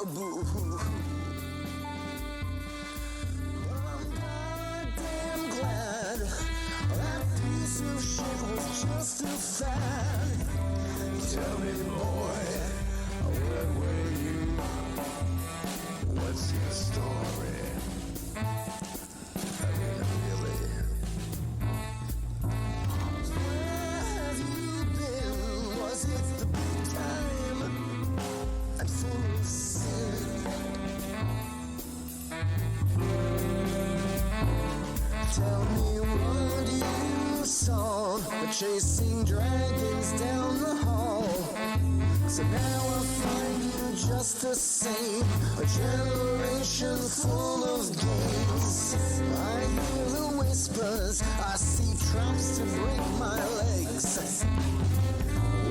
Boo-hoo. I'm goddamn glad that piece of shit was just a fad. Tell me, boy, where were you? What's your story? I mean, really. Where have you been? Was it the big time? And full of sin. Tell me what you saw, chasing dragons down the hall. So now I find you just the same, a generation full of games. I hear the whispers, I see traps to break my legs.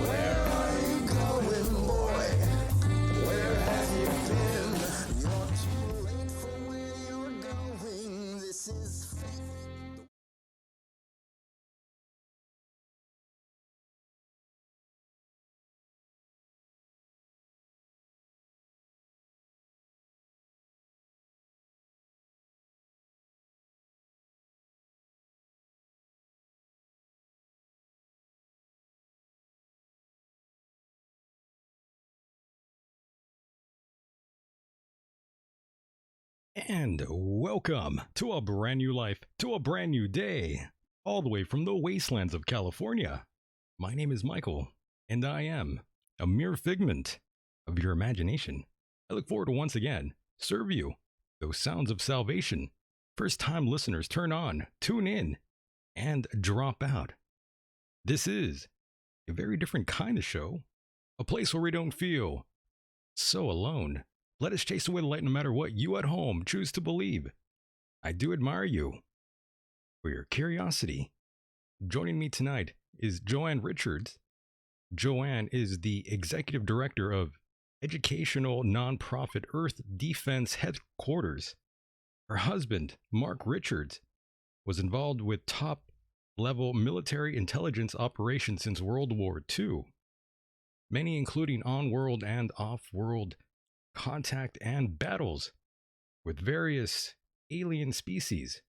Where are you going, boy? Where have you been? You're too late for where you're going. This is fate. And welcome to a brand new life, to a brand new day, all the way from the wastelands of California. My name is Michael, and I am a mere figment of your imagination. I look forward to once again serve you those sounds of salvation. First time listeners, turn on, tune in, and drop out. This is a very different kind of show, a place where we don't feel so alone. Let us chase away the light no matter what you at home choose to believe. I do admire you for your curiosity. Joining me tonight is Joanne Richards. Joanne is the executive director of educational nonprofit Earth Defense Headquarters. Her husband, Mark Richards, was involved with top-level military intelligence operations since World War II, many including on-world and off-world contact and battles with various alien species.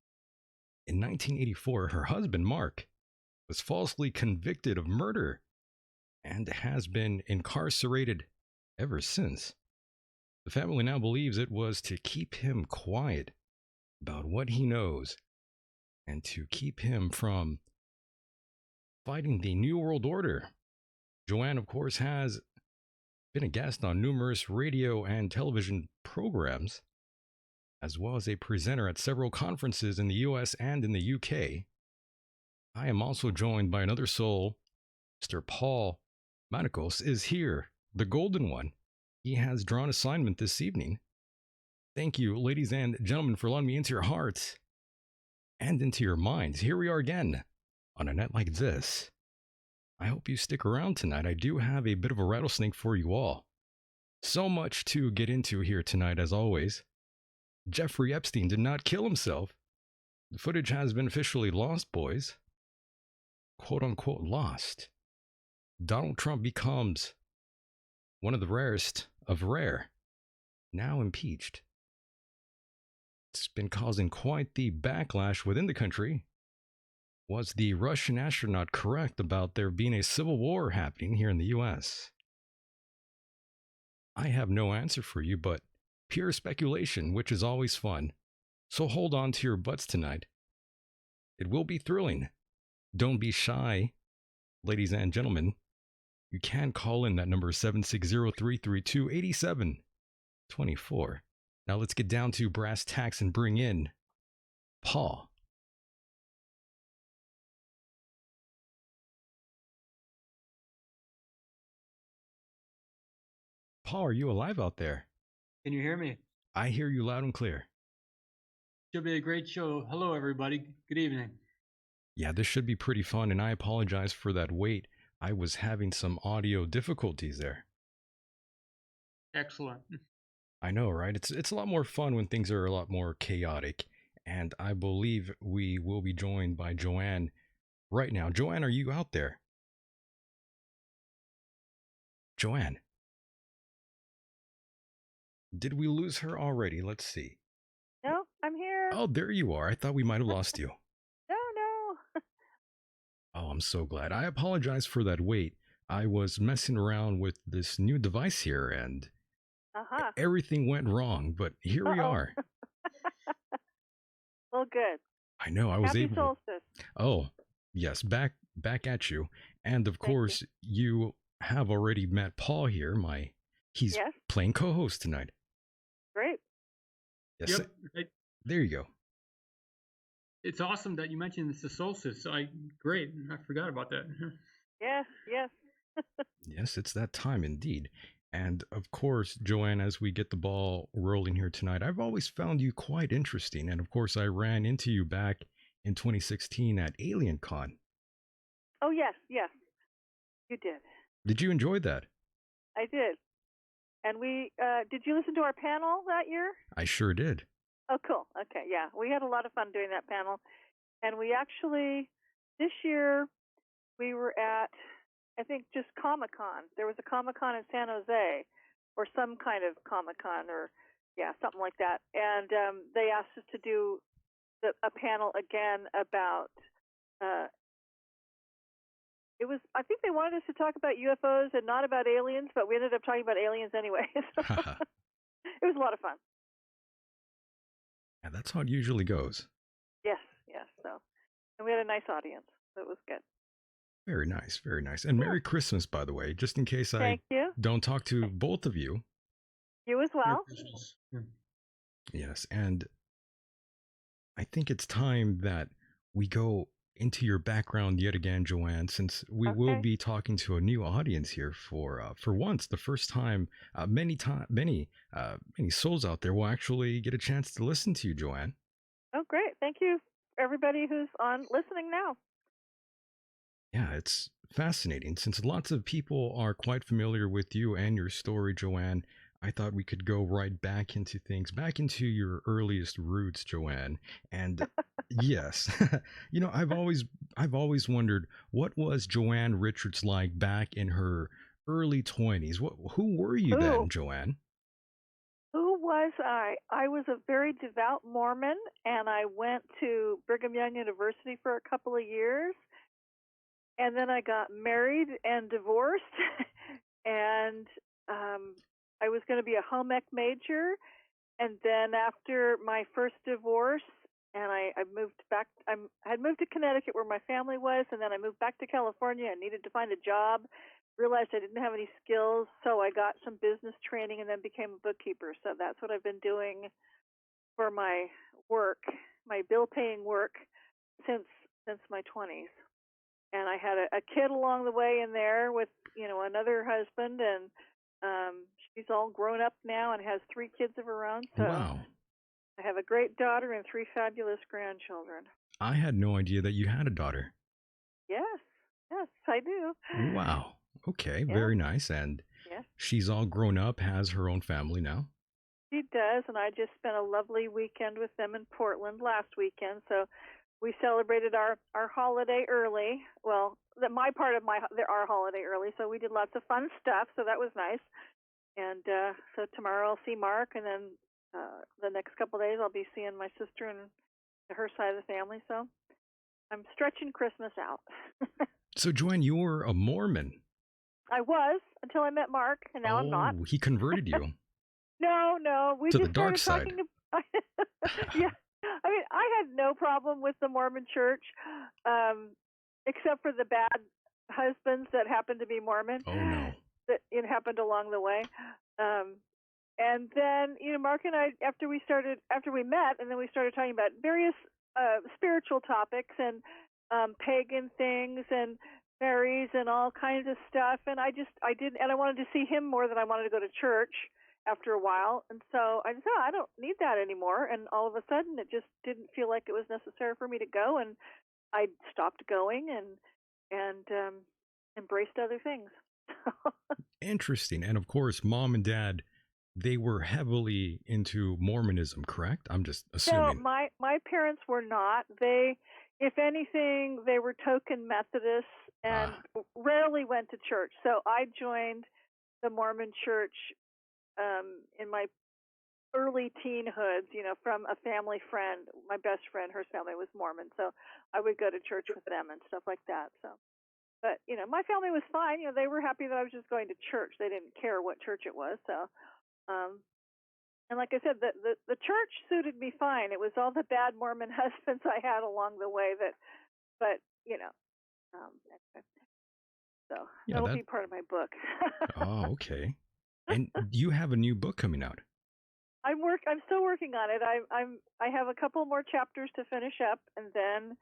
In 1984, her husband, Mark, was falsely convicted of murder and has been incarcerated ever since. The family now believes it was to keep him quiet about what he knows and to keep him from fighting the New World Order. Joanne, of course, has been a guest on numerous radio and television programs, as well as a presenter at several conferences in the US and in the UK. I am also joined by another soul. Mr. Paul Manicos is here, the golden one. He has drawn assignment this evening. Thank you, ladies and gentlemen, for allowing me into your hearts and into your minds. Here we are again on a night like this. I hope you stick around tonight. I do have a bit of a rattlesnake for you all. So much to get into here tonight, as always. Jeffrey Epstein did not kill himself. The footage has been officially lost, boys. Quote unquote lost. Donald Trump becomes one of the rarest of rare, now impeached. It's been causing quite the backlash within the country. Was the Russian astronaut correct about there being a civil war happening here in the US? I have no answer for you, but pure speculation, which is always fun. So hold on to your butts tonight. It will be thrilling. Don't be shy, ladies and gentlemen. You can call in. That number is 760-332-8724. Now let's get down to brass tacks and bring in Paul. Paul, are you alive out there? Can you hear me? I hear you loud and clear. Should be a great show. Hello, everybody. Good evening. Yeah, this should be pretty fun, and I apologize for that wait. I was having some audio difficulties there. Excellent. I know, right? It's a lot more fun when things are a lot more chaotic, and I believe we will be joined by Joanne right now. Joanne, are you out there? Joanne, did we lose her already? Let's see. No, I'm here. Oh, there you are. I thought we might have lost you. No, no. Oh, I'm so glad. I apologize for that wait. I was messing around with this new device here and Uh-huh. everything went wrong, but here we Uh-oh. are. Well, good. I know I was Happy able. solstice. Oh, yes, back at you. And of Thank you. course, you have already met Paul here. He's Yes, playing co-host tonight. great. Yes, Yep. there you go. It's awesome that you mentioned it's the solstice. Great. I forgot about that. Yes, yes. Yes, it's that time indeed. And of course, Joanne, as we get the ball rolling here tonight, I've always found you quite interesting. And of course, I ran into you back in 2016 at Alien Con. Oh, yes, yes. You did. Did you enjoy that? I did. And did you listen to our panel that year? I sure did. Oh, cool. Okay, yeah. We had a lot of fun doing that panel. And we actually, this year, we were at, I think, just Comic-Con. There was a Comic-Con in San Jose, or some kind of Comic-Con, or, yeah, something like that. And they asked us to do a panel again about, I think they wanted us to talk about UFOs and not about aliens, but we ended up talking about aliens anyway. So it was a lot of fun. Yeah, that's how it usually goes. Yes, yes. So, and we had a nice audience. So it was good. Very nice, very nice. And Merry Christmas, by the way, just in case I Thank you. don't talk to both of you. You as well. Yes, and I think it's time that we go into your background yet again, Joanne, since we will Okay. be talking to a new audience here for once, the first time. Many souls out there will actually get a chance to listen to you, Joanne. Oh, great. Thank you, everybody who's on listening now. Yeah, it's fascinating. Since lots of people are quite familiar with you and your story, Joanne, I thought we could go right back into things, back into your earliest roots, Joanne. And yes, I've always wondered, what was Joanne Richards like back in her early 20s? Who were you then, Joanne? Who was I? I was a very devout Mormon, and I went to Brigham Young University for a couple of years. And then I got married and divorced, and I was going to be a home ec major. And then after my first divorce, and I moved back. I had moved to Connecticut where my family was, and then I moved back to California and needed to find a job. Realized I didn't have any skills, so I got some business training and then became a bookkeeper. So that's what I've been doing for my work, my bill-paying work, since my 20s. And I had a kid along the way in there with, another husband, and she's all grown up now and has 3 kids of her own. So Wow. I have a great daughter and 3 fabulous grandchildren. I had no idea that you had a daughter. Yes, I do. Wow. Okay, Yeah. very nice. And Yes, she's all grown up, has her own family now. she does, and I just spent a lovely weekend with them in Portland last weekend. So we celebrated our holiday early. Well, my part of our holiday early. So we did lots of fun stuff. So that was nice. And so tomorrow I'll see Mark, and then the next couple of days I'll be seeing my sister and her side of the family. So I'm stretching Christmas out. So, Joanne, you were a Mormon. I was until I met Mark, and now I'm not. Oh, he converted you. No, we To the just dark started side. talking. Yeah, I mean, I had no problem with the Mormon Church, except for the bad husbands that happened to be Mormon. Oh, no. That it happened along the way. And then, Mark and I, after we met, and then we started talking about various spiritual topics and pagan things and fairies and all kinds of stuff. And I wanted to see him more than I wanted to go to church after a while. And so I just thought, I don't need that anymore. And all of a sudden, it just didn't feel like it was necessary for me to go. And I stopped going and embraced other things. Interesting. And of course, mom and dad, they were heavily into Mormonism, correct? I'm just No, assuming. my parents were not. They, if anything, they were token Methodists and Ah, rarely went to church. So I joined the Mormon church in my early teenhoods, from a family friend. My best friend, her family was Mormon, so I would go to church with them and stuff like that. So, but my family was fine. They were happy that I was just going to church. They didn't care what church it was. So, um, and like I said, the church suited me fine. It was all the bad Mormon husbands I had along the way but anyway, so yeah, that'll that. be part of my book. Oh, okay. And you have a new book coming out. I'm still working on it. I have a couple more chapters to finish up, and then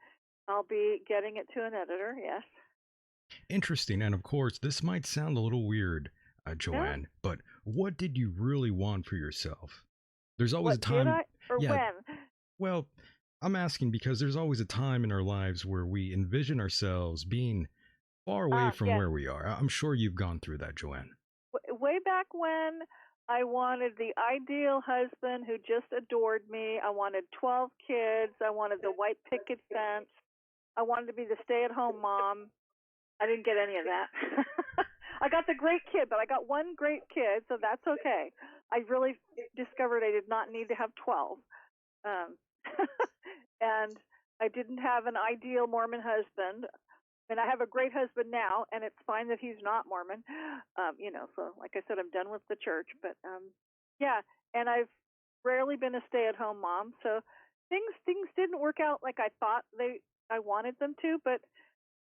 I'll be getting it to an editor. Yes. Interesting. And of course, this might sound a little weird, Yeah. Joanne, but what did you really want for yourself? There's always a What did time, I or yeah, when? well, I'm asking because there's always a time in our lives where we envision ourselves being far away from Yes. where we are. I'm sure you've gone through that, Joanne. Way back when, I wanted the ideal husband who just adored me. I wanted 12 kids. I wanted the white picket fence. I wanted to be the stay-at-home mom. I didn't get any of that. I got the great kid, but I got one great kid, so that's okay. I really discovered I did not need to have 12. Um, and I didn't have an ideal Mormon husband. And I have a great husband now, and it's fine that he's not Mormon. So like I said, I'm done with the church. But yeah, and I've rarely been a stay-at-home mom, so things didn't work out like I thought I wanted them to. But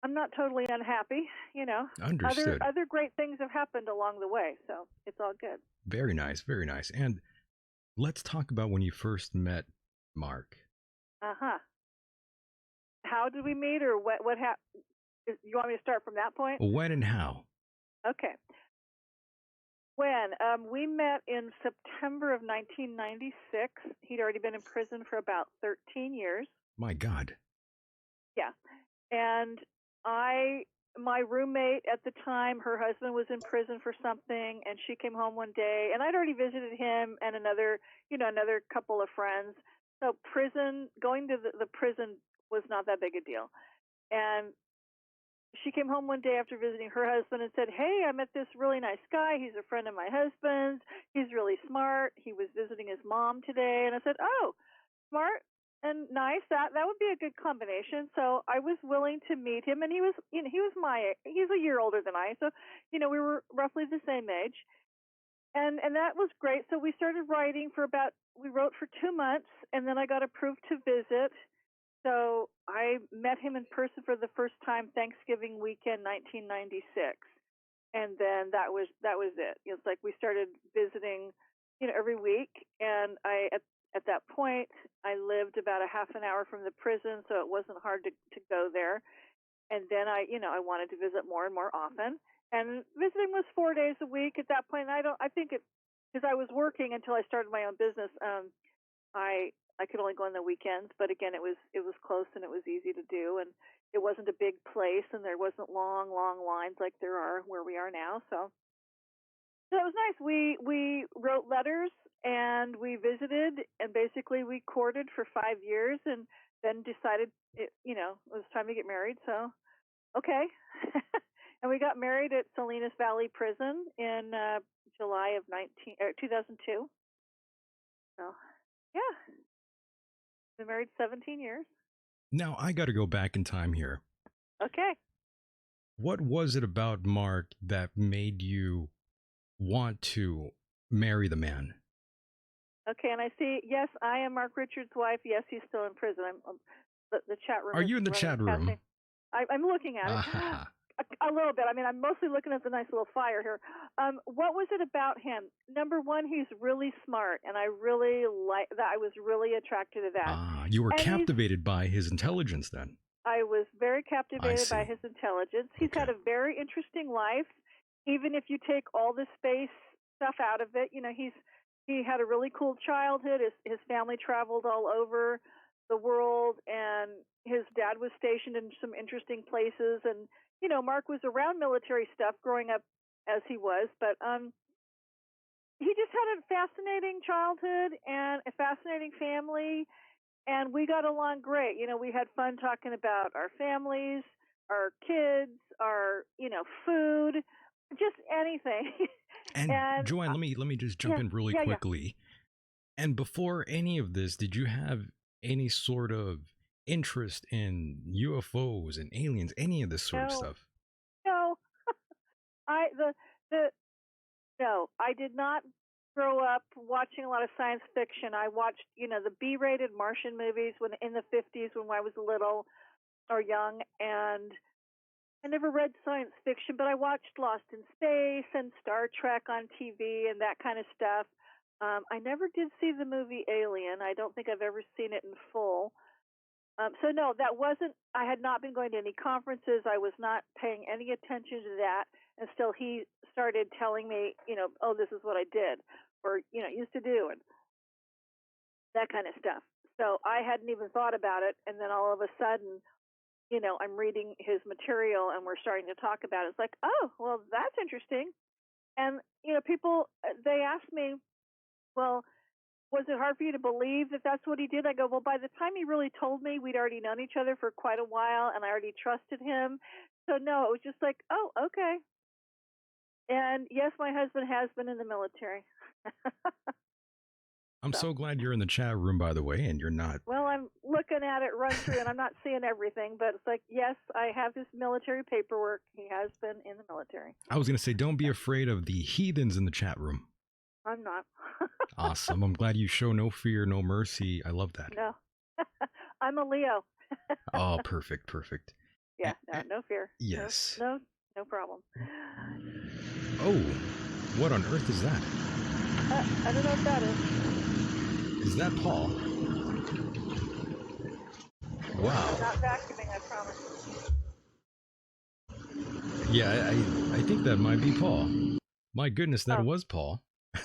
I'm not totally unhappy. Other Understood. other great things have happened along the way, so it's all good. Very nice, very nice. And let's talk about when you first met Mark. Uh huh. How did we meet, or what happened? You want me to start from that point? When and how? Okay. When we met in September of 1996, he'd already been in prison for about 13 years. My God. Yeah, and my roommate at the time, her husband was in prison for something, and she came home one day, and I'd already visited him and another couple of friends. So going to the prison was not that big a deal, and she came home one day after visiting her husband and said, "Hey, I met this really nice guy. He's a friend of my husband's. He's really smart. He was visiting his mom today." And I said, "Oh, smart and nice. That would be a good combination." So I was willing to meet him, and he's a year older than I, so we were roughly the same age, and that was great. So we started writing we wrote for 2 months, and then I got approved to visit. So I met him in person for the first time Thanksgiving weekend, 1996, and then that was it. It's like we started visiting, every week, and at that point I lived about a half an hour from the prison, so it wasn't hard to go there. And then I wanted to visit more and more often, and visiting was 4 days a week at that point. I think it because I was working until I started my own business. I could only go on the weekends, but again, it was close and it was easy to do, and it wasn't a big place, and there wasn't long lines like there are where we are now. So it was nice. We wrote letters and we visited, and basically we courted for 5 years, and then decided it was time to get married. So okay, and we got married at Salinas Valley Prison in July of 2002. So yeah, been married 17 years. Now, I got to go back in time here. Okay. What was it about Mark that made you want to marry the man? Okay, and I see. Yes, I am Mark Richards' wife. Yes, he's still in prison. The chat room Are is you in the running chat past me. room? I'm looking at it. Ah, ha, ha. A little bit. I mean, I'm mostly looking at the nice little fire here. What was it about him? Number one, he's really smart, and I really like that. I was really attracted to that. Ah, you were And captivated by his intelligence then. I was very I captivated by see. his intelligence. He's Okay. had a very interesting life, even if you take all the space stuff out of it. He had a really cool childhood. His family traveled all over. the world, and his dad was stationed in some interesting places, and Mark was around military stuff growing up as he was, but he just had a fascinating childhood and a fascinating family, and we got along great. We had fun talking about our families, our kids, our food, just anything. And And Joanne, let me just jump yeah, in really yeah. quickly. And before any of this, did you have any sort of interest in UFOs and aliens, any of this sort of No, stuff? no, I the no, I did not grow up watching a lot of science fiction. I watched, the B-rated Martian movies when in the 50s when I was little or young, and I never read science fiction, but I watched Lost in Space and Star Trek on TV and that kind of stuff. I never did see the movie Alien. I don't think I've ever seen it in full. So no, that wasn't. I had not been going to any conferences. I was not paying any attention to that until he started telling me, oh, this is what I did, or used to do, and that kind of stuff. So I hadn't even thought about it, and then all of a sudden, I'm reading his material, and we're starting to talk about it. It's like, oh, well, that's interesting. And people they ask me, well, was it hard for you to believe that that's what he did? I go, well, by the time he really told me, we'd already known each other for quite a while, and I already trusted him. So no, it was just like, oh, okay. And yes, my husband has been in the military. I'm So, so glad you're in the chat room, by the way, and you're not. well, I'm looking at it run through, and I'm not seeing everything, but it's like, yes, I have his military paperwork. He has been in the military. I was going to say, don't be afraid of the heathens in the chat room. I'm not. Awesome. I'm glad you show no fear, no mercy. I love that. No. I'm a Leo. Oh, perfect, perfect. Yeah, no fear. Yes. No problem. Oh, what on earth is that? I don't know what that is. Is that Paul? Wow. I'm not vacuuming, I promise. Yeah, I think that might be Paul. My goodness, that Oh. was Paul.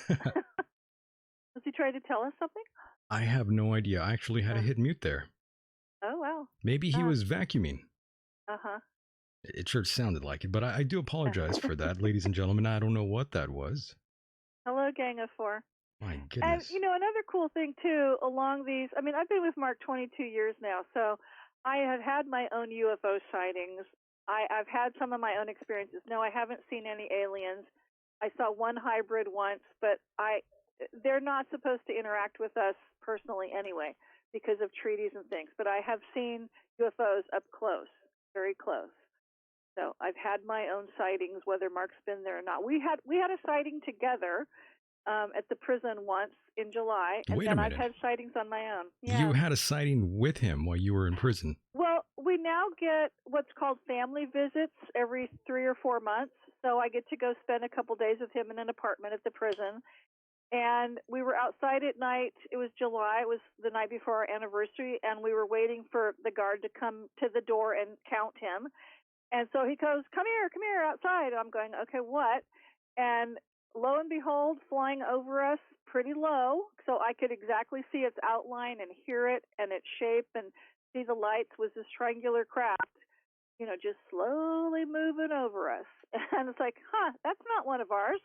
Was he trying to tell us something? I have no idea. I actually had to hit mute there. Oh, wow. Maybe he was vacuuming. Uh-huh. It sure sounded like it, but I do apologize for that, ladies and gentlemen. I don't know what that was. Hello, Gang of Four. My And, goodness. another cool thing, too, along these, I've been with Mark 22 years now, so I have had my own UFO sightings. I've had some of my own experiences. No, I haven't seen any aliens. I saw one hybrid once, but they're not supposed to interact with us personally anyway because of treaties and things. But I have seen UFOs up close, very close. So I've had my own sightings, whether Mark's been there or not. We had a sighting together at the prison once in July, and Wait a then I've minute. had sightings on my own. Yeah. You had a sighting with him while you were in prison. Well, we now get what's called family visits every 3 or 4 months. So I get to go spend a couple days with him in an apartment at the prison. And we were outside at night. It was July. It was the night before our anniversary. And we were waiting for the guard to come to the door and count him. And so he goes, come here, outside. And I'm going, okay, what? And lo and behold, flying over us pretty low, so I could exactly see its outline and hear it and its shape and see the lights, was this triangular craft, just slowly moving over us. And it's like, that's not one of ours.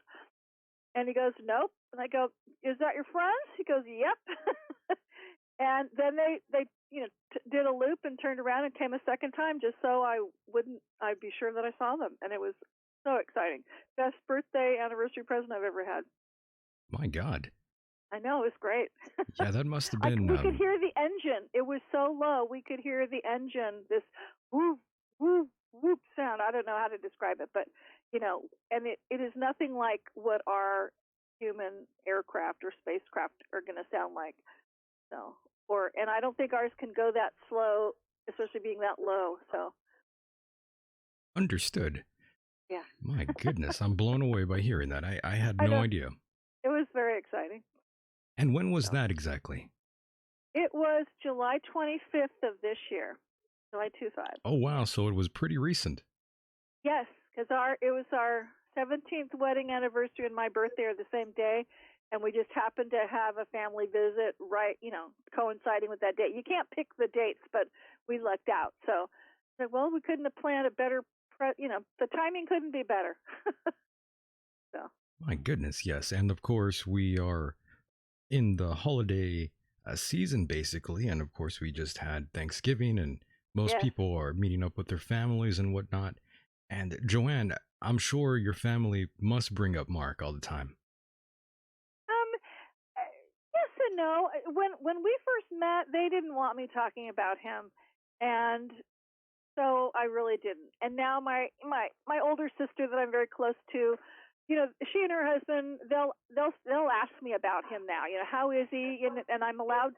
And he goes, nope. And I go, is that your friends? He goes, yep. And then they did a loop and turned around and came a second time just so I'd be sure that I saw them. And it was so exciting. Best birthday anniversary present I've ever had. My God. I know, it was great. Yeah, that must have been... we could hear the engine. It was so low, we could hear the engine, this whoop, whoop, whoop sound. I don't know how to describe it, but, and it is nothing like what our human aircraft or spacecraft are going to sound like. So, and I don't think ours can go that slow, especially being that low. So, Understood. yeah. My goodness, I'm blown away by hearing that. I had no idea. It was very exciting. And when was that exactly? It was July 25th of this year, July 25. Oh, wow. So it was pretty recent. Yes, because it was our 17th wedding anniversary and my birthday are the same day. and we just happened to have a family visit right, coinciding with that date. You can't pick the dates, but we lucked out. So, well, we couldn't have planned a better, the timing couldn't be better. So. My goodness, yes. And of course, we are in the holiday season, basically. And of course, we just had Thanksgiving, and most Yes. people are meeting up with their families and whatnot. And Joanne, I'm sure your family must bring up Mark all the time. Yes and no. When we first met, they didn't want me talking about him, and so I really didn't. And now my older sister that I'm very close to, she and her husband, they'll ask me about him now. How is he? And I'm allowed.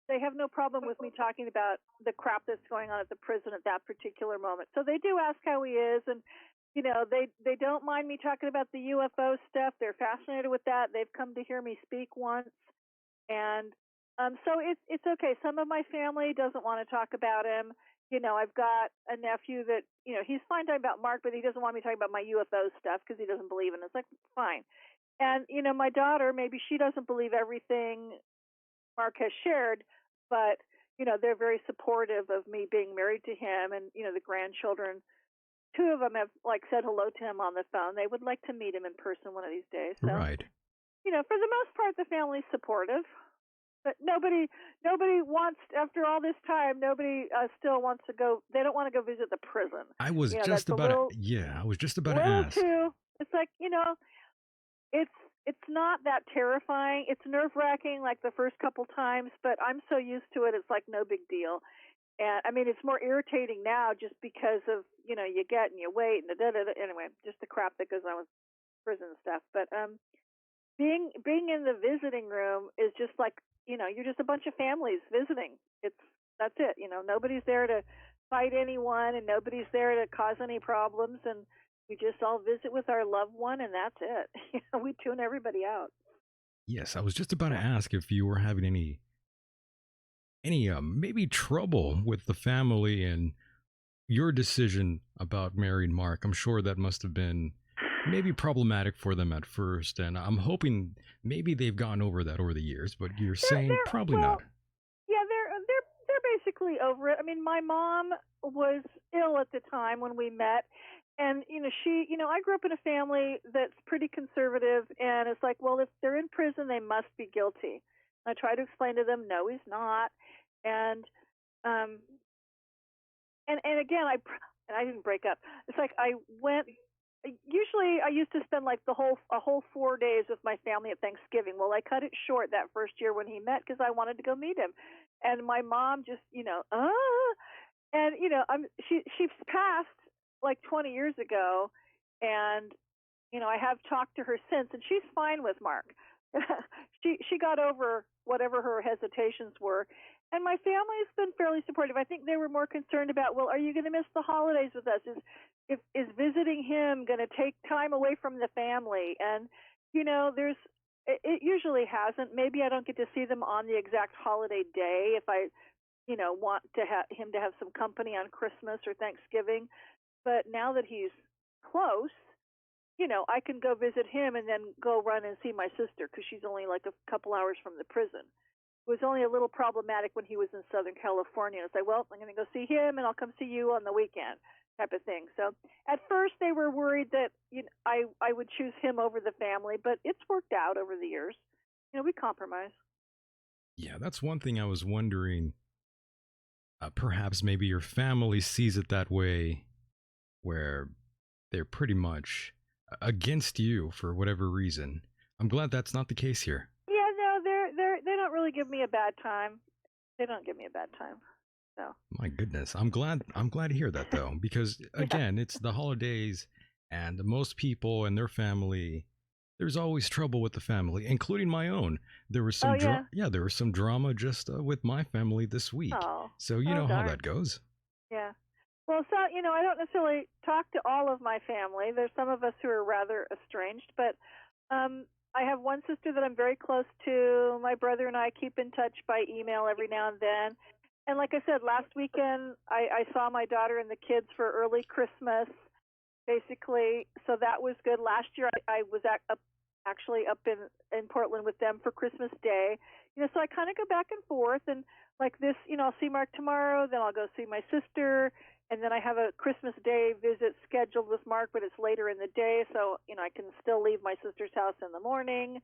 They have no problem with me talking about the crap that's going on at the prison at that particular moment. So they do ask how he is, and they don't mind me talking about the UFO stuff. They're fascinated with that. They've come to hear me speak once, and so it's okay. Some of my family doesn't want to talk about him. I've got a nephew that he's fine talking about Mark, but he doesn't want me talking about my UFO stuff because he doesn't believe in it. It's like, fine. And my daughter, maybe she doesn't believe everything Mark has shared, but they're very supportive of me being married to him, and the grandchildren. Two of them have said hello to him on the phone. They would like to meet him in person one of these days. So, Right. For the most part, the family's supportive, but nobody wants. After all this time, nobody still wants to go. They don't want to go visit the prison. I was just about I was just about to ask. Too. It's like it's not that terrifying. It's nerve-wracking like the first couple times, but I'm so used to it. It's like no big deal. And I mean, it's more irritating now just because of you get and you wait and anyway, just the crap that goes on with prison stuff. But being in the visiting room is just like you're just a bunch of families visiting. That's it. Nobody's there to fight anyone, and nobody's there to cause any problems, and we just all visit with our loved one, and that's it. We tune everybody out. Yes, I was just about to ask if you were having any maybe trouble with the family and your decision about marrying Mark. I'm sure that must have been maybe problematic for them at first, and I'm hoping maybe they've gotten over that over the years, but you're saying probably not. Yeah, they're basically over it. I mean, my mom was ill at the time when we met, and I grew up in a family that's pretty conservative, and it's like, well, if they're in prison, they must be guilty. I try to explain to them, no, he's not. And and again, I didn't break up. It's like I went. Usually, I used to spend like a whole 4 days with my family at Thanksgiving. Well, I cut it short that first year when he met because I wanted to go meet him. And my mom just, and she's passed like 20 years ago, and I have talked to her since, and she's fine with Mark. She got over whatever her hesitations were, and my family's been fairly supportive. I think they were more concerned about, well, are you going to miss the holidays with us? Is visiting him going to take time away from the family? And it usually hasn't. Maybe I don't get to see them on the exact holiday day if I want to him to have some company on Christmas or Thanksgiving. But now that he's close, I can go visit him and then go run and see my sister because she's only like a couple hours from the prison. It was only a little problematic when he was in Southern California. It's like, well, I'm going to go see him and I'll come see you on the weekend type of thing. So at first they were worried that I would choose him over the family, but it's worked out over the years. We compromise. Yeah, that's one thing I was wondering. Perhaps maybe your family sees it that way, where they're pretty much against you for whatever reason. I'm glad that's not the case here. Yeah, no, they don't really give me a bad time. They don't give me a bad time. So. My goodness, I'm glad to hear that though, because again, it's the holidays, and most people and their family. There's always trouble with the family, including my own. There was some there was some drama just with my family this week. Oh. So you know how that goes. Yeah. Well, so I don't necessarily talk to all of my family. There's some of us who are rather estranged, but I have one sister that I'm very close to. My brother and I keep in touch by email every now and then. And like I said, last weekend I saw my daughter and the kids for early Christmas, basically. So that was good. Last year I was actually up in Portland with them for Christmas Day. So I kind of go back and forth, and like this, I'll see Mark tomorrow, then I'll go see my sister, and then I have a Christmas Day visit scheduled with Mark, but it's later in the day, so I can still leave my sister's house in the morning.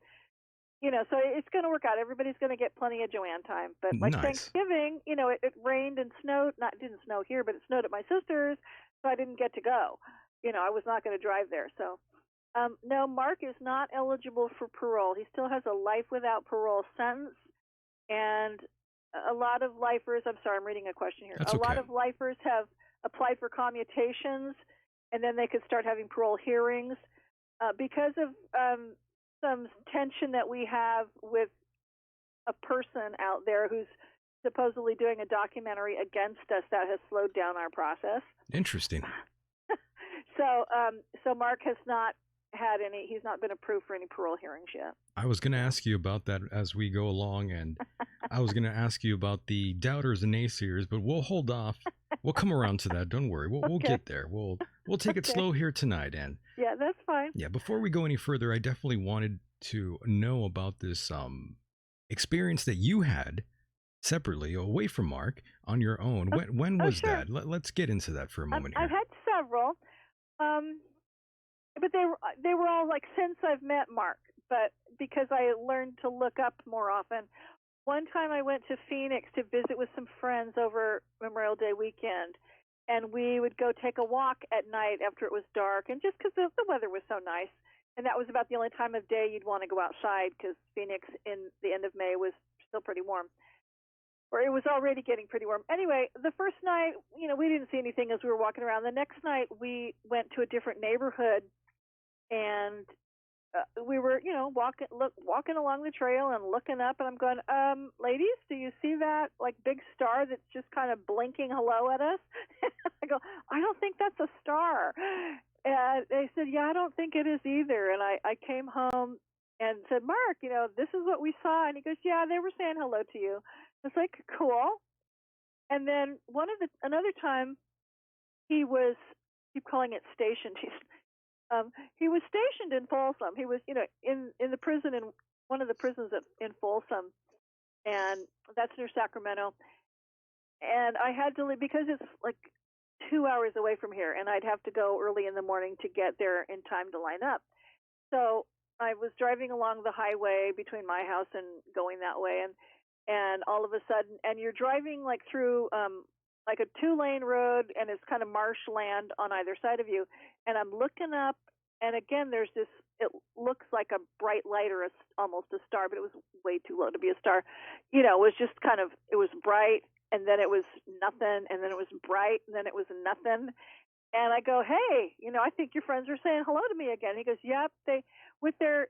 So it's going to work out. Everybody's going to get plenty of Joanne time. But like Nice. Thanksgiving, it rained and snowed. It didn't snow here, but it snowed at my sister's, so I didn't get to go. I was not going to drive there. So, no, Mark is not eligible for parole. He still has a life without parole sentence. And a lot of lifers, I'm sorry, I'm reading a question here. That's a lot okay. of lifers have applied for commutations, and then they could start having parole hearings. Because of some tension that we have with a person out there who's supposedly doing a documentary against us, that has slowed down our process. Interesting. So Mark has not had any. He's not been approved for any parole hearings yet. I was going to ask you about that as we go along, and I was going to ask you about the doubters and naysayers, but we'll hold off. We'll come around to that. Don't worry. We'll get there. We'll take it slow here tonight. And yeah, that's fine. yeah, before we go any further, I definitely wanted to know about this experience that you had separately away from Mark on your own. When was sure. that? Let's get into that for a moment here. I've had several, but they were all like since I've met Mark, but because I learned to look up more often. One time I went to Phoenix to visit with some friends over Memorial Day weekend, and we would go take a walk at night after it was dark, and just because the weather was so nice, and that was about the only time of day you'd want to go outside because Phoenix in the end of May was still pretty warm. Or it was already getting pretty warm. Anyway, the first night, we didn't see anything as we were walking around. The next night, we went to a different neighborhood, and we were, walking along the trail and looking up, and I'm going, ladies, do you see that, like, big star that's just kind of blinking hello at us? I go, I don't think that's a star. And they said, yeah, I don't think it is either. And I came home and said, Mark, this is what we saw. And he goes, yeah, they were saying hello to you. It's like, cool. And then another time, he was, keep calling it stationed. He was stationed in Folsom. He was, in the prison, in one of the prisons in Folsom, and that's near Sacramento. And I had to leave because it's like 2 hours away from here, and I'd have to go early in the morning to get there in time to line up. So I was driving along the highway between my house and going that way, and all of a sudden, and you're driving like through like a 2-lane road, and it's kind of marshland on either side of you. And I'm looking up, and again, there's this, it looks like a bright light or almost a star, but it was way too low to be a star. It was just kind of, it was bright, and then it was nothing, and then it was bright, and then it was nothing. And I go, hey, I think your friends are saying hello to me again. He goes, yep, with their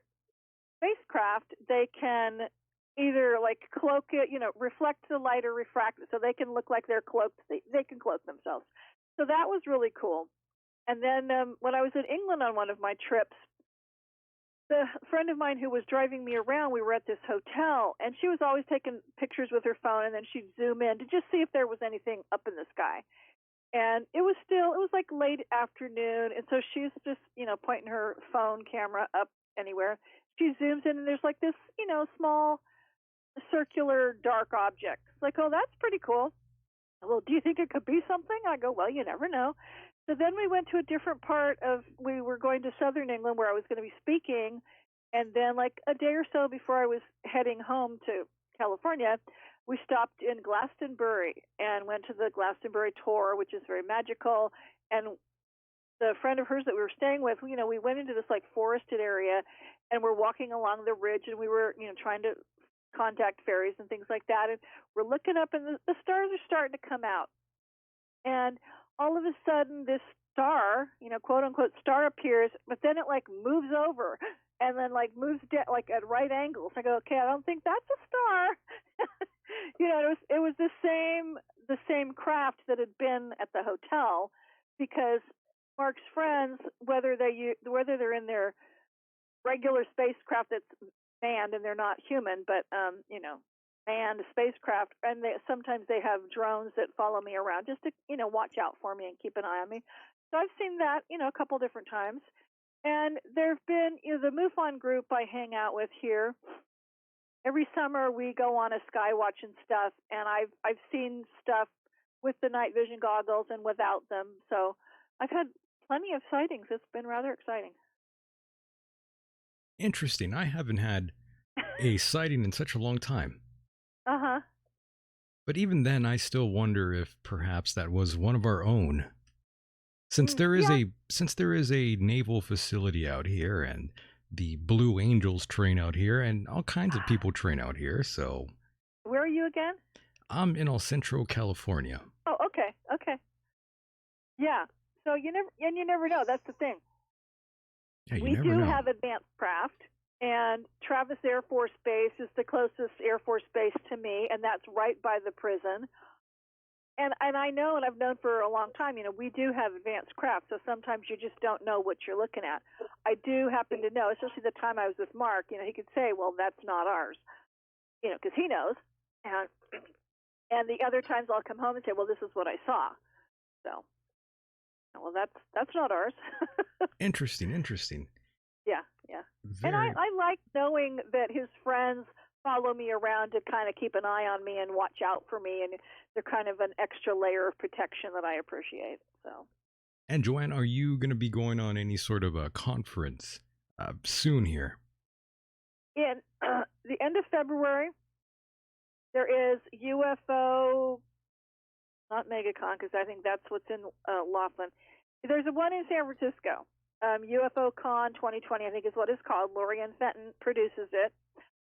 spacecraft, they can either like cloak it, reflect the light or refract it, so they can look like they're cloaked. They can cloak themselves. So that was really cool. And then when I was in England on one of my trips, the friend of mine who was driving me around, we were at this hotel, and she was always taking pictures with her phone, and then she'd zoom in to just see if there was anything up in the sky. And it was like late afternoon, and so she's just, pointing her phone camera up anywhere. She zooms in, and there's like this, small circular dark object. It's like, oh, that's pretty cool. Well, do you think it could be something? I go, well, you never know. So then we went to a different part we were going to southern England where I was going to be speaking. And then like a day or so before I was heading home to California, we stopped in Glastonbury and went to the Glastonbury tour, which is very magical. And the friend of hers that we were staying with, we went into this like forested area, and we're walking along the ridge, and we were, trying to contact fairies and things like that. And we're looking up, and the stars are starting to come out. And all of a sudden, this star, quote unquote star appears, but then it like moves over and then like moves like at right angles. I go, okay, I don't think that's a star. It was the same craft that had been at the hotel, because Mark's friends, whether they're in their regular spacecraft that's manned and they're not human, but manned spacecraft, and sometimes they have drones that follow me around just to watch out for me and keep an eye on me. So I've seen that a couple different times. And there've been, the MUFON group I hang out with here. Every summer we go on a sky watch and stuff, and I've seen stuff with the night vision goggles and without them. So I've had plenty of sightings. It's been rather exciting. Interesting. I haven't had a sighting in such a long time. Uh-huh. But even then, I still wonder if perhaps that was one of our own. Since there is a naval facility out here, and the Blue Angels train out here, and all kinds of people train out here, so. Where are you again? I'm in El Centro, California. Oh, okay. Yeah. So you never know. That's the thing. Yeah, we do have advanced craft, and Travis Air Force Base is the closest Air Force base to me, and that's right by the prison. And I know, and I've known for a long time, we do have advanced craft, so sometimes you just don't know what you're looking at. I do happen to know, especially the time I was with Mark, he could say, well, that's not ours, because he knows. And the other times I'll come home and say, well, this is what I saw. So, well, that's not ours. Interesting. Yeah. And I like knowing that his friends follow me around to kind of keep an eye on me and watch out for me, and they're kind of an extra layer of protection that I appreciate. So. And Joanne, are you going to be going on any sort of a conference soon here? In the end of February, there is UFO, not MegaCon, because I think that's what's in Laughlin. There's one in San Francisco. UFO Con 2020, I think is what it's called. Lorianne Fenton produces it,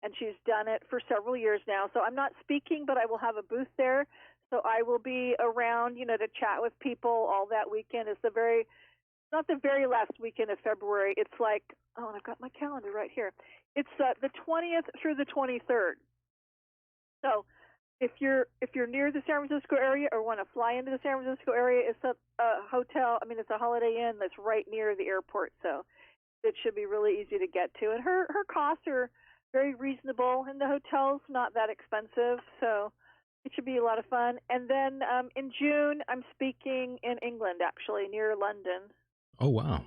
and she's done it for several years now. So I'm not speaking, but I will have a booth there. So I will be around, to chat with people all that weekend. It's not the very last weekend of February. It's like, and I've got my calendar right here. It's the 20th through the 23rd. So if you're near the San Francisco area or want to fly into the San Francisco area, it's a hotel. It's a Holiday Inn that's right near the airport. So it should be really easy to get to. And her costs are very reasonable, and the hotel's not that expensive. So it should be a lot of fun. And then in June, I'm speaking in England, actually, near London. Oh, wow.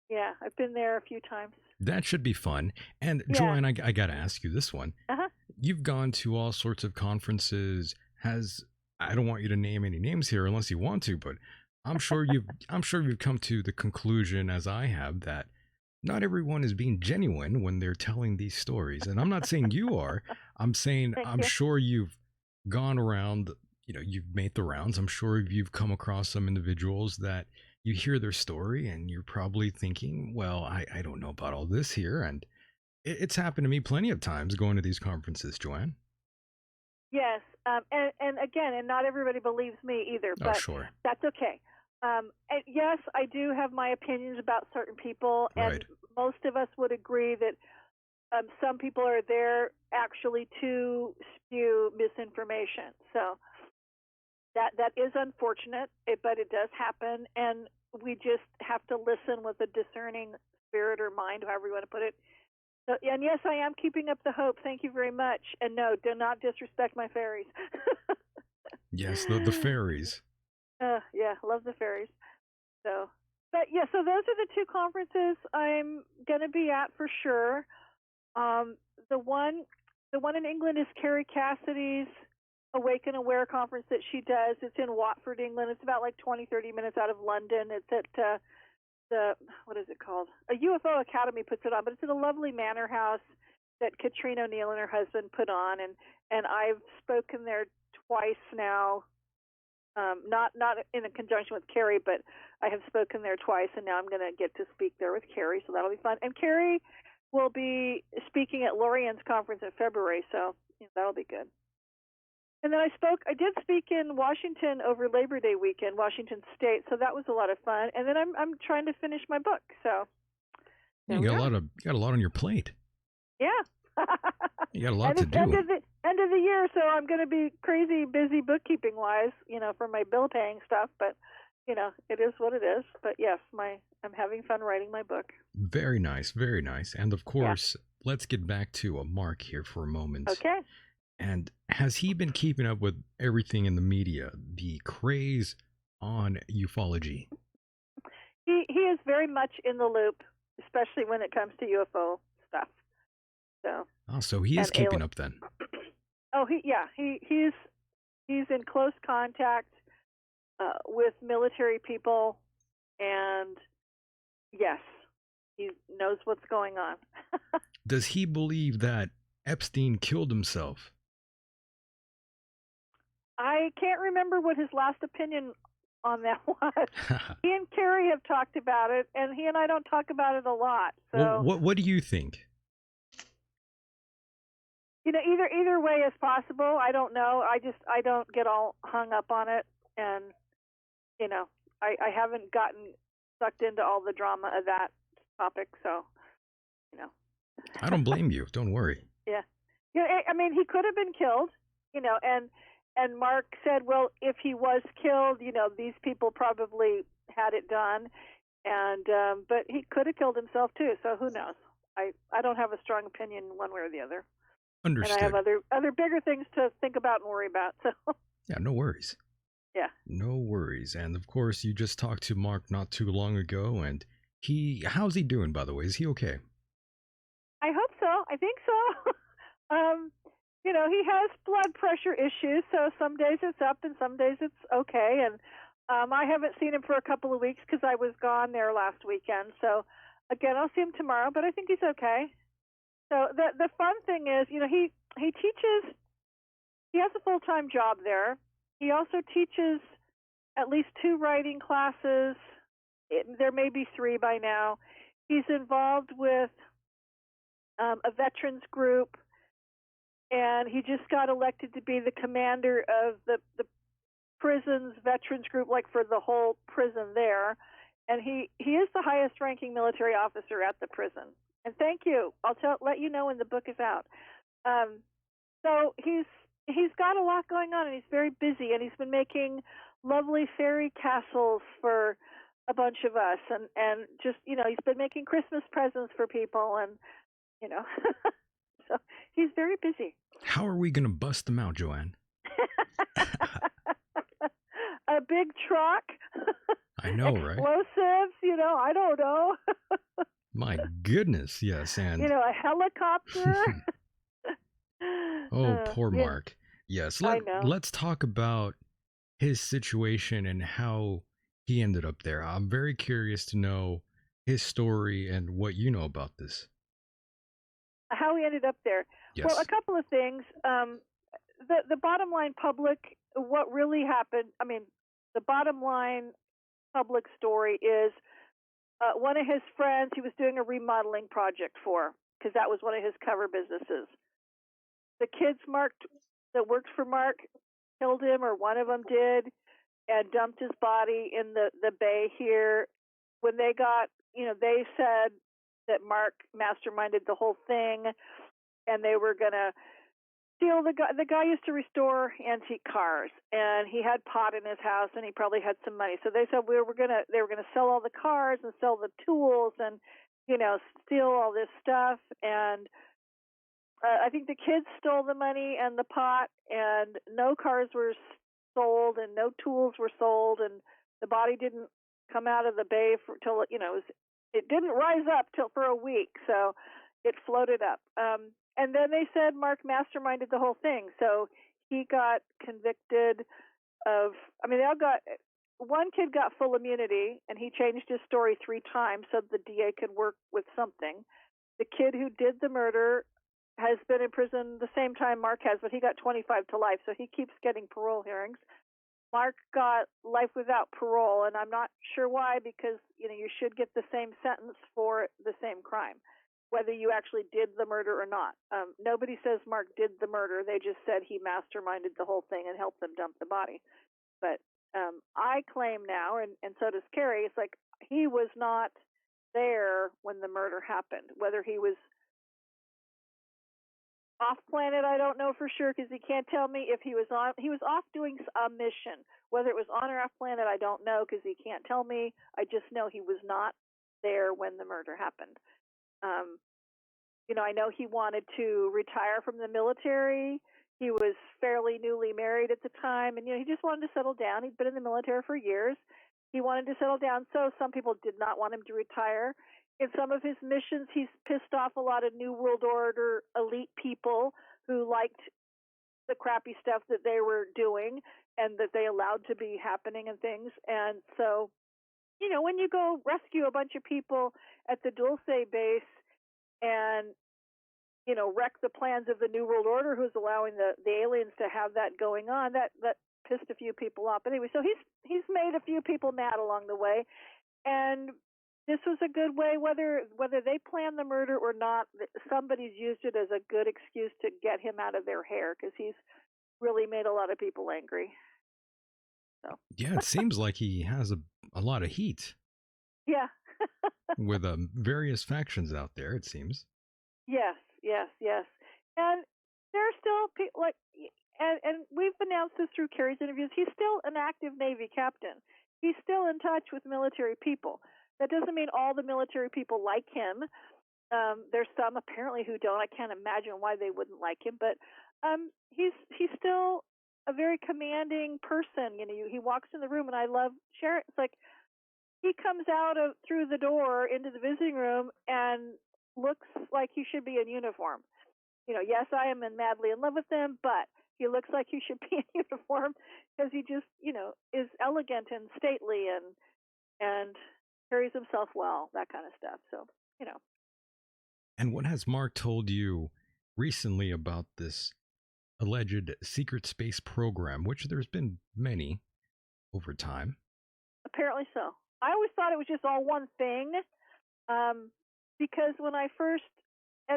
Yeah, I've been there a few times. That should be fun. And Joanne, I got to ask you this one. Uh-huh. You've gone to all sorts of conferences. I don't want you to name any names here unless you want to, but I'm sure you've come to the conclusion, as I have, that not everyone is being genuine when they're telling these stories. And I'm not saying you are. I'm saying I'm sure you've gone around, you've made the rounds. I'm sure you've come across some individuals that you hear their story and you're probably thinking, well, I don't know about all this here. And it's happened to me plenty of times going to these conferences, Joanne. Yes. And again, and not everybody believes me either, but sure. That's okay. And yes, I do have my opinions about certain people, and right. Most of us would agree that some people are there actually to spew misinformation. So that is unfortunate, but it does happen, and we just have to listen with a discerning spirit or mind, however you want to put it. So, and yes, I am keeping up the hope. Thank you very much. And no, do not disrespect my fairies. Yes, the fairies. Yeah, love the fairies. So those are the two conferences I'm going to be at for sure. The one in England is Carrie Cassidy's Awake and Aware conference that she does. It's in Watford, England. It's about like 20-30 minutes out of London. It's at what is it called? A UFO Academy puts it on, but it's in a lovely manor house that Katrine O'Neill and her husband put on, and I've spoken there twice now. Not in conjunction with Carrie, but I have spoken there twice, and now I'm going to get to speak there with Carrie, so that'll be fun. And Carrie will be speaking at Lorianne's conference in February, so that'll be good. And then I did speak in Washington over Labor Day weekend, Washington State, so that was a lot of fun. And then I'm trying to finish my book, so you got a lot on your plate. Yeah. You got a lot to do. End of the year, so I'm going to be crazy busy bookkeeping wise, for my bill paying stuff. But it is what it is. But yes, I'm having fun writing my book. Very nice, very nice. And of course, let's get back to Mark here for a moment. Okay. And has he been keeping up with everything in the media, the craze on ufology? He is very much in the loop. especially when it comes to UFO stuff. So. Oh, so he is keeping up then. Oh, he's in close contact with military people, and yes, he knows what's going on. Does he believe that Epstein killed himself? I can't remember what his last opinion on that was. He and Carrie have talked about it, and he and I don't talk about it a lot. So, well, what do you think? Either way is possible. I don't know. I don't get all hung up on it, and I haven't gotten sucked into all the drama of that topic. So, I don't blame you. Don't worry. Yeah. I mean, he could have been killed, and Mark said, well, if he was killed, these people probably had it done, and but he could have killed himself too. So who knows? I don't have a strong opinion one way or the other. Understood. And I have other bigger things to think about and worry about. So. Yeah, no worries. Yeah. No worries. And of course, you just talked to Mark not too long ago, and how's he doing, by the way? Is he okay? I hope so. I think so. He has blood pressure issues, so some days it's up and some days it's okay. And I haven't seen him for a couple of weeks because I was gone there last weekend. So again, I'll see him tomorrow, but I think he's okay. So the fun thing is, he teaches. He has a full-time job there. He also teaches at least 2 writing classes. There may be 3 by now. He's involved with a veterans group, and he just got elected to be the commander of the prison's veterans group, like for the whole prison there. And he is the highest ranking military officer at the prison. And thank you. I'll let you know when the book is out. So he's got a lot going on, and he's very busy, and he's been making lovely fairy castles for a bunch of us, and just he's been making Christmas presents for people, and so he's very busy. How are we going to bust them out, Joanne? A big truck. I know, right? Explosives, I don't know. My goodness, yes, and a helicopter. Oh, poor Mark. Yes, I know. Let's talk about his situation and how he ended up there. I'm very curious to know his story and what you know about this. How he ended up there. Yes. Well, a couple of things. The bottom line public, what really happened, the bottom line public story is one of his friends he was doing a remodeling project for, because that was one of his cover businesses. The kids that worked for Mark killed him, or one of them did, and dumped his body in the bay here. When they got, they said that Mark masterminded the whole thing, and they were going to steal the guy used to restore antique cars, and he had pot in his house, and he probably had some money. So they said they were going to sell all the cars and sell the tools and, steal all this stuff. And I think the kids stole the money and the pot, and no cars were sold and no tools were sold, and the body didn't come out of the bay till it didn't rise up for a week, so it floated up. And then they said Mark masterminded the whole thing, so he got convicted of. One kid got full immunity, and he changed his story 3 times so the DA could work with something. The kid who did the murder has been in prison the same time Mark has, but he got 25 to life, so he keeps getting parole hearings. Mark got life without parole, and I'm not sure why, because you should get the same sentence for the same crime, whether you actually did the murder or not. Nobody says Mark did the murder. They just said he masterminded the whole thing and helped them dump the body. But I claim now, and so does Carrie, it's like he was not there when the murder happened. Whether he was off planet, I don't know for sure, because he can't tell me if he was on. He was off doing a mission. Whether it was on or off planet, I don't know, because he can't tell me. I just know he was not there when the murder happened. I know he wanted to retire from the military. He was fairly newly married at the time, and he just wanted to settle down. He'd been in the military for years. He wanted to settle down, so some people did not want him to retire. in some of his missions, he's pissed off a lot of New World Order elite people who liked the crappy stuff that they were doing and that they allowed to be happening and things. And so, when you go rescue a bunch of people at the Dulce base and, wreck the plans of the New World Order, who's allowing the aliens to have that going on, that pissed a few people off. But anyway, so he's made a few people mad along the way. And this was a good way, whether they planned the murder or not, somebody's used it as a good excuse to get him out of their hair, because he's really made a lot of people angry. So. Yeah, it seems like he has a lot of heat. Yeah. With various factions out there, it seems. Yes. And there are still people and we've announced this through Kerry's interviews. He's still an active Navy captain. He's still in touch with military people. That doesn't mean all the military people like him. There's some apparently who don't. I can't imagine why they wouldn't like him, but he's still a very commanding person. He walks in the room, and I love Sharon. It's like he comes out through the door into the visiting room and looks like he should be in uniform. Yes, I am madly in love with him, but he looks like he should be in uniform because he just, is elegant and stately and carries himself well, that kind of stuff. So, And what has Mark told you recently about this alleged secret space program, which there's been many over time? Apparently so. I always thought it was just all one thing, because when I first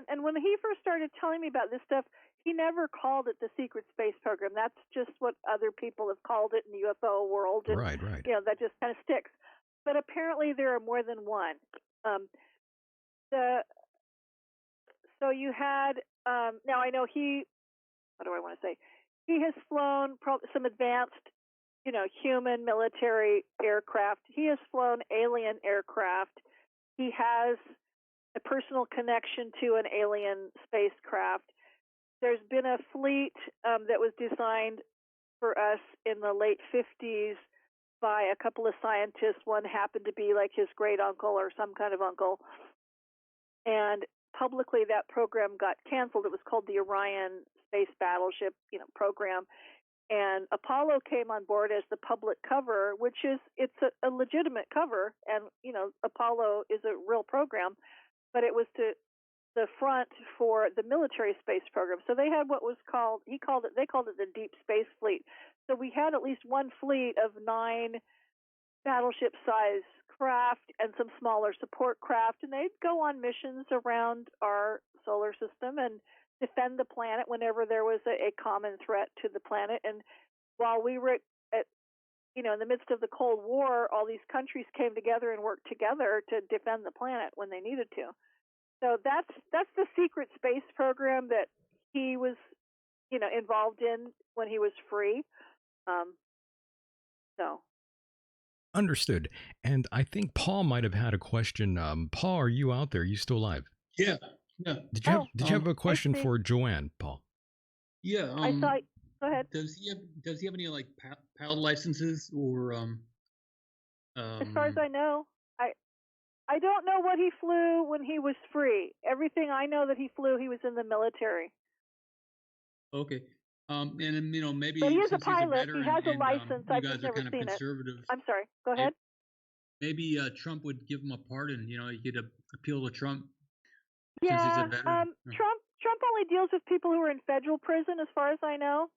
and when he first started telling me about this stuff, he never called it the secret space program. That's just what other people have called it in the UFO world. And, right. That just kind of sticks. But apparently there are more than one. So you had now I know what do I want to say? He has flown some advanced, human military aircraft. He has flown alien aircraft. He has a personal connection to an alien spacecraft. There's been a fleet that was designed for us in the late 50s by a couple of scientists. One happened to be like his great uncle or some kind of uncle. And publicly that program got canceled. It was called the Orion Space Battleship, program. And Apollo came on board as the public cover, which it's a legitimate cover. And, Apollo is a real program, but it was to the front for the military space program. So they had what was called, they called it the Deep Space Fleet. So we had at least one fleet of 9 battleship-sized craft and some smaller support craft, and they'd go on missions around our solar system and defend the planet whenever there was a common threat to the planet. And while we were in the midst of the Cold War, all these countries came together and worked together to defend the planet when they needed to. So that's the secret space program that he was, involved in when he was free. So. Understood. And I think Paul might have had a question. Paul, are you out there? Are you still alive? Yeah. Did you have a question for Joanne, Paul? Yeah. I saw. Go ahead. Does he have any like PAL licenses or As far as I know, I don't know what he flew when he was free. Everything I know that he flew, he was in the military. Okay. And maybe but he is a since he's pilot. veteran He has a and, license. you I've guys just are never kind of seen it. conservative. I'm sorry. Go ahead. Maybe Trump would give him a pardon. He could appeal to Trump. Yeah. Since he's a veteran. Trump only deals with people who are in federal prison, as far as I know.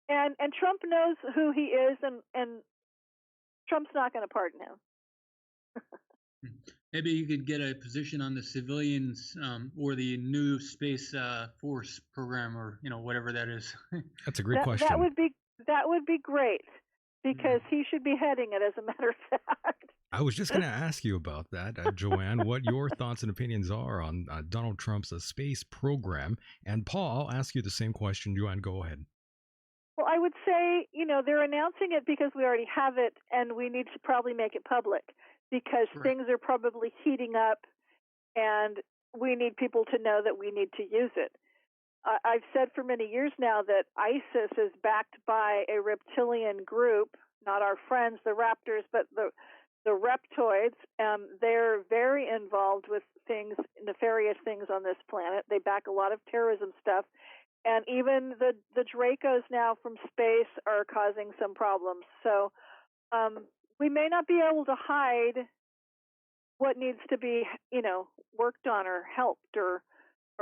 And Trump knows who he is, and Trump's not going to pardon him. Maybe you could get a position on the civilians or the new Space Force program, or whatever that is. That's a great question. That would be great, because he should be heading it, as a matter of fact. I was just going to ask you about that, Joanne, what your thoughts and opinions are on Donald Trump's space program. And Paul, I'll ask you the same question. Joanne, go ahead. Well, I would say, they're announcing it because we already have it, and we need to probably make it public, because things are probably heating up, and we need people to know that we need to use it. I've said for many years now that ISIS is backed by a reptilian group, not our friends, the Raptors, but the reptoids. They're very involved with things, nefarious things on this planet. They back a lot of terrorism stuff. And even the Dracos now from space are causing some problems. So we may not be able to hide what needs to be, worked on or helped or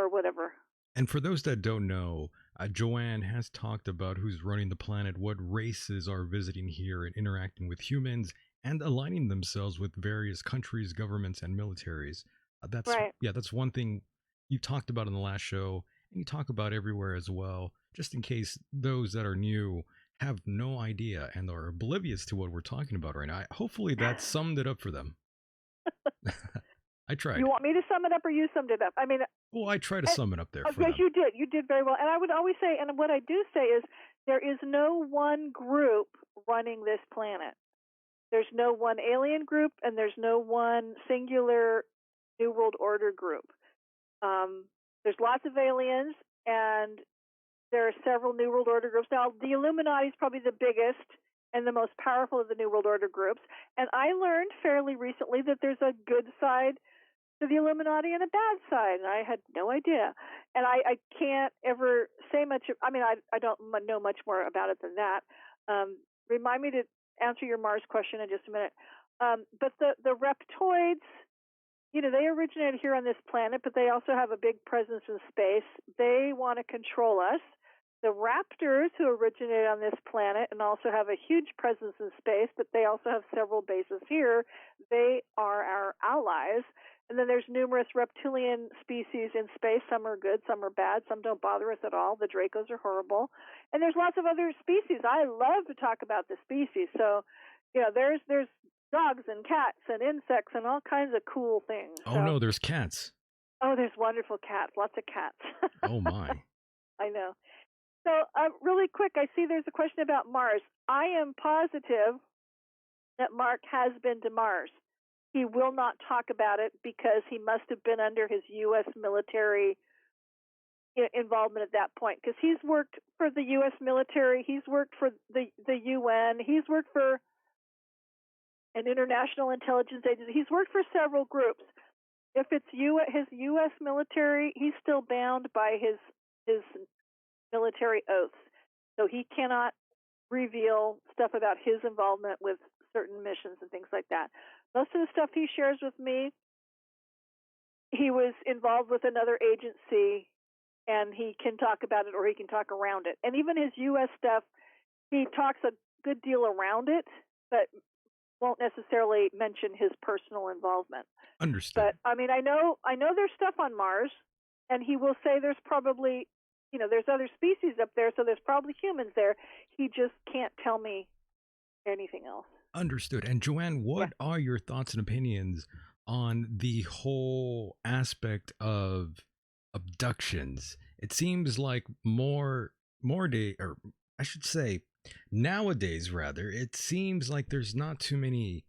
whatever. And for those that don't know, Joanne has talked about who's running the planet, what races are visiting here and interacting with humans, and aligning themselves with various countries, governments, and militaries. That's Right. Yeah, that's one thing you talked about in the last show, and you talk about everywhere as well. Just in case those that are new have no idea and are oblivious to what we're talking about right now. Hopefully that summed it up for them. I tried. You want me to sum it up, or you summed it up? I mean, Well, I try to sum it up there for yes, them. you did. You did very well. And I would always say, and what I do say is, there is no one group running this planet. There's no one alien group, and there's no one singular New World Order group. There's lots of aliens, and there are several New World Order groups. Now, the Illuminati is probably the biggest and the most powerful of the New World Order groups. And I learned fairly recently that there's a good side to the Illuminati and a bad side, and I had no idea. And I can't ever say much. I mean, I don't know much more about it than that. Remind me to answer your Mars question in just a minute. But the reptoids, they originated here on this planet, but they also have a big presence in space. They want to control us. The raptors, who originated on this planet and also have a huge presence in space, but they also have several bases here, they are our allies. And then there's numerous reptilian species in space. Some are good, some are bad, some don't bother us at all. The Dracos are horrible. And there's lots of other species. I love to talk about the species. So, there's dogs and cats and insects and all kinds of cool things. Oh, no, there's cats. Oh, there's wonderful cats, lots of cats. Oh, my. I know. So, really quick, I see there's a question about Mars. I am positive that Mark has been to Mars. He will not talk about it because he must have been under his U.S. military involvement at that point, because he's worked for the U.S. military, he's worked for the UN, he's worked for an international intelligence agency, he's worked for several groups. If it's his U.S. military, he's still bound by his military oaths. So he cannot reveal stuff about his involvement with certain missions and things like that. Most of the stuff he shares with me, he was involved with another agency, and he can talk about it or he can talk around it. And even his U.S. stuff, he talks a good deal around it, but won't necessarily mention his personal involvement. Understood. But, I mean, I know there's stuff on Mars, and he will say there's probably, there's other species up there, so there's probably humans there. He just can't tell me anything else. Understood. And Joanne, what are your thoughts and opinions on the whole aspect of abductions? It seems like nowadays, rather, it seems like there's not too many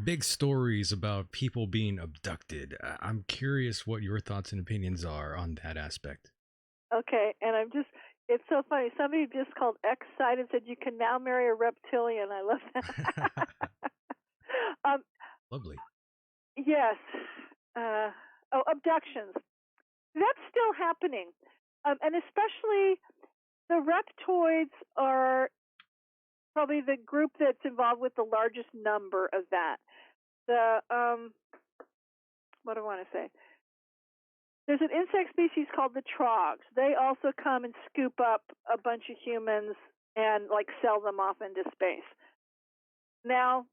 big stories about people being abducted. I'm curious what your thoughts and opinions are on that aspect. Okay, and it's so funny. Somebody just called X-Side and said you can now marry a reptilian. I love that. Lovely. Yes. Abductions. That's still happening. And especially the reptoids are probably the group that's involved with the largest number of that. What do I want to say? There's an insect species called the trogs. They also come and scoop up a bunch of humans and sell them off into space. Now,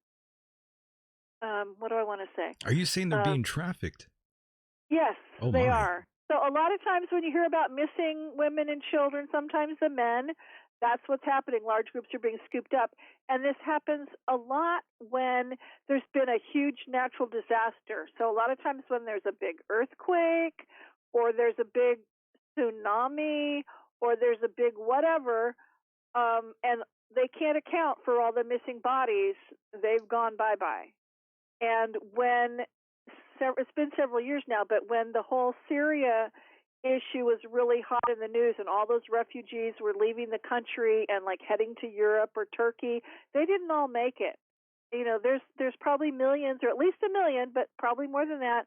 what do I want to say? Are you saying they're being trafficked? Yes, Oh, they my. are. So a lot of times when you hear about missing women and children, sometimes the men, that's what's happening. Large groups are being scooped up. And this happens a lot when there's been a huge natural disaster. So a lot of times when there's a big earthquake or there's a big tsunami or there's a big whatever, and they can't account for all the missing bodies, they've gone bye-bye. And it's been several years now, but when the whole Syria issue was really hot in the news and all those refugees were leaving the country and heading to Europe or Turkey, they didn't all make it. there's probably millions, or at least a million, but probably more than that,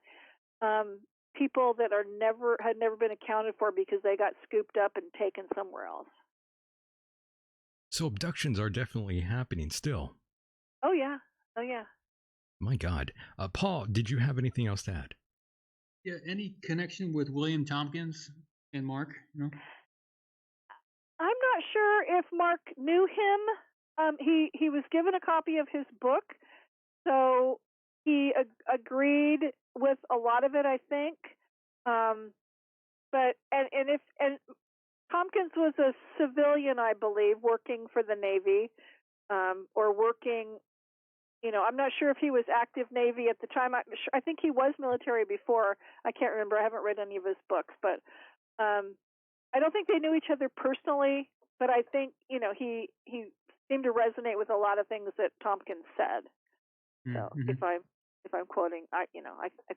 people that had never been accounted for because they got scooped up and taken somewhere else. So abductions are definitely happening still. Oh yeah, oh yeah. My God. Paul, did you have anything else to add? Yeah, any connection with William Tompkins and Mark? I'm not sure if Mark knew him. He was given a copy of his book, so he agreed with a lot of it, I think. But Tompkins was a civilian, I believe, working for the Navy, or working. I'm not sure if he was active Navy at the time. I think he was military before. I can't remember. I haven't read any of his books, but I don't think they knew each other personally. But I think he seemed to resonate with a lot of things that Tompkins said. So if I'm quoting, I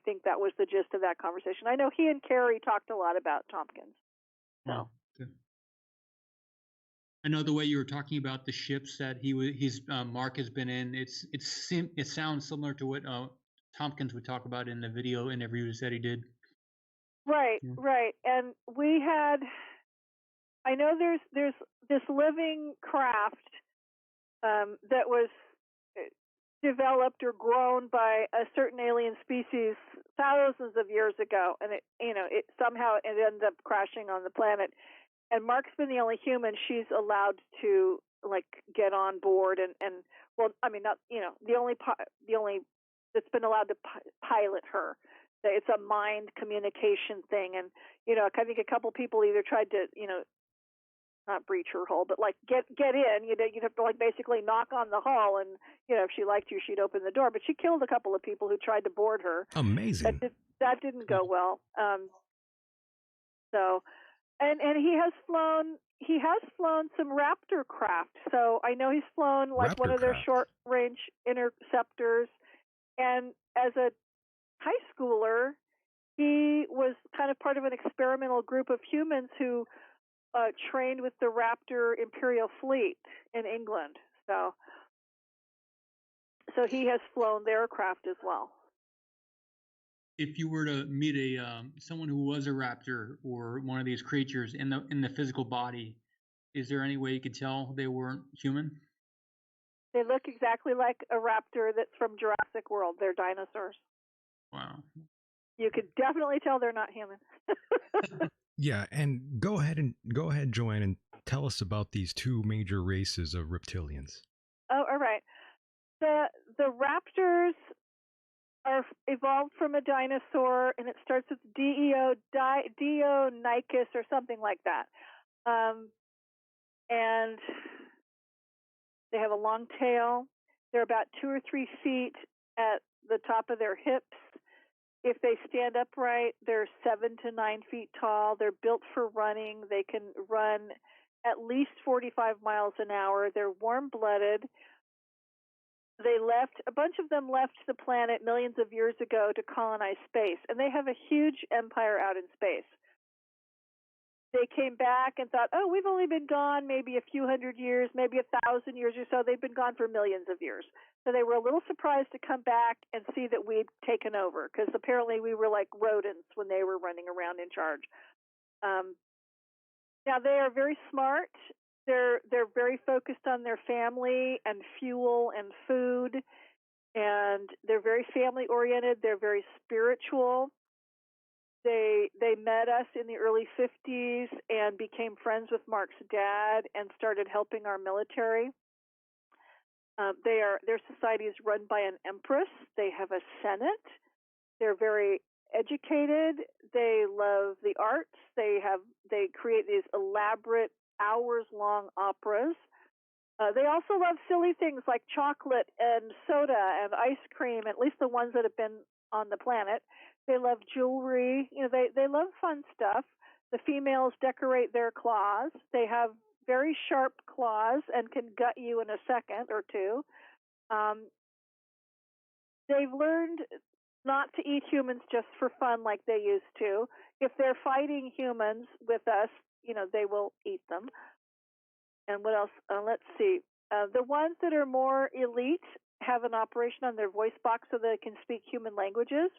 think that was the gist of that conversation. I know he and Carrie talked a lot about Tompkins. So. Wow. Good. I know the way you were talking about the ships that Mark has been in. It sounds similar to what Tompkins would talk about in the video interviews that he did. Right, right. And we had. I know there's this living craft that was developed or grown by a certain alien species thousands of years ago, and it somehow ended up crashing on the planet. And Mark's been the only human she's allowed to get on board, and well, I mean, not the only that's been allowed to pilot her. It's a mind communication thing, and I think a couple people either tried to not breach her hull, but get in. You'd have to basically knock on the hull, and if she liked you, she'd open the door. But she killed a couple of people who tried to board her. Amazing. That didn't go well. So. And he has flown some Raptor craft. So I know he's flown Raptor one of their craft. short range interceptors. And as a high schooler, he was kind of part of an experimental group of humans who trained with the Raptor Imperial Fleet in England. So he has flown their craft as well. If you were to meet someone who was a raptor or one of these creatures in the physical body, is there any way you could tell they weren't human? They look exactly like a raptor that's from Jurassic World. They're dinosaurs. Wow. You could definitely tell they're not human. Yeah, and go ahead, Joanne, and tell us about these two major races of reptilians. Oh, all right. The raptors are evolved from a dinosaur, and it starts with Deinonychus or something like that. And they have a long tail. They're about 2 or 3 feet at the top of their hips. If they stand upright, they're 7 to 9 feet tall. They're built for running. They can run at least 45 miles an hour. They're warm-blooded. A bunch of them left the planet millions of years ago to colonize space, and they have a huge empire out in space. They came back and thought, oh, we've only been gone maybe a few hundred years, maybe 1,000 years or so. They've been gone for millions of years. So they were a little surprised to come back and see that we'd taken over, because apparently we were like rodents when they were running around in charge. Now, they are very smart. They're very focused on their family and fuel and food, and they're very family-oriented. They're very spiritual. They met us in the early 50s and became friends with Mark's dad and started helping our military. Their society is run by an empress. They have a senate. They're very educated. They love the arts. They create these elaborate hours-long operas. They also love silly things like chocolate and soda and ice cream, at least the ones that have been on the planet. They love jewelry. They love fun stuff. The females decorate their claws. They have very sharp claws and can gut you in a second or two. They've learned not to eat humans just for fun like they used to. If they're fighting humans with us, they will eat them. And what else? Let's see. The ones that are more elite have an operation on their voice box so they can speak human languages,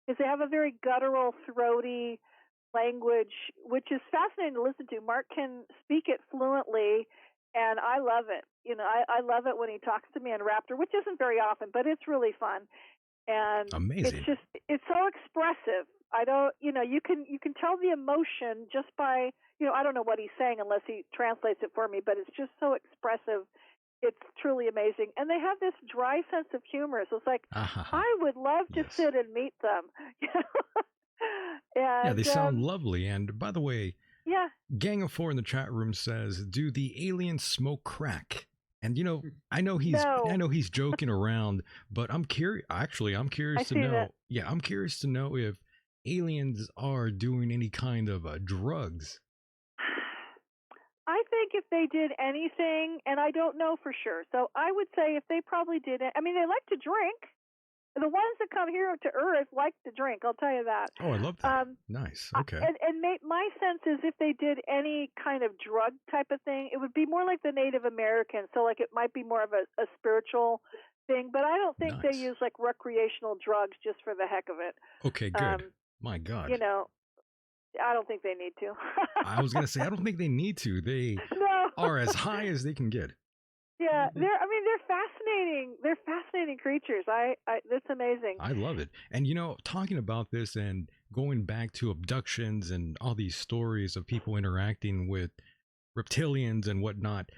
because they have a very guttural, throaty language, which is fascinating to listen to. Mark can speak it fluently, and I love it. I love it when he talks to me in Raptor, which isn't very often, but it's really fun. And Amazing. it's so expressive. I don't, you can tell the emotion just by, I don't know what he's saying unless he translates it for me, but it's just so expressive. It's truly amazing. And they have this dry sense of humor. So it's like, I would love to sit and meet them. Yeah, they And sound lovely. And by the way, yeah, Gang of Four in the chat room says, "Do the aliens smoke crack?" And I know he's joking around, but I'm curious. Actually, I'm curious to know. that. Yeah, I'm curious to know if aliens are doing any kind of drugs. I think if they did anything, and I don't know for sure, so I would say if they probably did it. I mean, they like to drink. The ones that come here to Earth like to drink. I'll tell you that. Oh, I love that. Nice. Okay. And my sense is if they did any kind of drug type of thing, it would be more like the Native Americans. So like it might be more of a spiritual thing, but I don't think they use like recreational drugs just for the heck of it. Okay, good. My God. I don't think they need to. I was gonna say I don't think they need to. They are as high as they can get. Yeah, they're fascinating. They're fascinating creatures. That's amazing. I love it. And talking about this and going back to abductions and all these stories of people interacting with reptilians and whatnot,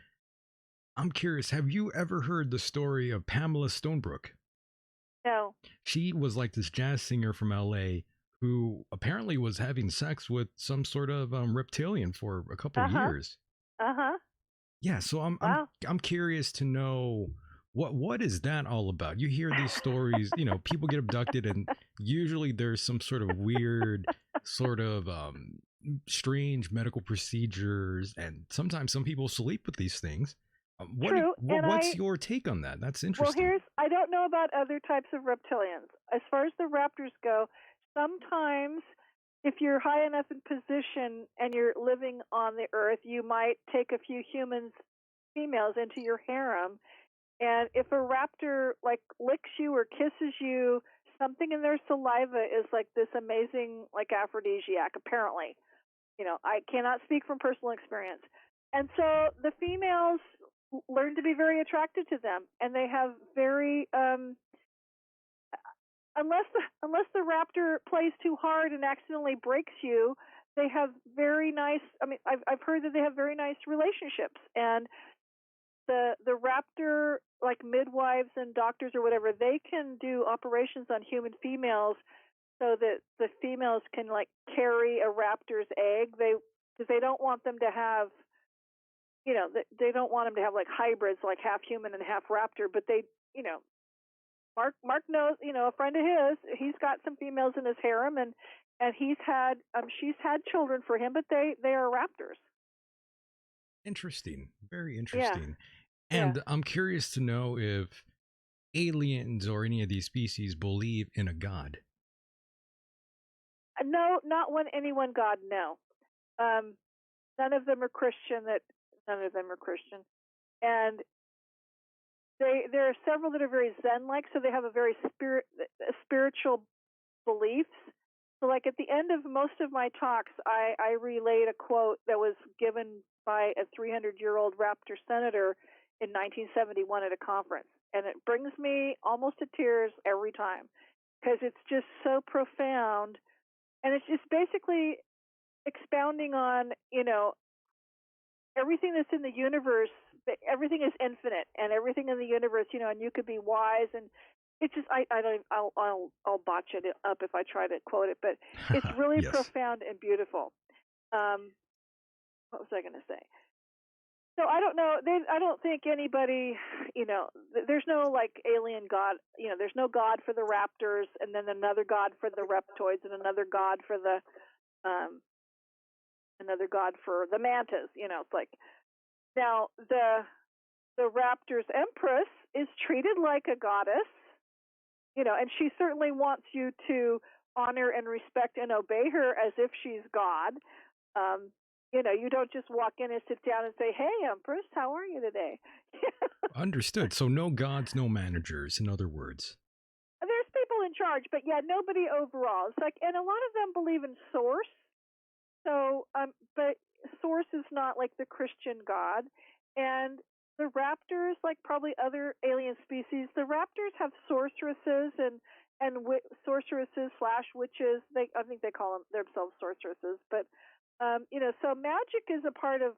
I'm curious, have you ever heard the story of Pamela Stonebrook? No. She was like this jazz singer from LA who apparently was having sex with some sort of reptilian for a couple of years. Yeah, so I'm curious to know what is that all about? You hear these stories, people get abducted, and usually there's some sort of weird, sort of strange medical procedures, and sometimes some people sleep with these things. What's your take on that? That's interesting. Well, I don't know about other types of reptilians. As far as the raptors go, sometimes if you're high enough in position and you're living on the earth, you might take a few females into your harem. And if a raptor like licks you or kisses you, something in their saliva is like this amazing like aphrodisiac, apparently. I cannot speak from personal experience. And so the females learn to be very attracted to them, and they have very unless the raptor plays too hard and accidentally breaks you, they have very nice. I mean, I've heard that they have very nice relationships, and the raptor like midwives and doctors or whatever, they can do operations on human females so that the females can like carry a raptor's egg. Because they don't want them to have. They don't want them to have like hybrids, like half human and half raptor, but they, Mark knows, a friend of his, he's got some females in his harem, and she's had children for him, but they are raptors. Interesting. Very interesting. Yeah. And I'm curious to know if aliens or any of these species believe in a god. No, not any one god, no. None of them are Christian. And there are several that are very Zen-like, so they have a very spiritual beliefs. So like at the end of most of my talks, I relayed a quote that was given by a 300-year-old raptor senator in 1971 at a conference. And it brings me almost to tears every time because it's just so profound. And it's just basically expounding on, everything that's in the universe, everything is infinite, and everything in the universe, and you could be wise, and it's just I'll botch it up if I try to quote it, but it's really yes. profound and beautiful. What was I going to say? So I don't know. I don't think anybody, there's no like alien god. There's no god for the raptors, and then another god for the reptoids, and another god for the mantas. It's like now the raptor's empress is treated like a goddess, and she certainly wants you to honor and respect and obey her as if she's God. You don't just walk in and sit down and say, "Hey, Empress, how are you today?" Understood. So no gods, no managers, in other words. There's people in charge, but yeah, nobody overall. It's like, and a lot of them believe in Source. So, but Source is not like the Christian God, and the raptors, like probably other alien species, the raptors have sorceresses and sorceresses / witches. I think they call themselves sorceresses, but so magic is a part of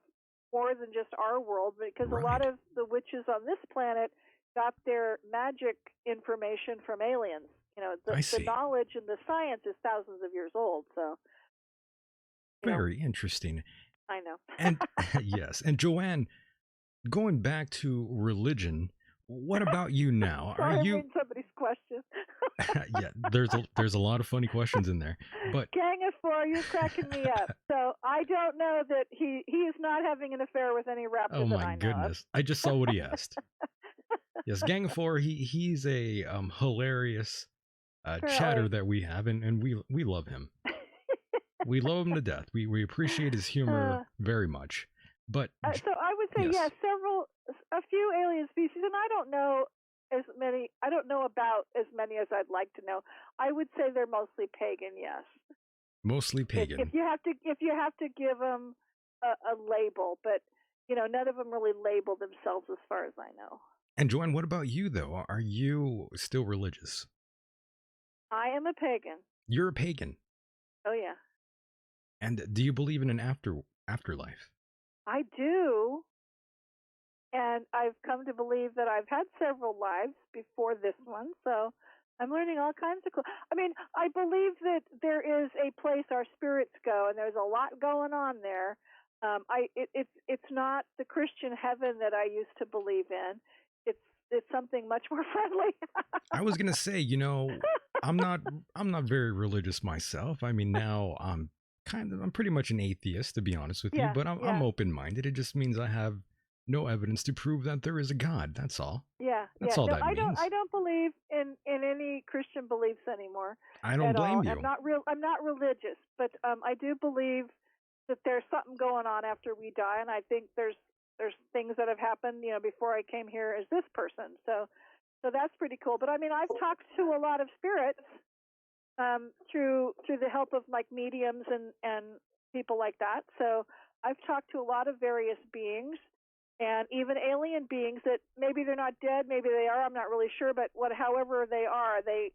more than just our world, because a lot Right. of the witches on this planet got their magic information from aliens. I The see. knowledge and the science is thousands of years old. So, Very interesting. I know. And yes, and Joanne, going back to religion, what about you now? Are Sorry, I'm you reading somebody's question. yeah, there's a lot of funny questions in there. But Gang of Four, you're cracking me up. So I don't know that he is not having an affair with any raptor oh that my I know goodness, I just saw what he asked. Yes, Gang of Four, he's a hilarious chatter Apparently. that we have, and we love him. We love him to death. We appreciate his humor very much. But So I would say yes, a few alien species, and I don't know as many. I don't know about as many as I'd like to know. I would say they're mostly pagan. Yes, mostly pagan. if you have to give them a label, but none of them really label themselves, as far as I know. And Joanne, what about you though? Are you still religious? I am a pagan. You're a pagan. Oh yeah, And do you believe in an afterlife? I do. And I've come to believe that I've had several lives before this one, so I'm learning all kinds of cool. I mean, I believe that there is a place our spirits go, and there's a lot going on there. It's not the Christian heaven that I used to believe in. It's something much more friendly. I was gonna say, I'm not very religious myself. I mean, now I'm pretty much an atheist, to be honest with you, Yeah, but I'm yeah. open minded. It just means I have no evidence to prove that there is a God. That's all. Yeah, That's yeah. all No, that I means. don't believe in any Christian beliefs anymore I don't at all. blame you. I'm not religious, but I do believe that there's something going on after we die, and I think there's things that have happened, before I came here as this person. So that's pretty cool. But I mean, I've talked to a lot of spirits through the help of like mediums and people like that. So I've talked to a lot of various beings, and even alien beings that maybe they're not dead, maybe they are. I'm not really sure, but however they are, they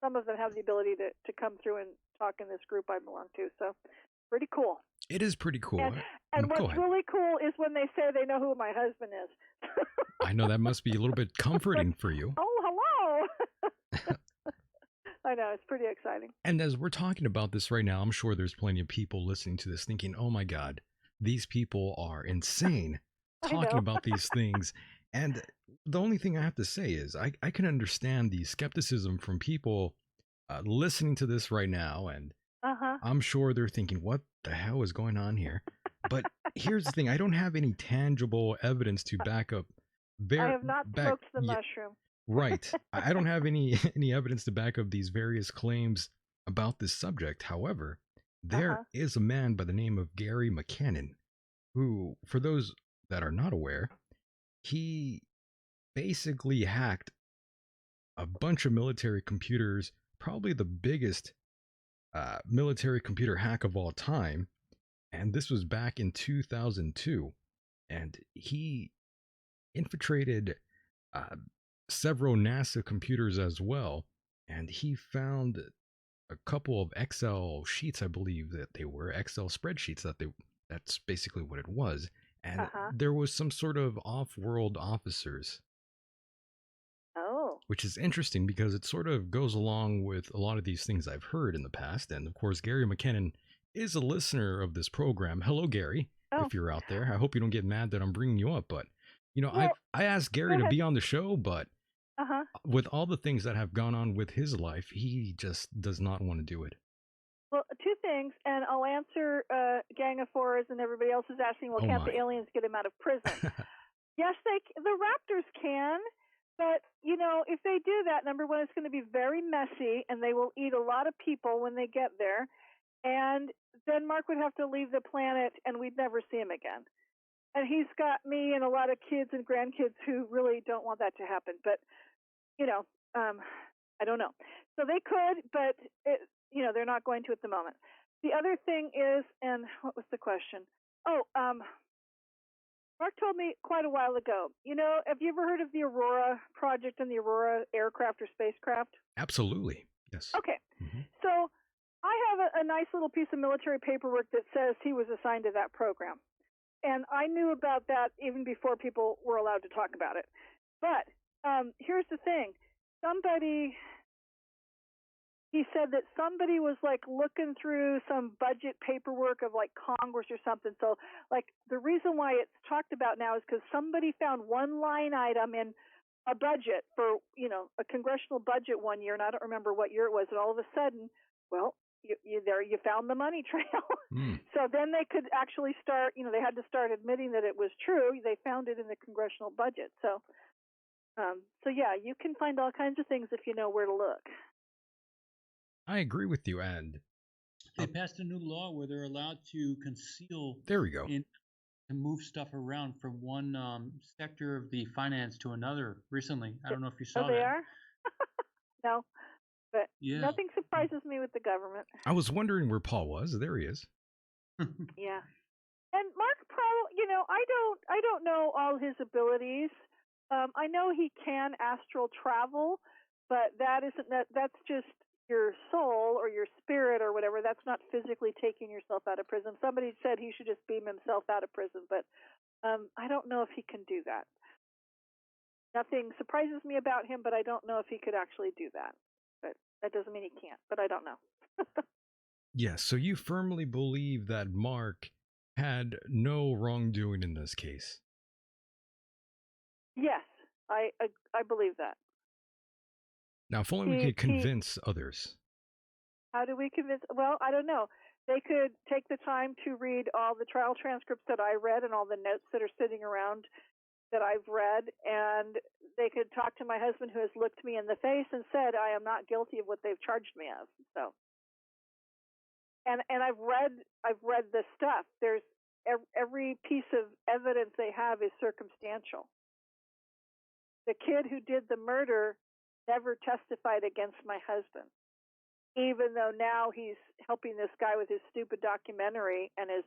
some of them have the ability to come through and talk in this group I belong to. So pretty cool. It is pretty cool. And Go what's ahead. really cool is when they say they know who my husband is. I know that must be a little bit comforting Like, for you. oh, hello. I know, it's pretty exciting. And as we're talking about this right now, I'm sure there's plenty of people listening to this thinking, oh my God, these people are insane talking about these things. And the only thing I have to say is I can understand the skepticism from people listening to this right now. And I'm sure they're thinking, what the hell is going on here? But here's the thing. I don't have any tangible evidence to back up. I have not smoked the mushroom. Right. I don't have any evidence to back up these various claims about this subject. However, there is a man by the name of Gary McKinnon who, for those that are not aware, he basically hacked a bunch of military computers, probably the biggest military computer hack of all time. And this was back in 2002. And he infiltrated several NASA computers as well. And he found a couple of Excel sheets, I believe that they were Excel spreadsheets that's basically what it was. And there was some sort of off-world officers. Oh. Which is interesting because it sort of goes along with a lot of these things I've heard in the past. And of course, Gary McKinnon is a listener of this program. Hello, Gary, if you're out there. I hope you don't get mad that I'm bringing you up, but I asked Gary to be on the show, but with all the things that have gone on with his life, he just does not want to do it. Well, two things, and I'll answer Gang of Fours and everybody else is asking, well, can't the aliens get him out of prison? Yes, the Raptors can, but, if they do that, number one, it's going to be very messy, and they will eat a lot of people when they get there. and then Mark would have to leave the planet, and we'd never see him again. And he's got me and a lot of kids and grandkids who really don't want that to happen. But I don't know. So they could, but they're not going to at the moment. The other thing is, and what was the question? Oh, Mark told me quite a while ago. Have you ever heard of the Aurora project and the Aurora aircraft or spacecraft? Absolutely. Yes. Okay. Mm-hmm. So I have a nice little piece of military paperwork that says he was assigned to that program. And I knew about that even before people were allowed to talk about it. But here's the thing. He said that somebody was like looking through some budget paperwork of like Congress or something. So like the reason why it's talked about now is because somebody found one line item in a budget for, a congressional budget one year, and I don't remember what year it was. And all of a sudden, well, you found the money trail. So then they could actually start, they had to start admitting that it was true. They found it in the congressional budget. So yeah, you can find all kinds of things if you know where to look. I agree with you, and they passed a new law where they're allowed to conceal. There we go. And move stuff around from one sector of the finance to another recently. I don't know if you saw that. Oh, they are? No, but yeah. Nothing surprises me with the government. I was wondering where Paul was. There he is. Yeah. And Mark probably, I don't know all his abilities. I know he can astral travel, but that's just your soul or your spirit or whatever. That's not physically taking yourself out of prison. Somebody said he should just beam himself out of prison, but I don't know if he can do that. Nothing surprises me about him, but I don't know if he could actually do that. But that doesn't mean he can't, but I don't know. Yes, so you firmly believe that Mark had no wrongdoing in this case? Yes, I believe that. Now, if only we could convince others. How do we convince? Well, I don't know. They could take the time to read all the trial transcripts that I read and all the notes that are sitting around that I've read, and they could talk to my husband, who has looked me in the face and said, I am not guilty of what they've charged me of. So, and I've read the stuff. There's every piece of evidence they have is circumstantial. The kid who did the murder never testified against my husband, even though now he's helping this guy with his stupid documentary and is,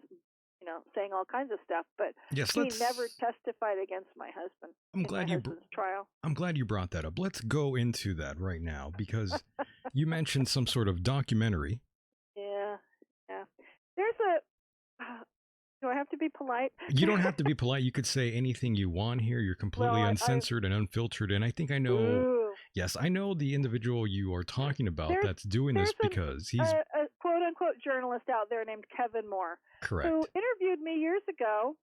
saying all kinds of stuff. But yes, he never testified against my husband. I'm glad you brought that up. Let's go into that right now, because you mentioned some sort of documentary. Yeah. There's do I have to be polite? You don't have to be polite. You could say anything you want here. You're completely uncensored and unfiltered. And I think I know. Ooh. Yes, I know the individual you are talking about that's doing this because he's a quote-unquote journalist out there named Kevin Moore. Correct. Who interviewed me years ago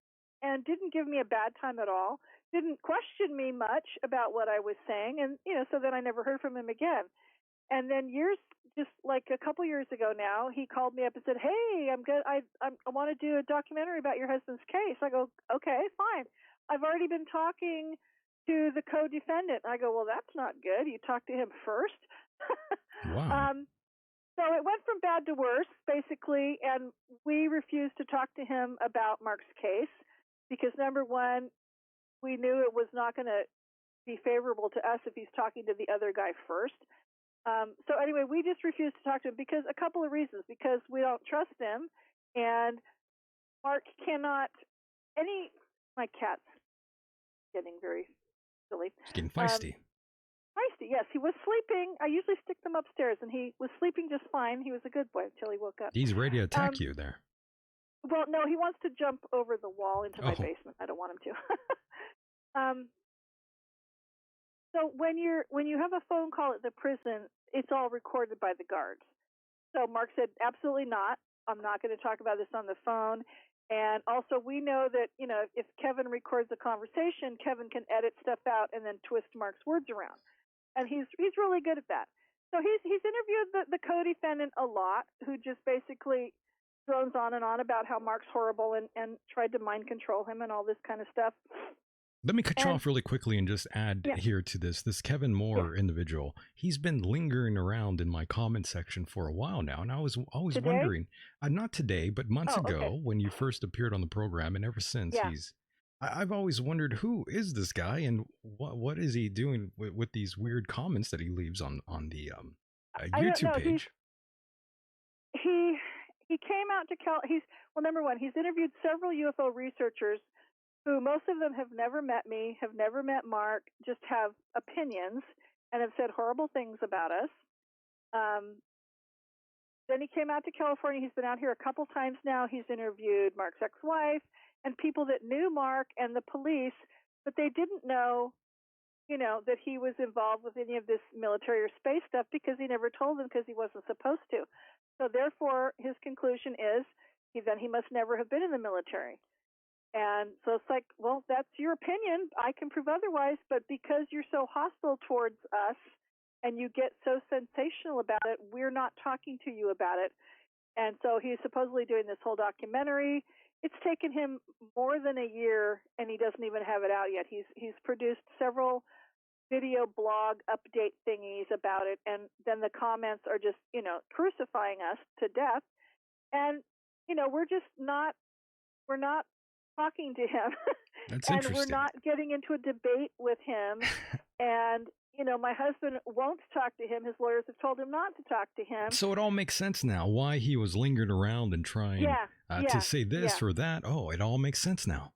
and didn't give me a bad time at all, didn't question me much about what I was saying, and so then I never heard from him again. And then just like a couple years ago now, he called me up and said, "Hey, I'm good. I want to do a documentary about your husband's case." I go, "Okay, fine. I've already been talking to the co-defendant." I go, "Well, that's not good. You talked to him first." Wow. So it went from bad to worse, basically, and we refused to talk to him about Mark's case because, number one, we knew it was not going to be favorable to us if he's talking to the other guy first. So anyway, we just refused to talk to him because a couple of reasons. Because we don't trust him, and Mark cannot. My cat's getting very silly. He's getting feisty. Feisty, yes. He was sleeping. I usually stick them upstairs, and he was sleeping just fine. He was a good boy until he woke up. He's ready to attack you there. Well, no, he wants to jump over the wall into my basement. I don't want him to. So when you have a phone call at the prison, it's all recorded by the guards. So Mark said, absolutely not. I'm not going to talk about this on the phone. And also, we know that, if Kevin records a conversation, Kevin can edit stuff out and then twist Mark's words around. And he's really good at that. So he's interviewed the co-defendant a lot, who just basically drones on and on about how Mark's horrible and tried to mind control him and all this kind of stuff. Let me cut you And- off really quickly and just add Yeah. here to this Kevin Moore individual. He's been lingering around in my comment section for a while now, and I was always Today? wondering, not today, but months Oh, ago okay. when you first appeared on the program, and ever since Yeah. I've always wondered, who is this guy and what is he doing with these weird comments that he leaves on the I don't YouTube know. page? He came out to well, number one, he's interviewed several UFO researchers who most of them have never met me, have never met Mark, just have opinions and have said horrible things about us. Then he came out to California. He's been out here a couple times now. He's interviewed Mark's ex-wife and people that knew Mark and the police, but they didn't know, that he was involved with any of this military or space stuff because he never told them because he wasn't supposed to. So therefore, his conclusion is he must never have been in the military. And so it's like, well, that's your opinion. I can prove otherwise, but because you're so hostile towards us and you get so sensational about it, we're not talking to you about it. And so he's supposedly doing this whole documentary. It's taken him more than a year, and he doesn't even have it out yet. He's produced several video blog update thingies about it, and then the comments are just, crucifying us to death. And, we're not talking to him. That's and interesting. we're not getting into a debate with him. And, my husband won't talk to him. His lawyers have told him not to talk to him. So it all makes sense now why he was lingering around and trying to say this or that. Oh, it all makes sense now.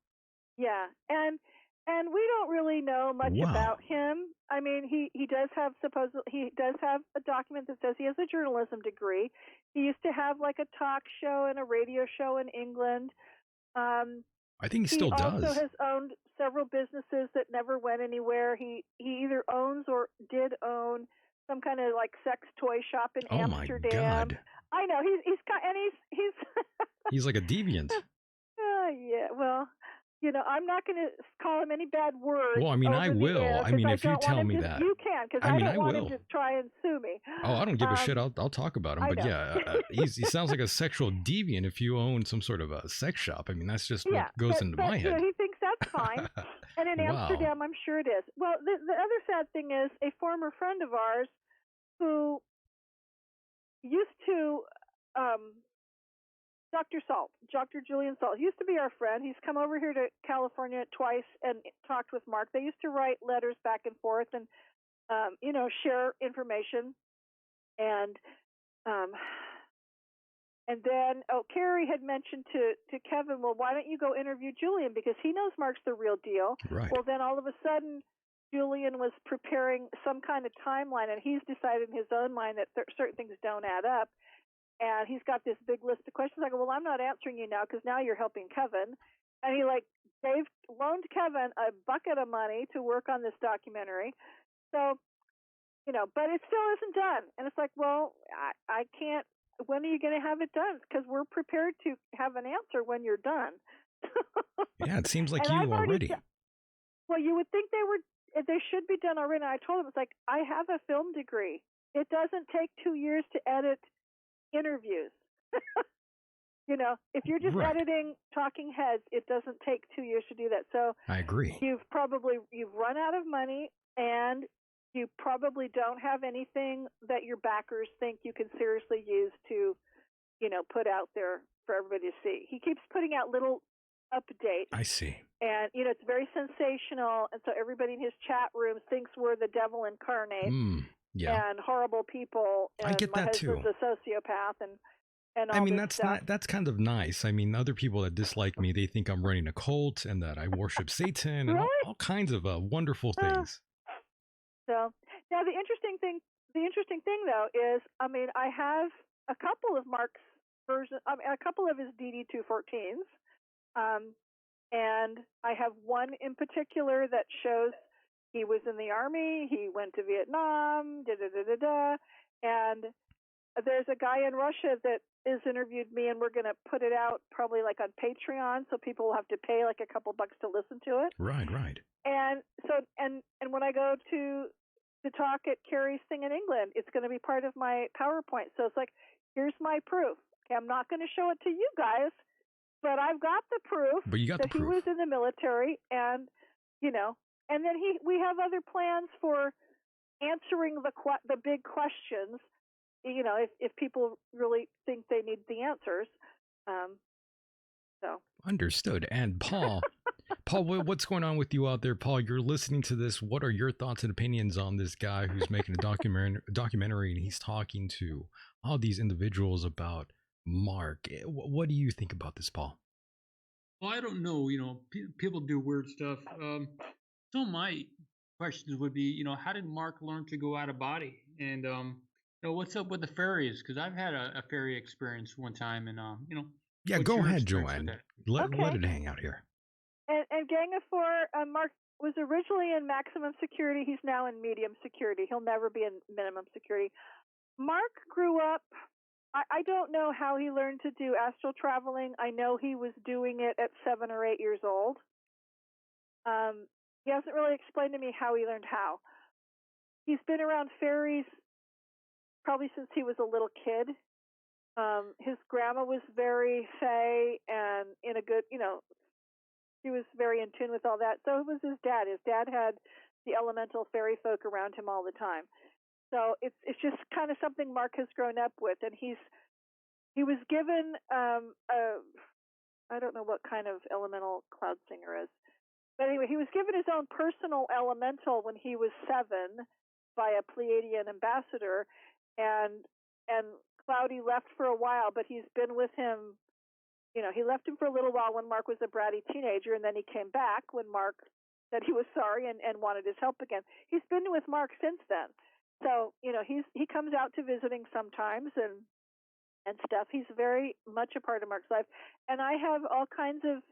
Yeah. And we don't really know much about him. I mean, he does have a document that says he has a journalism degree. He used to have like a talk show and a radio show in England. I think he still does. He also has owned several businesses that never went anywhere. He either owns or did own some kind of like sex toy shop in Amsterdam. Oh my God. I know he's he's like a deviant. Yeah, well, I'm not going to call him any bad words. Well, I mean, I will. I mean, if you tell me that, you can, because I don't want will. him to try and sue me. Oh, I don't give a shit. I'll talk about him. But yeah, he sounds like a sexual deviant if you own some sort of a sex shop. I mean, that's just what goes into my head. He thinks that's fine. And in Amsterdam, I'm sure it is. Well, the other sad thing is a former friend of ours who used to Dr. Julian Salt, he used to be our friend. He's come over here to California twice and talked with Mark. They used to write letters back and forth and, share information. And then, Carrie had mentioned to Kevin, well, why don't you go interview Julian? Because he knows Mark's the real deal. Right. Well, then all of a sudden, Julian was preparing some kind of timeline, and he's decided in his own mind that certain things don't add up. And he's got this big list of questions. I go, well, I'm not answering you now because now you're helping Kevin. And he Dave loaned Kevin a bucket of money to work on this documentary. So, but it still isn't done. And it's like, well, I can't. When are you going to have it done? Because we're prepared to have an answer when you're done. Yeah, it seems like you already. Well, you would think they should be done already. And I told him, it's like, I have a film degree. It doesn't take 2 years to edit interviews. If you're just editing talking heads, it doesn't take 2 years to do that. So I agree. You've run out of money, and you probably don't have anything that your backers think you can seriously use to, put out there for everybody to see. He keeps putting out little updates. I see. And, it's very sensational. And so everybody in his chat rooms thinks we're the devil incarnate. Yeah. And horrible people. And I get that too. My husband's a sociopath and all I mean, this stuff. that's kind of nice. I mean, other people that dislike me, they think I'm running a cult and that I worship Satan and all kinds of wonderful things. So now the interesting thing though is, I mean, I have a couple of Mark's version, a couple of his DD-214s, and I have one in particular that shows he was in the Army, he went to Vietnam, and there's a guy in Russia that has interviewed me, and we're going to put it out probably like on Patreon, so people will have to pay like a couple bucks to listen to it. Right. And so, and when I go to talk at Carrie's thing in England, it's going to be part of my PowerPoint. So it's like, here's my proof. Okay, I'm not going to show it to you guys, but I've got the proof But you got that the proof. He was in the military, and And then we have other plans for answering the big questions. If people really think they need the answers. So Understood. And Paul, what's going on with you out there, Paul? You're listening to this. What are your thoughts and opinions on this guy who's making a documentary, and he's talking to all these individuals about Mark? What do you think about this, Paul? Well, I don't know. People do weird stuff. So my questions would be, how did Mark learn to go out of body? And what's up with the fairies? Because I've had a fairy experience one time, and Yeah, what's go your ahead, experience with Joanne. that? Let it hang out here. And Gang of Four, Mark was originally in maximum security. He's now in medium security. He'll never be in minimum security. Mark grew up. I don't know how he learned to do astral traveling. I know he was doing it at 7 or 8 years old. He hasn't really explained to me how he learned how. He's been around fairies probably since he was a little kid. His grandma was very fey and in a good, she was very in tune with all that. So it was his dad. His dad had the elemental fairy folk around him all the time. So it's just kind of something Mark has grown up with, and he was given I don't know what kind of elemental cloud singer is, but anyway, he was given his own personal elemental when he was 7 by a Pleiadian ambassador, and Cloudy left for a while, but he's been with him. He left him for a little while when Mark was a bratty teenager, and then he came back when Mark said he was sorry and wanted his help again. He's been with Mark since then. So, he comes out to visiting sometimes and stuff. He's very much a part of Mark's life. And I have all kinds of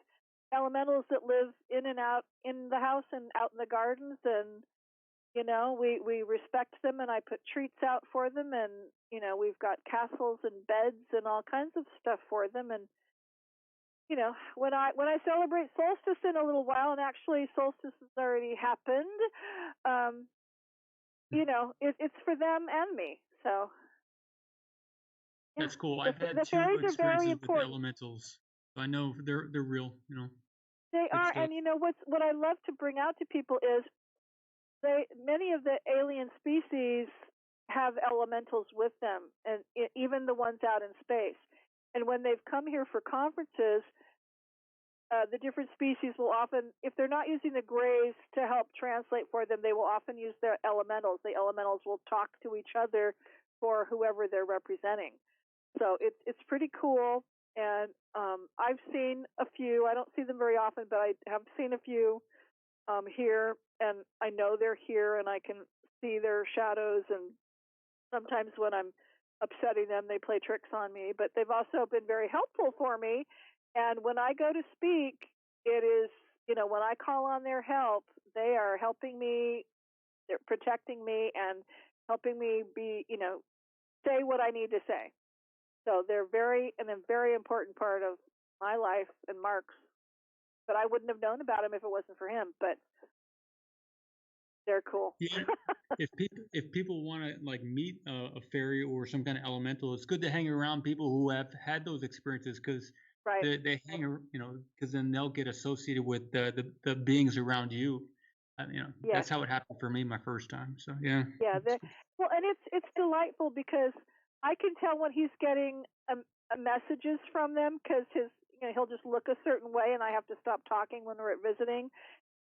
elementals that live in and out in the house and out in the gardens, and we respect them, and I put treats out for them, and we've got castles and beds and all kinds of stuff for them. And when I celebrate solstice in a little while, and actually solstice has already happened, it's for them and me. So yeah. That's cool. I've had The two fairies are very experiences with important. elementals. So I know they're real. They good are, stuff. and what I love to bring out to people is many of the alien species have elementals with them, and even the ones out in space. And when they've come here for conferences, the different species will often, if they're not using the grays to help translate for them, they will often use their elementals. The elementals will talk to each other for whoever they're representing. So it's pretty cool. And I've seen a few. I don't see them very often, but I have seen a few here, and I know they're here, and I can see their shadows. And sometimes when I'm upsetting them, they play tricks on me. But they've also been very helpful for me. And when I go to speak, it is, when I call on their help, they are helping me, they're protecting me and helping me be, say what I need to say. So they're a very important part of my life and Mark's. But I wouldn't have known about him if it wasn't for him. But they're cool. Yeah. If people want to meet a fairy or some kind of elemental, it's good to hang around people who have had those experiences, because Right. they hang, because then they'll get associated with the beings around you. Yes. That's how it happened for me my first time. So yeah. Yeah. Well, and it's delightful because I can tell when he's getting messages from them, because he'll just look a certain way, and I have to stop talking when we're visiting.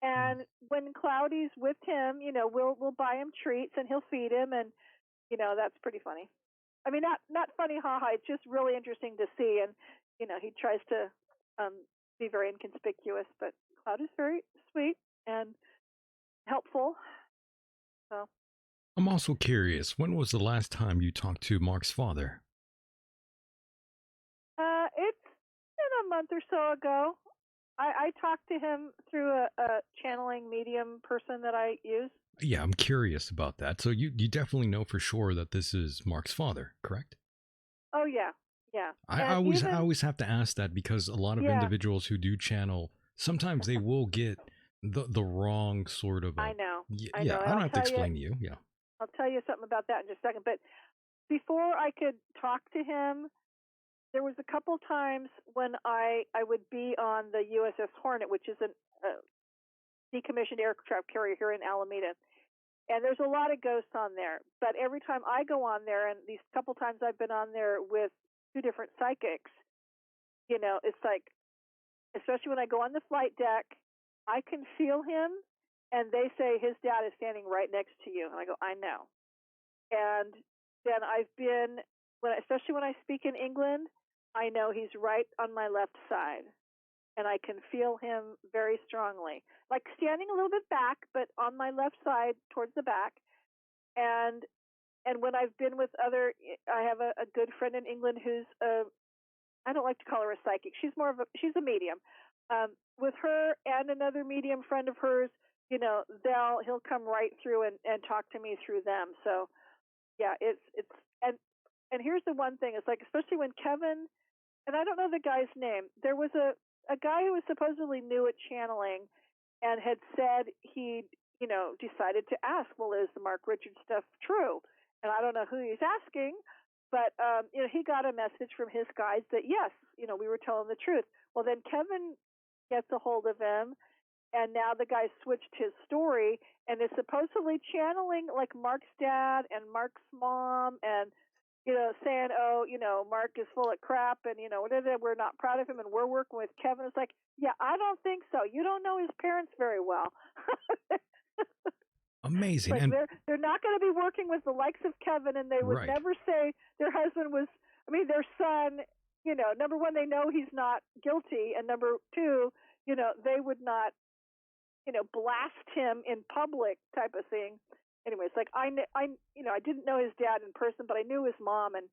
And when Cloudy's with him, we'll buy him treats and he'll feed him, and that's pretty funny. I mean, not funny, haha. It's just really interesting to see, and he tries to be very inconspicuous, but Cloud is very sweet and helpful. So I'm also curious, when was the last time you talked to Mark's father? it's been a month or so ago. I talked to him through a channeling medium person that I use. Yeah, I'm curious about that. So you definitely know for sure that this is Mark's father, correct? Oh yeah, yeah. I always have to ask that, because a lot of individuals who do channel, sometimes they will get the wrong sort of. I know. I don't have to explain to you. Yeah. I'll tell you something about that in just a second. But before I could talk to him, there was a couple times when I would be on the USS Hornet, which is decommissioned aircraft carrier here in Alameda. And there's a lot of ghosts on there. But every time I go on there, and these couple times I've been on there with 2 different psychics, it's like, especially when I go on the flight deck, I can feel him, and they say his dad is standing right next to you. And I go, I know. And then I've been, especially when I speak in England, I know he's right on my left side. And I can feel him very strongly, like standing a little bit back, but on my left side towards the back. And when I've been with I have a good friend in England who's I don't like to call her a psychic. She's she's a medium. With her and another medium friend of hers, he'll come right through and talk to me through them. So yeah, it's and here's the one thing. It's like, especially when Kevin, and I don't know the guy's name. There was a guy who was supposedly new at channeling and had said he, decided to ask, well, is the Mark Richards stuff true? And I don't know who he's asking, but, he got a message from his guides that, yes, we were telling the truth. Well, then Kevin gets a hold of him, and now the guy switched his story and is supposedly channeling like Mark's dad and Mark's mom and, saying, oh, Mark is full of crap and, we're not proud of him and we're working with Kevin. It's like, yeah, I don't think so. You don't know his parents very well. Amazing. Like, and they're not going to be working with the likes of Kevin, and they would right. never say their husband was, their son, number one, they know he's not guilty, and number two, they would not, blast him in public type of thing. Anyway, it's like I didn't know his dad in person, but I knew his mom, and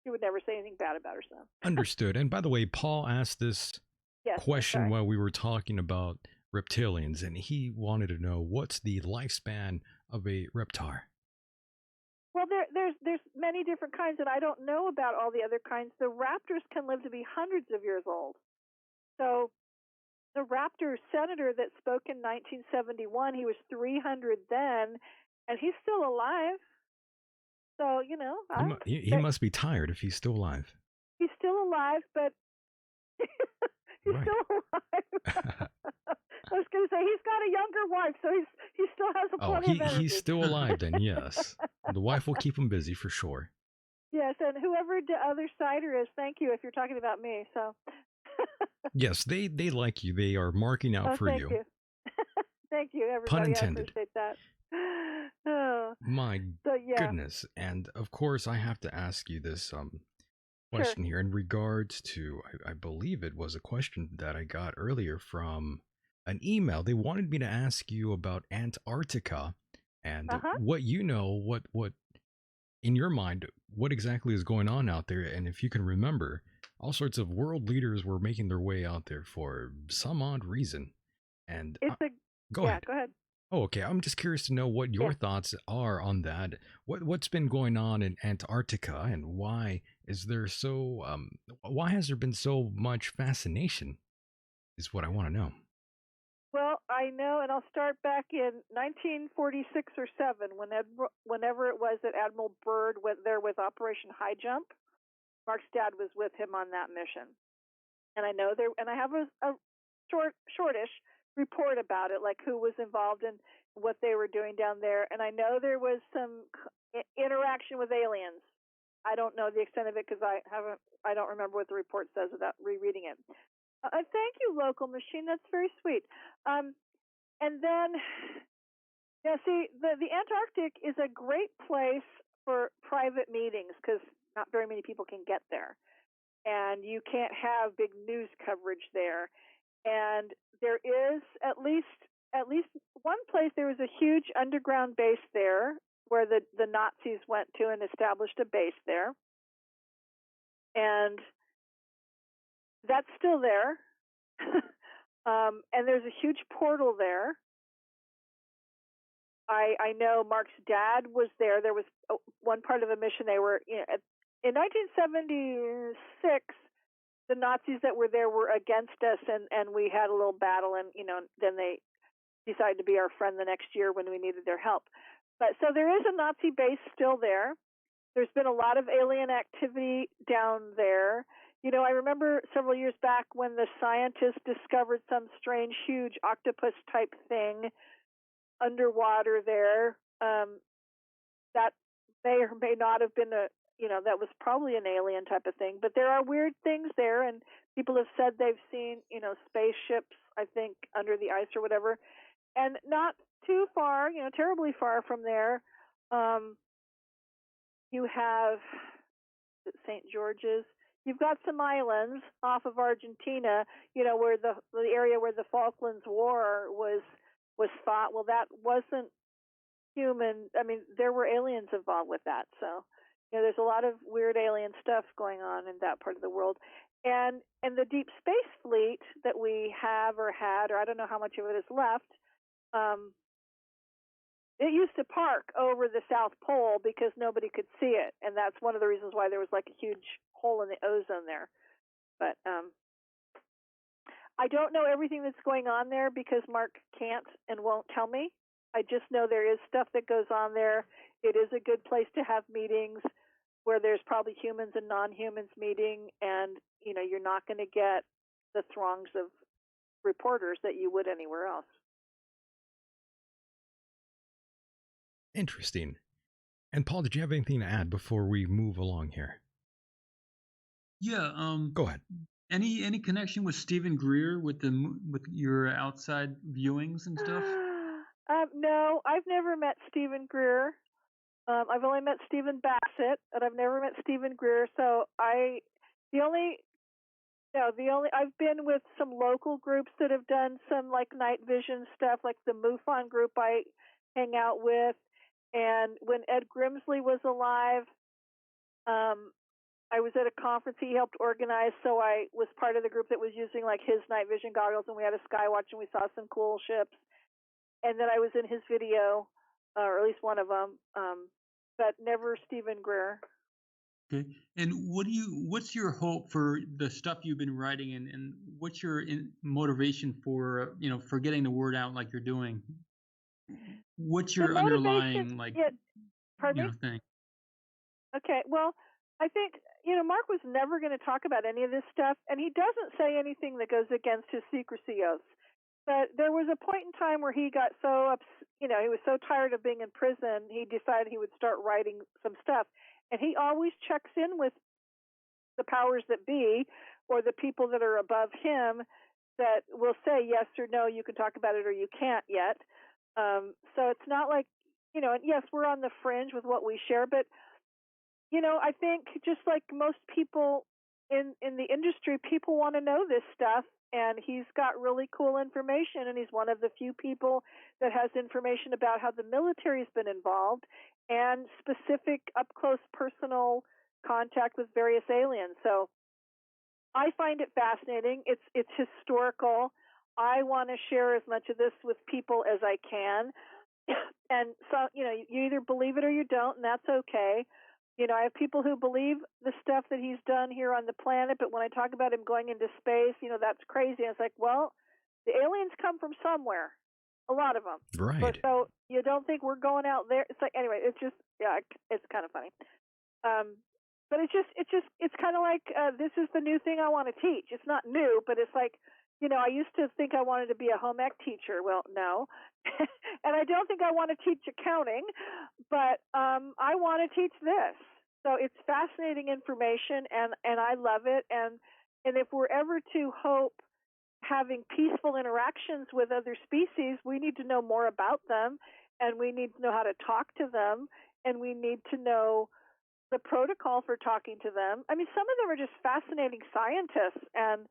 she would never say anything bad about her son. Understood. And by the way, Paul asked this question while we were talking about reptilians, and he wanted to know, what's the lifespan of a reptar? Well, there's many different kinds, and I don't know about all the other kinds. The raptors can live to be hundreds of years old. So the raptor senator that spoke in 1971, he was 300 then, and he's still alive. So, he must be tired if he's still alive. He's still alive, but he's right. still alive. I was going to say, he's got a younger wife, so he still has plenty of energy. He's still alive then, yes. The wife will keep him busy for sure. Yes, and whoever the other sider is, thank you if you're talking about me. So. Yes, they like you. They are marking out for you. Thank you. Thank you, everybody. Pun intended. I appreciate that. Oh. My goodness. And of course, I have to ask you this question here in regards to, I believe it was a question that I got earlier from an email. They wanted me to ask you about Antarctica and what what in your mind, what exactly is going on out there. And if you can remember, all sorts of world leaders were making their way out there for some odd reason. And go ahead. Go ahead. Oh, okay. I'm just curious to know what your thoughts are on that. What's been going on in Antarctica, and why is there why has there been so much fascination? Is what I want to know. Well, I know, and I'll start back in 1946 or 7, whenever it was that Admiral Byrd went there with Operation High Jump. Mark's dad was with him on that mission, and I know and I have a shortish report about it, like who was involved and what they were doing down there. And I know there was some interaction with aliens. I don't know the extent of it because I don't remember what the report says without rereading it. Thank you, Local Machine. That's very sweet. And then, see, the Antarctic is a great place for private meetings because not very many people can get there, and you can't have big news coverage there. And there is at least one place. There was a huge underground base there where the Nazis went to and established a base there, and that's still there. And there's a huge portal there. I know Mark's dad was there. There was one part of a mission they were in 1976. The Nazis that were there were against us, and we had a little battle, and then they decided to be our friend the next year when we needed their help. But so there is a Nazi base still there. There's been a lot of alien activity down there. I remember several years back when the scientists discovered some strange, huge octopus type thing underwater there. That may or may not have been that was probably an alien type of thing. But there are weird things there, and people have said they've seen, spaceships, I think, under the ice or whatever. And not too far, terribly far from there, you have St. George's. You've got some islands off of Argentina, where the area where the Falklands War was fought. Well, that wasn't human. I mean, there were aliens involved with that. So, there's a lot of weird alien stuff going on in that part of the world. And the deep space fleet that we have or had, or I don't know how much of it is left, it used to park over the South Pole because nobody could see it, and that's one of the reasons why there was like a huge hole in the ozone there. But I don't know everything that's going on there because Mark can't and won't tell me. I just know there is stuff that goes on there. It is a good place to have meetings where there's probably humans and non-humans meeting, and you're not going to get the throngs of reporters that you would anywhere else. Interesting. And Paul, did you have anything to add before we move along here? Yeah. Go ahead. Any connection with Stephen Greer with your outside viewings and stuff? No, I've never met Stephen Greer. I've only met Stephen Bassett, and I've never met Stephen Greer. So I've been with some local groups that have done some like night vision stuff, like the MUFON group I hang out with. And when Ed Grimsley was alive, I was at a conference he helped organize, so I was part of the group that was using like his night vision goggles, and we had a skywatch, and we saw some cool ships. And then I was in his video, or at least one of them, but never Stephen Greer. Okay. And what's your hope for the stuff you've been writing, and what's your motivation for for getting the word out like you're doing? What's your underlying thing? Okay, well, I think Mark was never going to talk about any of this stuff, and he doesn't say anything that goes against his secrecy oaths. But there was a point in time where he got so he was so tired of being in prison, he decided he would start writing some stuff, and he always checks in with the powers that be or the people that are above him that will say yes or no, you can talk about it or you can't yet. So it's not like, and yes, we're on the fringe with what we share, but, I think just like most people in the industry, people want to know this stuff, and he's got really cool information, and he's one of the few people that has information about how the military's been involved and specific up-close personal contact with various aliens. So I find it fascinating. It's historical. I want to share as much of this with people as I can. And so, you either believe it or you don't, and that's okay. I have people who believe the stuff that he's done here on the planet, but when I talk about him going into space, that's crazy. And it's like, well, the aliens come from somewhere, a lot of them. Right. But so you don't think we're going out there? It's like, anyway, it's just, it's kind of funny. But it's kind of like this is the new thing I want to teach. It's not new, but it's like, I used to think I wanted to be a home ec teacher. Well, no. And I don't think I want to teach accounting, but I want to teach this. So it's fascinating information, and I love it. And if we're ever to hope having peaceful interactions with other species, we need to know more about them, and we need to know how to talk to them, and we need to know the protocol for talking to them. I mean, some of them are just fascinating scientists, and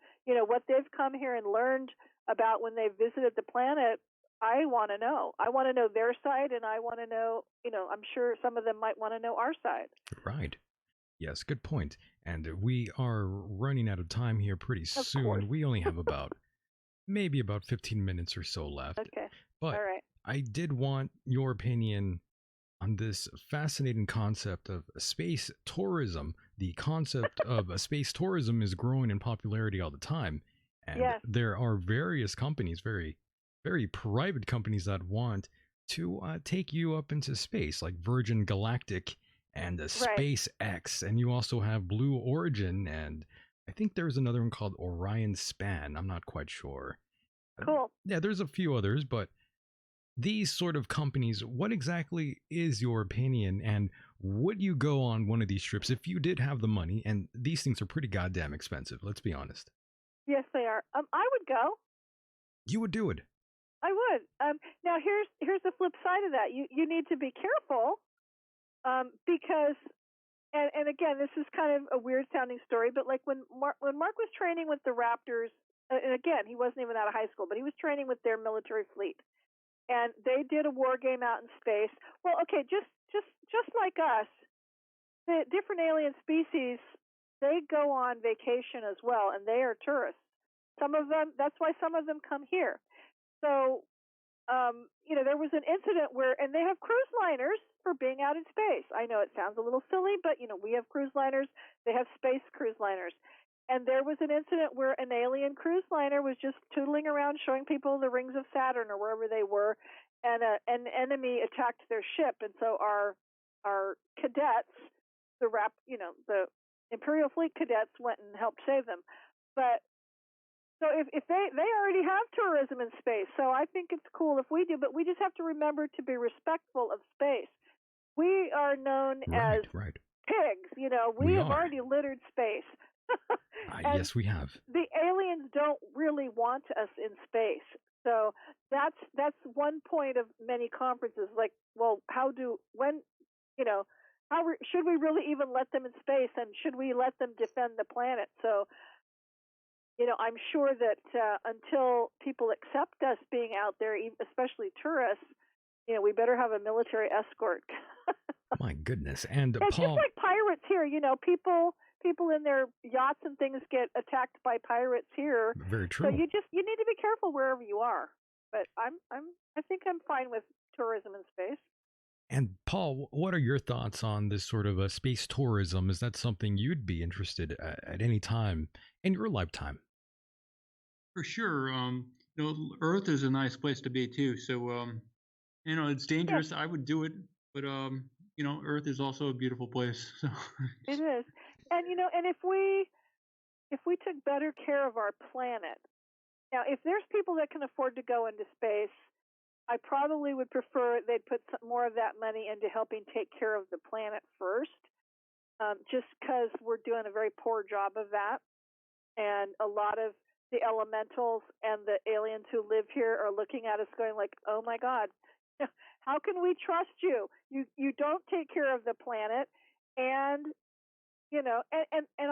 what they've come here and learned about when they visited the planet, I want to know. I want to know their side, and I want to know, I'm sure some of them might want to know our side. Right. Yes, good point. And we are running out of time here pretty soon. Course. We only have maybe about 15 minutes or so left. Okay. But all right. I did want your opinion on this fascinating concept of space tourism. The concept of space tourism is growing in popularity all the time. And yes. There are various companies, very, very private companies that want to take you up into space, like Virgin Galactic and SpaceX. And you also have Blue Origin, and I think there's another one called Orion Span. I'm not quite sure. Cool. Yeah, there's a few others, but these sort of companies, what exactly is your opinion? And would you go on one of these trips if you did have the money? And these things are pretty goddamn expensive, let's be honest. Yes, they are. I would go. You would do it. I would. Now here's the flip side of that. You need to be careful because and again, this is kind of a weird sounding story, but like when Mark was training with the Raptors, and again, he wasn't even out of high school, but he was training with their military fleet, and they did a war game out in space. Well, okay, just like us, the different alien species, they go on vacation as well, and they are tourists. Some of them, that's why some of them come here. So, there was an incident where, and they have cruise liners for being out in space. I know it sounds a little silly, but, we have cruise liners. They have space cruise liners. And there was an incident where an alien cruise liner was just tootling around showing people the rings of Saturn or wherever they were, and an enemy attacked their ship. And so our cadets, the Imperial Fleet cadets went and helped save them. But so if they already have tourism in space, so I think it's cool if we do, but we just have to remember to be respectful of space. We are known as pigs, we have already littered space. Yes, we have. The aliens don't really want us in space. So that's one point of many conferences, like, well, should we really even let them in space, and should we let them defend the planet? So I'm sure that until people accept us being out there, especially tourists, we better have a military escort. My goodness. And it's Paul, just like pirates here. People in their yachts and things get attacked by pirates here. Very true. So you need to be careful wherever you are. But I think I'm fine with tourism in space. And Paul, what are your thoughts on this sort of space tourism? Is that something you'd be interested at any time in your lifetime? For sure. Earth is a nice place to be too. So, it's dangerous. I would do it, but Earth is also a beautiful place. So it is, and and if we took better care of our planet, now if there's people that can afford to go into space, I probably would prefer they'd put more of that money into helping take care of the planet first, just because we're doing a very poor job of that, and a lot of the elementals and the aliens who live here are looking at us going like, oh my God, how can we trust you? You don't take care of the planet. And, and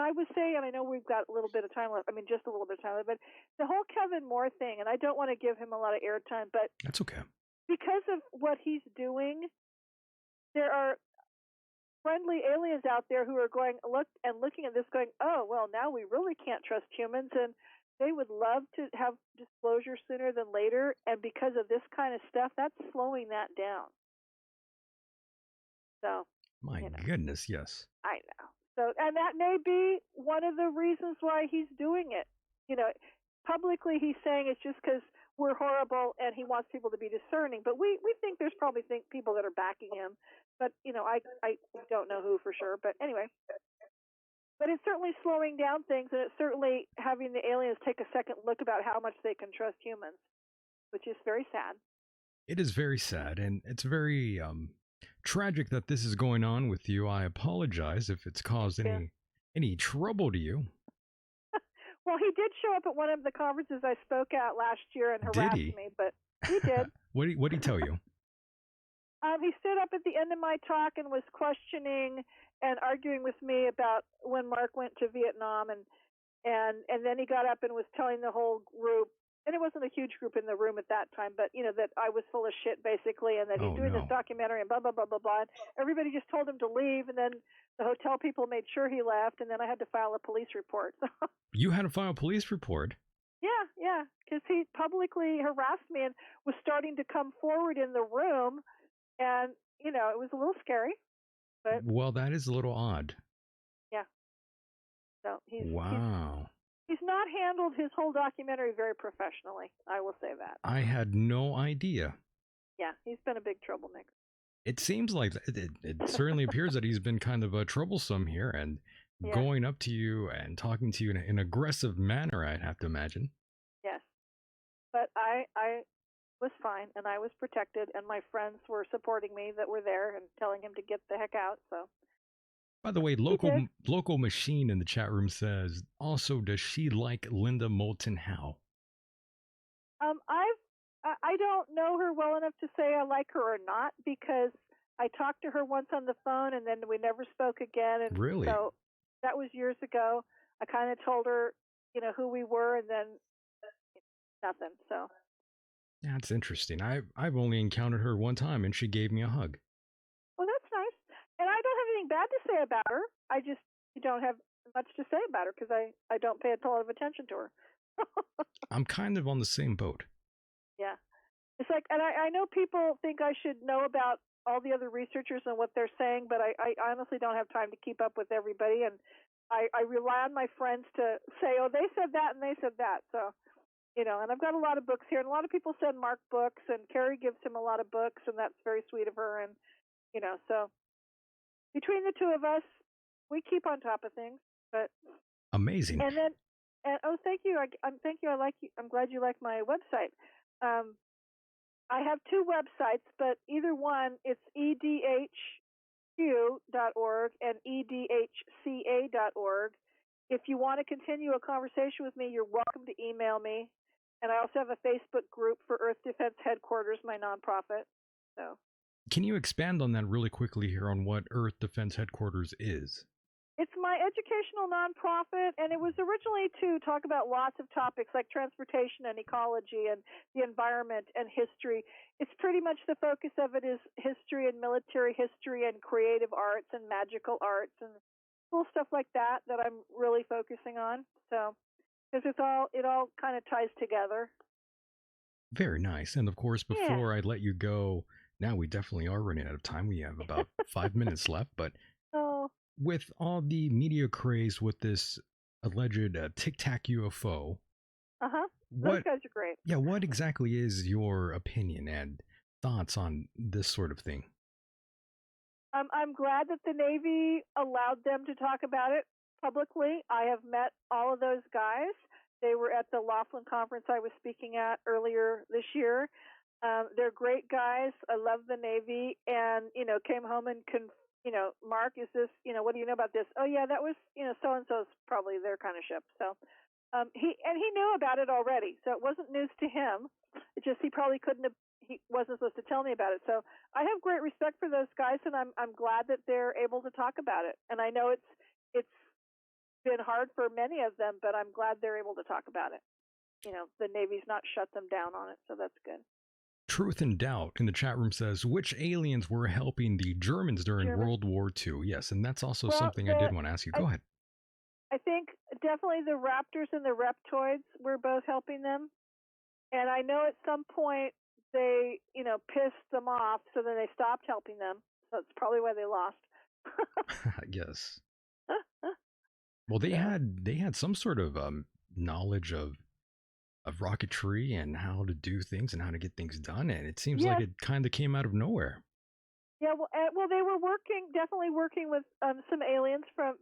I would say, and I know we've got a little bit of time left, just a little bit of time left, but the whole Kevin Moore thing, and I don't want to give him a lot of airtime, but that's okay. Because of what he's doing, there are friendly aliens out there who are looking at this going, oh, well, now we really can't trust humans, and they would love to have disclosure sooner than later, and because of this kind of stuff, that's slowing that down. So, my goodness, yes. I know. So, and that may be one of the reasons why he's doing it. Publicly he's saying it's just because we're horrible and he wants people to be discerning, but we think there's probably people that are backing him, but I don't know who for sure, but anyway. But it's certainly slowing down things, and it's certainly having the aliens take a second look about how much they can trust humans, which is very sad. It is very sad, and it's very tragic that this is going on with you. I apologize if it's caused any trouble to you. Well, he did show up at one of the conferences I spoke at last year and harassed me, but he did. What did he tell you? He stood up at the end of my talk and was questioning and arguing with me about when Mark went to Vietnam, and then he got up and was telling the whole group, and it wasn't a huge group in the room at that time, but that I was full of shit basically, and that he's doing this documentary and blah blah blah blah blah. And everybody just told him to leave, and then the hotel people made sure he left, and then I had to file a police report. You had to file a police report? Yeah, because he publicly harassed me and was starting to come forward in the room, and it was a little scary. But, well, that is a little odd. Yeah. So he's not handled his whole documentary very professionally. I will say that. I had no idea. Yeah, he's been a big troublemaker. It seems like it certainly appears that he's been kind of troublesome here, and Yeah. going up to you and talking to you in an aggressive manner, I'd have to imagine. Yes. But I was fine, and I was protected, and my friends were supporting me that were there and telling him to get the heck out. So By the way, he did. local machine in the chat room says, also, does she like Linda Moulton Howe? I don't know her well enough to say I like her or not, because I talked to her once on the phone and then we never spoke again, and Really? so that was years ago. I kind of told her, who we were, and then nothing. So That's interesting. I've only encountered her one time, and she gave me a hug. well, that's nice. And I don't have anything bad to say about her. I just don't have much to say about her because I don't pay a lot of attention to her. I'm kind of on the same boat. Yeah. It's like, and I know people think I should know about all the other researchers and what they're saying, but I honestly don't have time to keep up with everybody. And I rely on my friends to say, oh, they said that and they said that. So, and I've got a lot of books here, and a lot of people send Mark books, and Carrie gives him a lot of books, and that's very sweet of her. And, so between the two of us, we keep on top of things. But Amazing. And then, oh, thank you. Thank you. I like you. I'm glad you like my website. I have two websites, but either one, it's edhq.org and edhca.org. If you want to continue a conversation with me, you're welcome to email me. And I also have a Facebook group for Earth Defense Headquarters, my nonprofit. So, can you expand on that really quickly here on what Earth Defense Headquarters is? it's my educational nonprofit, and it was originally to talk about lots of topics like transportation and ecology and the environment and history. It's pretty much the focus of it is history and military history and creative arts and magical arts and cool stuff like that I'm really focusing on. So, because it all kind of ties together. Very nice. And of course, before I let you go, now we definitely are running out of time. We have about 5 minutes left, but with all the media craze with this alleged Tic Tac UFO, those guys are great. Yeah, what exactly is your opinion and thoughts on this sort of thing? I'm glad that the Navy allowed them to talk about it publicly. I have met all of those guys. They were at the Laughlin conference I was speaking at earlier this year. They're great guys. I love the Navy, and came home and Mark, is this, what do you know about this? Oh yeah, that was, so and so's probably their kind of ship. So, he knew about it already, so it wasn't news to him. It just he wasn't supposed to tell me about it. So I have great respect for those guys, and I'm glad that they're able to talk about it. And I know it's been hard for many of them, but I'm glad they're able to talk about it. The Navy's not shut them down on it, so that's good. Truth and Doubt in the chat room says, which aliens were helping the Germans during World War II? Yes, and that's also something I did want to ask you. Go ahead. I think definitely the Raptors and the Reptoids were both helping them. And I know at some point they, pissed them off, so then they stopped helping them. So that's probably why they lost. I guess. Well, they had some sort of knowledge of rocketry and how to do things and how to get things done, and it seems like it kind of came out of nowhere. Yeah, well, they were definitely working with some aliens from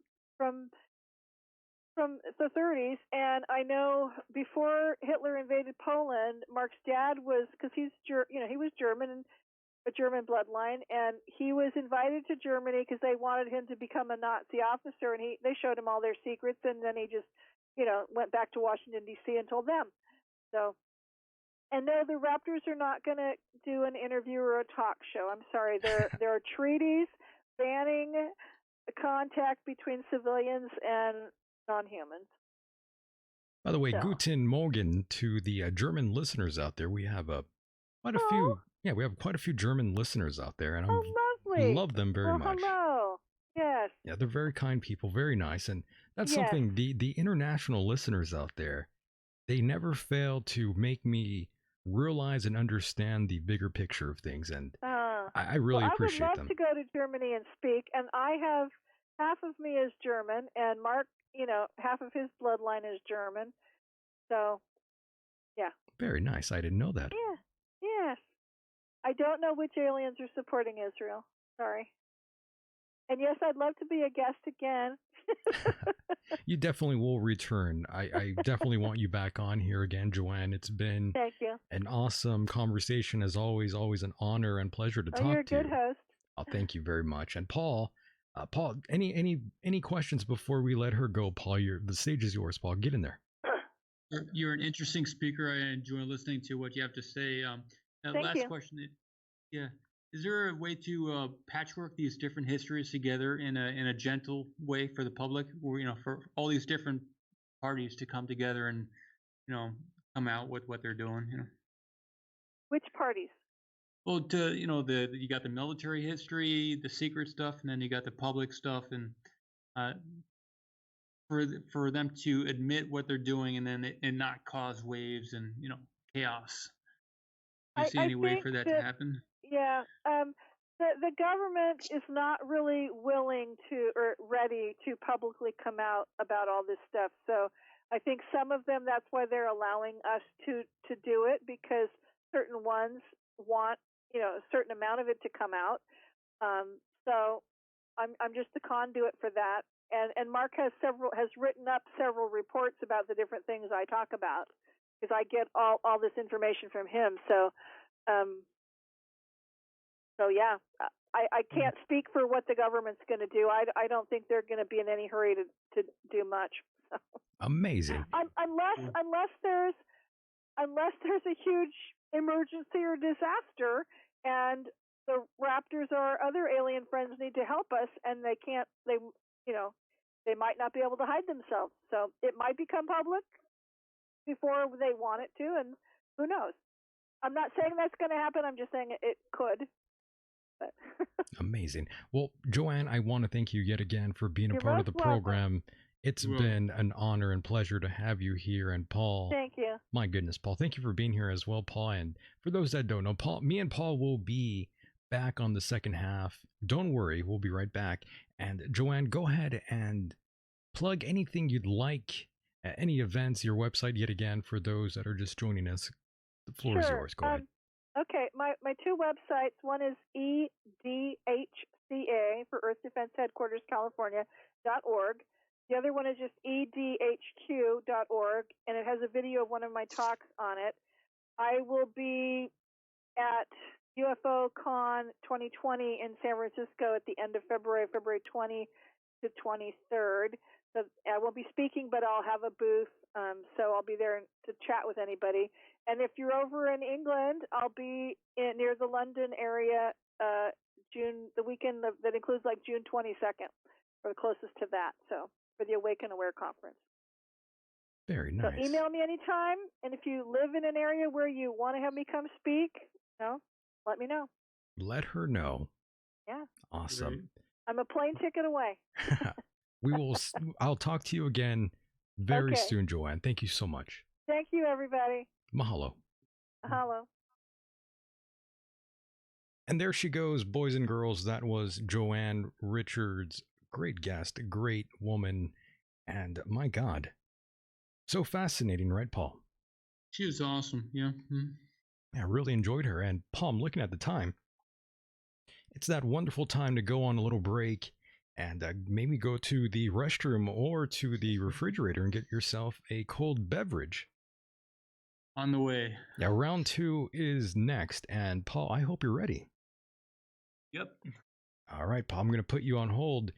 the 30s, and I know before Hitler invaded Poland, Mark's dad was, because he was German and a German bloodline, and he was invited to Germany because they wanted him to become a Nazi officer, and they showed him all their secrets, and then he just went back to Washington D.C. and told them. So, and no, the Raptors are not going to do an interview or a talk show. I'm sorry. There are treaties banning contact between civilians and non-humans. By the way, Guten Morgen to the German listeners out there. We have quite a few. Yeah, we have quite a few German listeners out there, and I love them very much. Hello. Yes. Yeah, they're very kind people, very nice, and that's something. The international listeners out there, they never fail to make me realize and understand the bigger picture of things, and I really appreciate them. I would love to go to Germany and speak, and I have half of me is German, and Mark, half of his bloodline is German, so yeah. Very nice. I didn't know that. Yeah. Yes. I don't know which aliens are supporting Israel. Sorry. And yes, I'd love to be a guest again. You definitely will return. I definitely want you back on here again, Joanne. It's been Thank you. an awesome conversation as always. Always an honor and pleasure to Oh, you're a talk to good you. host. Oh, thank you very much. And Paul, any questions before we let her go? Paul, the stage is yours. Paul, get in there. You're an interesting speaker. I enjoy listening to what you have to say. Thank Last you. question. Yeah. Is there a way to patchwork these different histories together in a gentle way for the public, or for all these different parties to come together and come out with what they're doing? Which parties? Well, you got the military history, the secret stuff, and then you got the public stuff, and uh, for them to admit what they're doing and not cause waves and chaos. Do you see I any way think for that to that, happen? yeah, the government is not really willing to or ready to publicly come out about all this stuff. So I think some of them, that's why they're allowing us to do it, because certain ones want a certain amount of it to come out. So I'm just the conduit for that. And Mark has written up several reports about the different things I talk about, because I get all this information from him. So yeah, I can't speak for what the government's going to do. I don't think they're going to be in any hurry to do much. So. Amazing. Unless there's a huge emergency or disaster, and the Raptors or other alien friends need to help us, and they can't. They might not be able to hide themselves. So it might become public before they want it to, and who knows? I'm not saying that's going to happen. I'm just saying it could. But Amazing. Well, Joanne, I want to thank you yet again for being a You're part of the most welcome. program. It's been an honor and pleasure to have you here. And Paul, Thank you. My goodness, Paul, thank you for being here as well, Paul. And for those that don't know, me and Paul will be back on the second half. Don't worry, we'll be right back. And Joanne, go ahead and plug anything you'd like, any events, your website yet again for those that are just joining us. The floor is yours. Go ahead. Okay, my two websites. One is EDHCA for Earth Defense Headquarters California.org. The other one is just edhq.org, and it has a video of one of my talks on it. I will be at UFOCon 2020 in San Francisco at the end of February 20 to 23rd. So I won't be speaking, but I'll have a booth, so I'll be there to chat with anybody. And if you're over in England, I'll be near the London area the weekend that includes like June 22nd, or the closest to that. So for the Awaken Aware conference. Very nice. So email me anytime, and if you live in an area where you want to have me come speak, let me know. Let her know. Yeah. Awesome. Great. I'm a plane ticket away. I'll talk to you again very soon, Joanne. Thank you so much. Thank you, everybody. Mahalo. Mahalo. And there she goes, boys and girls. That was Joanne Richards. Great guest, great woman. And my God, so fascinating, right, Paul? She was awesome. Yeah. I really enjoyed her. And Paul, I'm looking at the time. It's that wonderful time to go on a little break and maybe go to the restroom or to the refrigerator and get yourself a cold beverage. On the way. Now, round 2 is next. And Paul, I hope you're ready. Yep. All right, Paul, I'm going to put you on hold.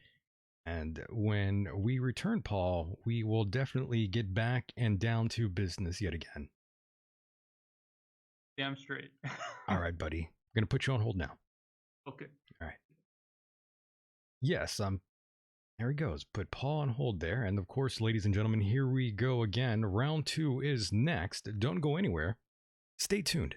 And when we return, Paul, we will definitely get back and down to business yet again. Damn straight. All right, buddy. I'm going to put you on hold now. Okay. All right. Yes, there he goes. Put Paul on hold there. And of course, ladies and gentlemen, here we go again. Round 2 is next. Don't go anywhere. Stay tuned.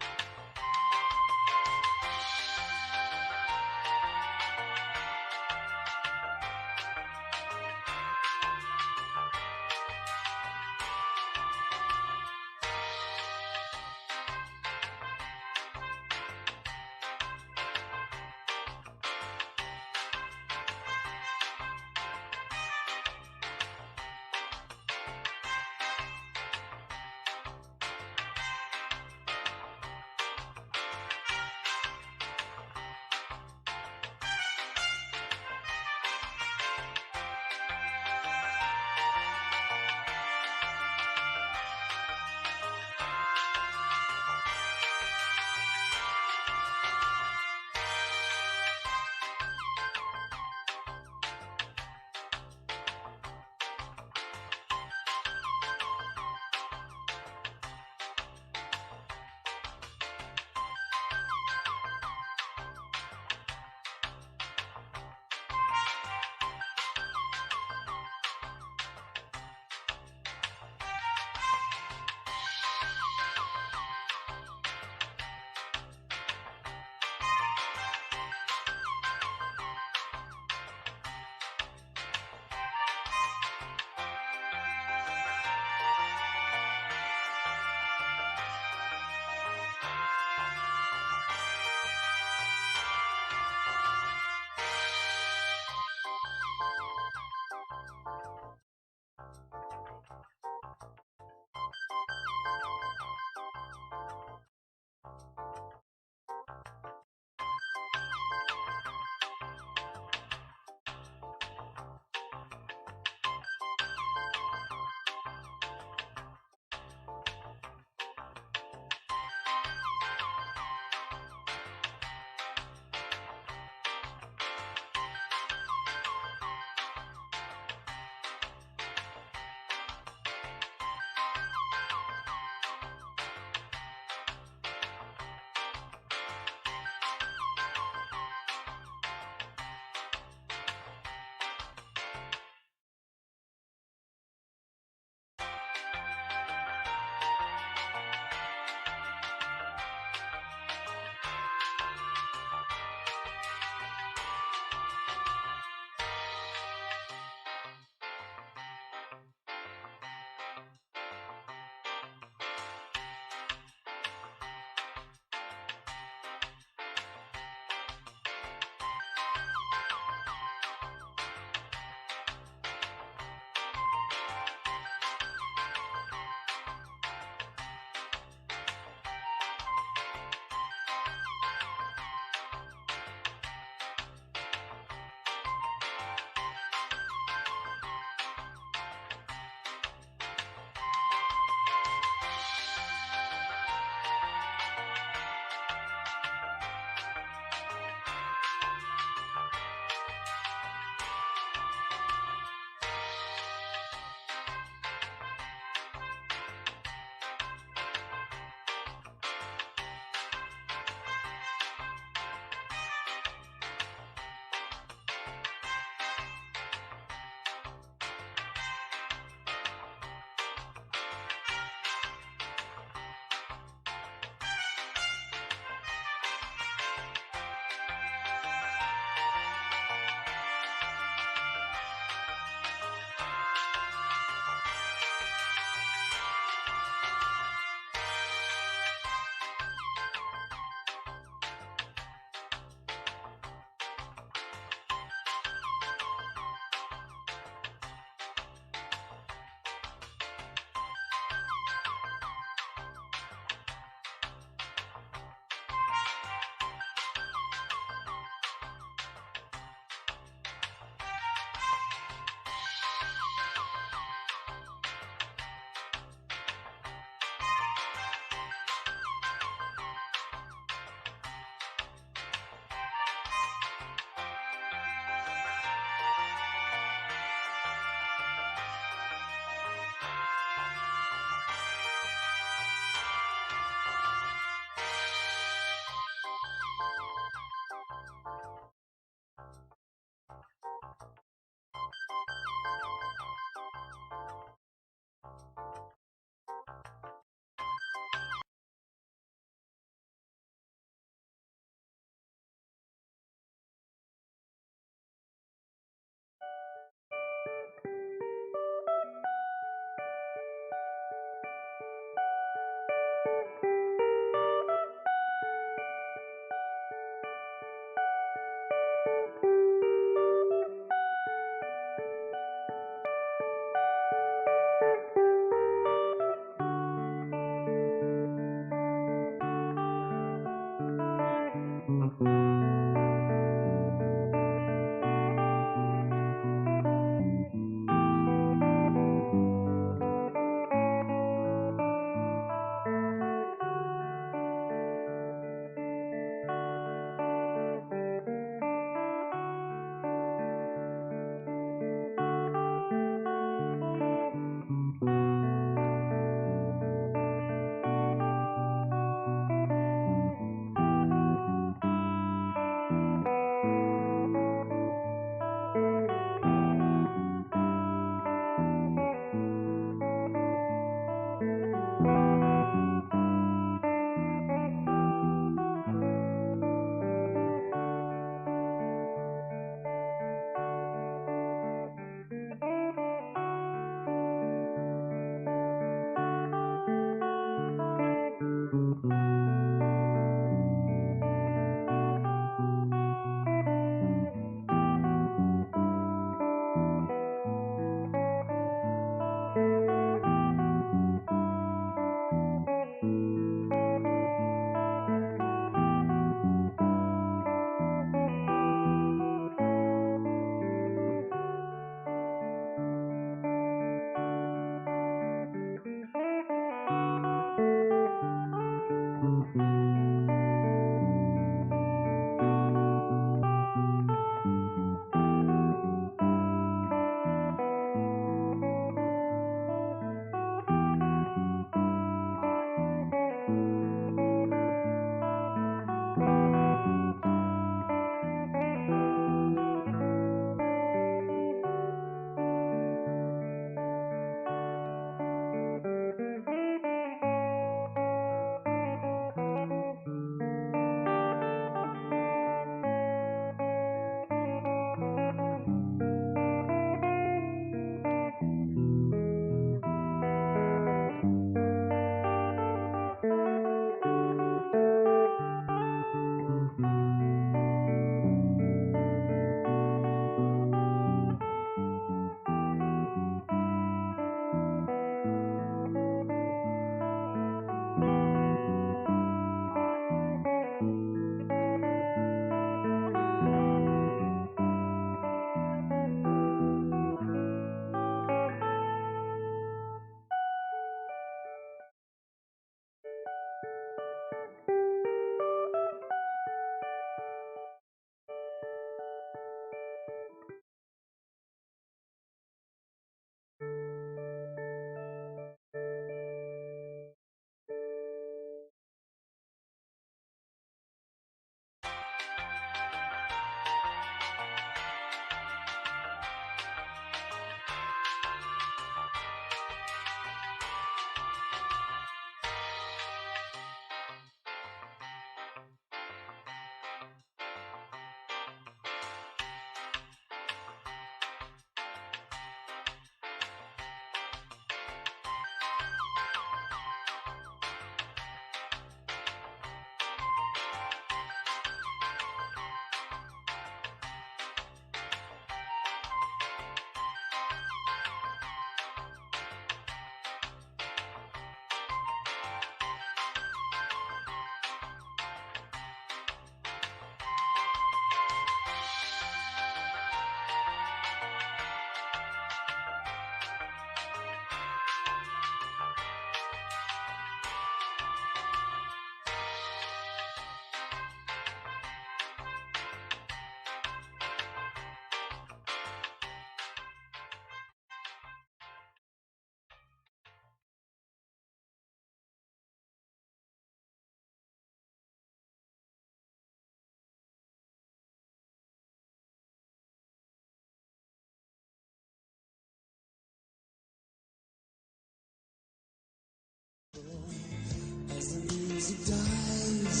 music dies,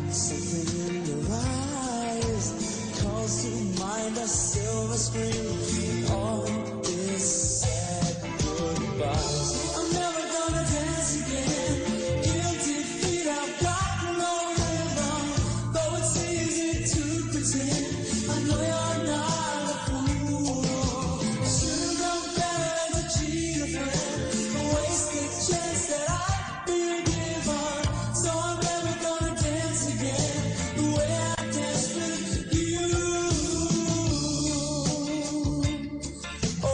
something in your eyes calls to mind a silver screen and all this sad goodbyes. I'm never gonna dance again. Guilty feet, I've got no rhythm. Though it's easy to pretend, I know you're not a fool. I should've known better than to cheat a friend, a wasted chance that I've been given. So I'm never gonna dance again the way I danced with you. Oh,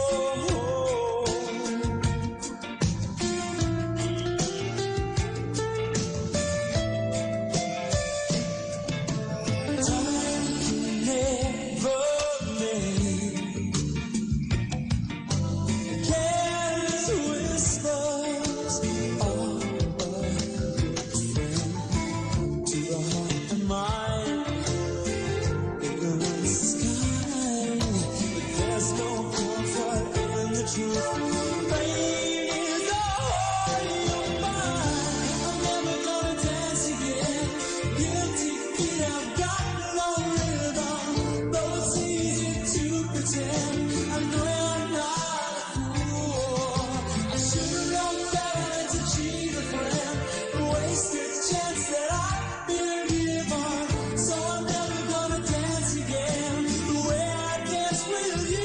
time can never mend careless whispers of a good friend to the heart and mind. Ignorance is kind, but there's no comfort in the truth. Pain is all you'll find. I'm never gonna dance again. Guilty feet, I've got no rhythm. Though it's easy to pretend, I know you're not a fool. I should've known better than to cheat a friend, a wasted chance that I've been given. So I'm never gonna dance again the way I danced with you.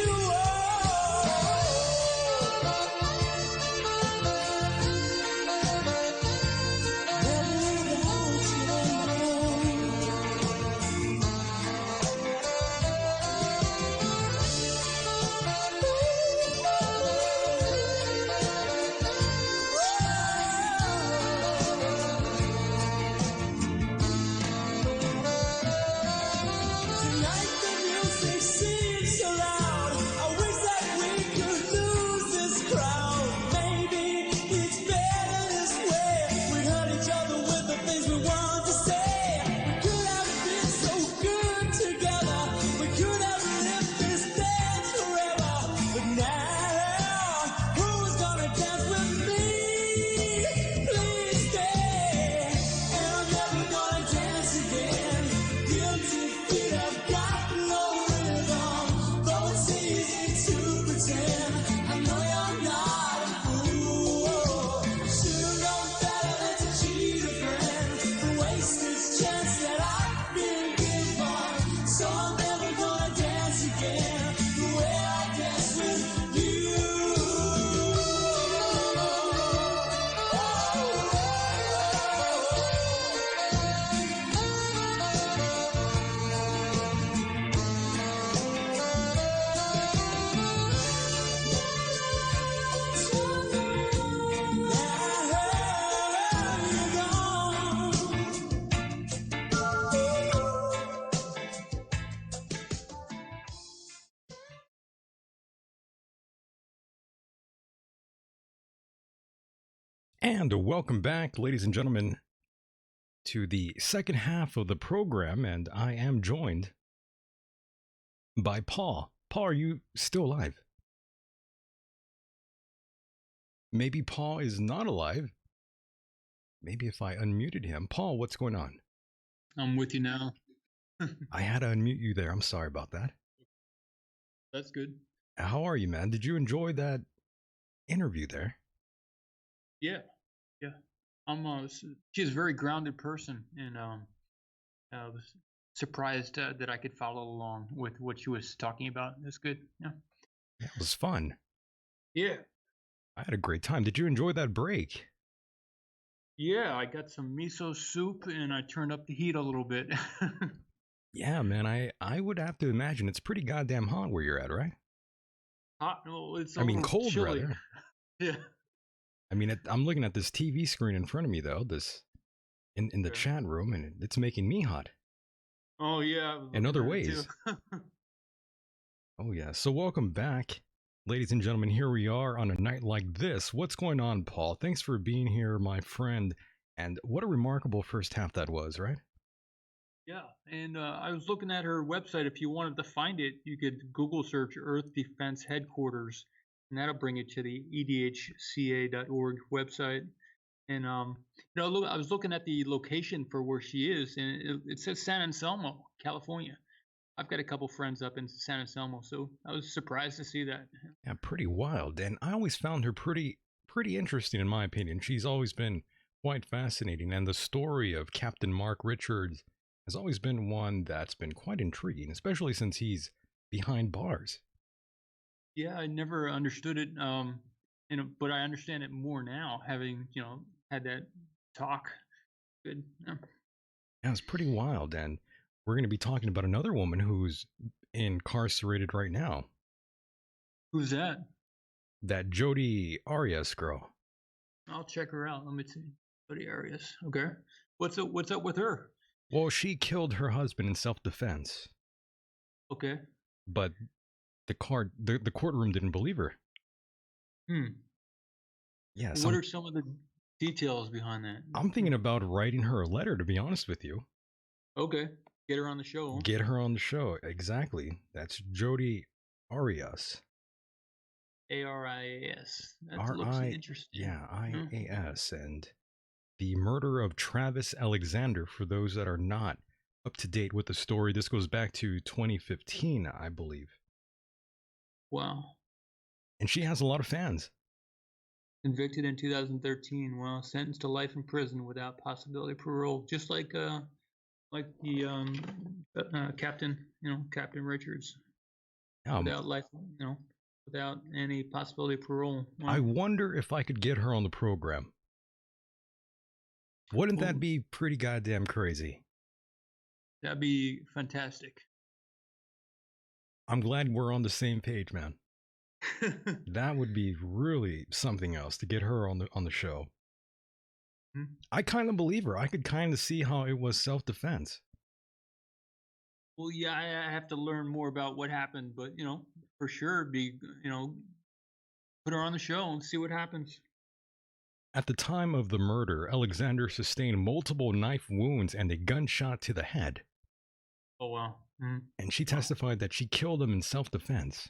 Tonight the music seems so loud. I wish that we could lose this crowd. Maybe it's better this way. We hurt each other with the things we want to say. We could have been so good together. We could have lived this dance forever. But now, who's gonna dance with me? Please stay. And I'm never gonna dance again. Guilty feet, I've got no rhythm. Though it's easy to pretend, I know you're not a fool. Should've known better than to cheat a friend, the wasted chance that I've been given. So I'm never gonna dance again the way I danced with you. And welcome back, ladies and gentlemen, to the second half of the program. And I am joined by Paul. Paul, are you still alive? Maybe Paul is not alive. Maybe if I unmuted him. Paul, what's going on? I'm with you now. I had to unmute you there. I'm sorry about that. That's good. How are you, man? Did you enjoy that interview there? Yeah, yeah. She's a very grounded person, and I was surprised that I could follow along with what she was talking about. That's good. Yeah. It was fun. Yeah. I had a great time. Did you enjoy that break? Yeah, I got some miso soup and I turned up the heat a little bit. Yeah, man. I would have to imagine it's pretty goddamn hot where you're at, right? Hot? Well, it's a I mean, little cold chilly. rather. Yeah. I mean, I'm looking at this TV screen in front of me though. This in the Okay. chat room, and it's making me hot. Oh yeah. I was In looking other at it ways. too. Oh yeah. So welcome back, ladies and gentlemen. Here we are on a night like this. What's going on, Paul? Thanks for being here, my friend. And what a remarkable first half that was, right? Yeah, and I was looking at her website. If you wanted to find it, you could Google search Earth Defense Headquarters, and that'll bring you to the edhca.org website. And look, I was looking at the location for where she is, and it says San Anselmo, California. I've got a couple friends up in San Anselmo, so I was surprised to see that. Yeah, pretty wild. And I always found her pretty interesting in my opinion. She's always been quite fascinating, and the story of Captain Mark Richards has always been one that's been quite intriguing, especially since he's behind bars. Yeah, I never understood it, but I understand it more now, having had that talk. Good. Yeah. Yeah, it's pretty wild. And we're going to be talking about another woman who's incarcerated right now. Who's that? That Jodi Arias girl. I'll check her out. Let me see. Jodi Arias. Okay. What's up with her? Well, she killed her husband in self-defense, Okay. but the courtroom didn't believe her. Yeah. What are some of the details behind that? I'm thinking about writing her a letter, to be honest with you. Okay. Get her on the show. Get her on the show. Exactly. That's Jodi Arias. Arias. That looks interesting. Yeah, IAS. And the murder of Travis Alexander, for those that are not up to date with the story, this goes back to 2015, I believe. Wow. And she has a lot of fans. Convicted in 2013. Well, sentenced to life in prison without possibility of parole, just like the Captain, Captain Richards. Without life, without any possibility of parole. Wow. I wonder if I could get her on the program. Wouldn't that be pretty goddamn crazy? That'd be fantastic. I'm glad we're on the same page, man. That would be really something else to get her on the show. I kind of believe her. I could kind of see how it was self-defense. Well, yeah, I have to learn more about what happened, but for sure, put her on the show and see what happens. At the time of the murder, Alexander sustained multiple knife wounds and a gunshot to the head. Oh, wow. And she testified that she killed him in self-defense.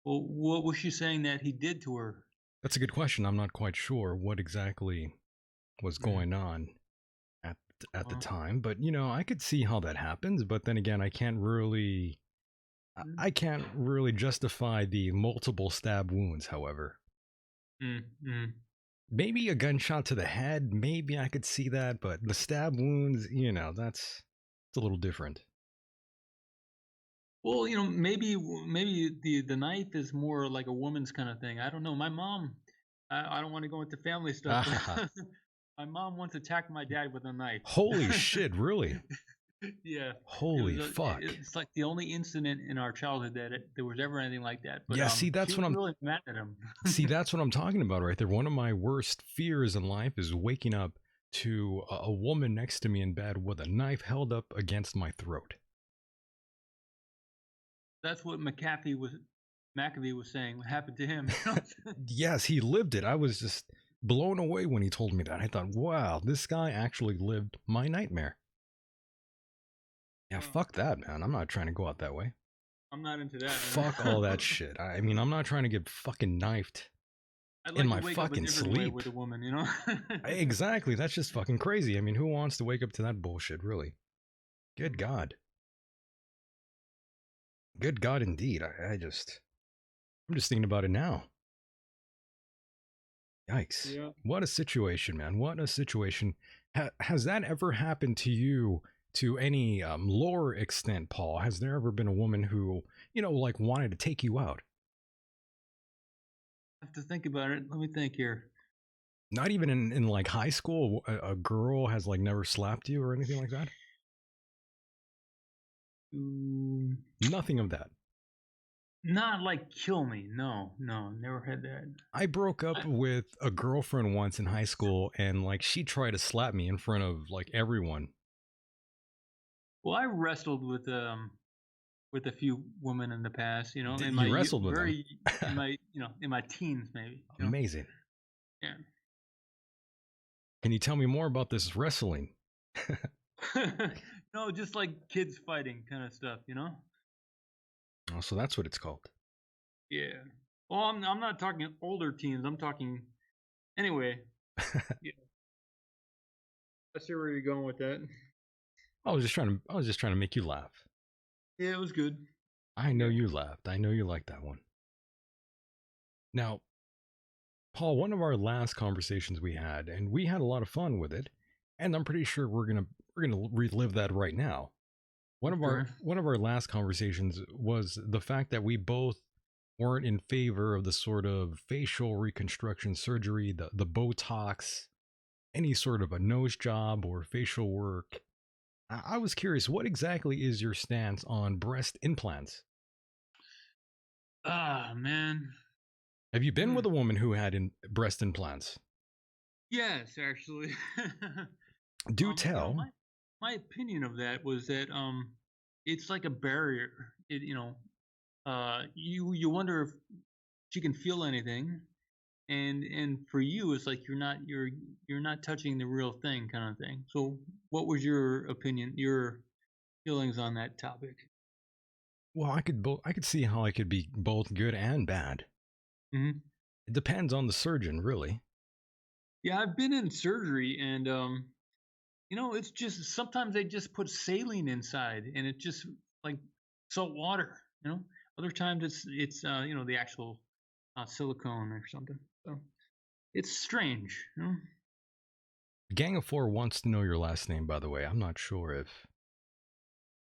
Well, what was she saying that he did to her? That's a good question. I'm not quite sure what exactly was going on at the time, but I could see how that happens. But then again, I can't really justify the multiple stab wounds. However, maybe a gunshot to the head, maybe I could see that, but the stab wounds, it's a little different. Well, maybe the knife is more like a woman's kind of thing. I don't know. My mom, I don't want to go into family stuff. My mom once attacked my dad with a knife. Holy shit, really? Yeah. Holy fuck. It's like the only incident in our childhood that there was ever anything like that. But, yeah, see, that's what I'm really mad at him. See, that's what I'm talking about right there. One of my worst fears in life is waking up to a woman next to me in bed with a knife held up against my throat. That's what McAfee was saying what happened to him. Yes, he lived it. I was just blown away when he told me that. I thought, wow, this guy actually lived my nightmare. Yeah, fuck that, man. I'm not trying to go out that way. I'm not into that. Fuck all that shit. I mean, I'm not trying to get fucking knifed in my fucking sleep with a woman, Exactly. That's just fucking crazy. I mean, who wants to wake up to that bullshit, really? Good God. Good God, indeed. I'm just thinking about it now. Yikes. Yeah. What a situation, man. What a situation. Has that ever happened to you to any lower extent, Paul? Has there ever been a woman who, wanted to take you out? I have to think about it. Let me think here. Not even in like high school, a girl has like never slapped you or anything like that? Nothing of that. Not like kill me. No, never had that. I broke up with a girlfriend once in high school, and like she tried to slap me in front of like everyone. Well, I wrestled with a few women in the past. You wrestled with them? in my teens, maybe. Amazing. Yeah. Can you tell me more about this wrestling? No, just like kids fighting kind of stuff, Oh, so that's what it's called. Yeah. Well, I'm not talking older teens. I'm talking anyway. I see where you're going with that. I was just trying to make you laugh. Yeah, it was good. I know Yeah. you laughed. I know you liked that one. Now, Paul, one of our last conversations we had, and we had a lot of fun with it, and I'm pretty sure we're gonna relive that right now. Okay. One of our last conversations was the fact that we both weren't in favor of the sort of facial reconstruction surgery, the Botox, any sort of a nose job or facial work. I was curious, what exactly is your stance on breast implants? Ah, man. Have you been Hmm. with a woman who had breast implants? Yes, actually. Do You know, tell. my opinion of that was that it's like a barrier. You wonder if she can feel anything, and for you, it's like you're not touching the real thing, kind of thing. So, what was your opinion, your feelings on that topic? Well, I could see how it could be both good and bad. Hmm. It depends on the surgeon, really. Yeah, I've been in surgery, and it's just sometimes they just put saline inside, and it just like salt water. Other times it's the actual silicone or something. So it's strange. Gang of Four wants to know your last name, by the way. I'm not sure if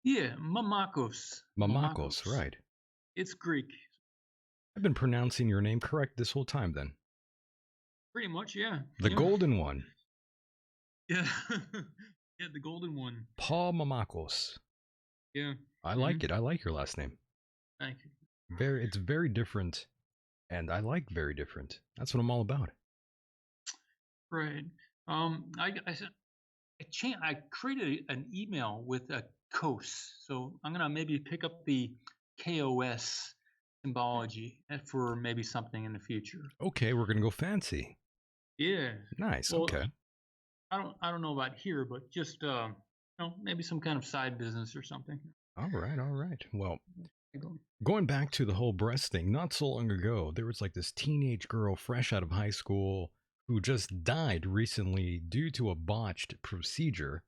Yeah, Mamakos. Mamakos, Mamakos. right? It's Greek, I've been pronouncing your name correct this whole time. Then pretty much. Yeah, the yeah, golden one, yeah, yeah. The golden one. Paul Mamakos. Yeah. I Hmm. like it. I like your last name. Thank you. It's very different, and I like very different. That's what I'm all about. Right. I created an email with a KOS, so I'm gonna maybe pick up the KOS symbology for maybe something in the future. Okay, we're gonna go fancy. Yeah. Nice. Well, Okay. I don't know about here, but just maybe some kind of side business or something. All right. All right. Well, I go, going back to the whole breast thing, not so long ago, there was like this teenage girl fresh out of high school who just died recently due to a botched procedure.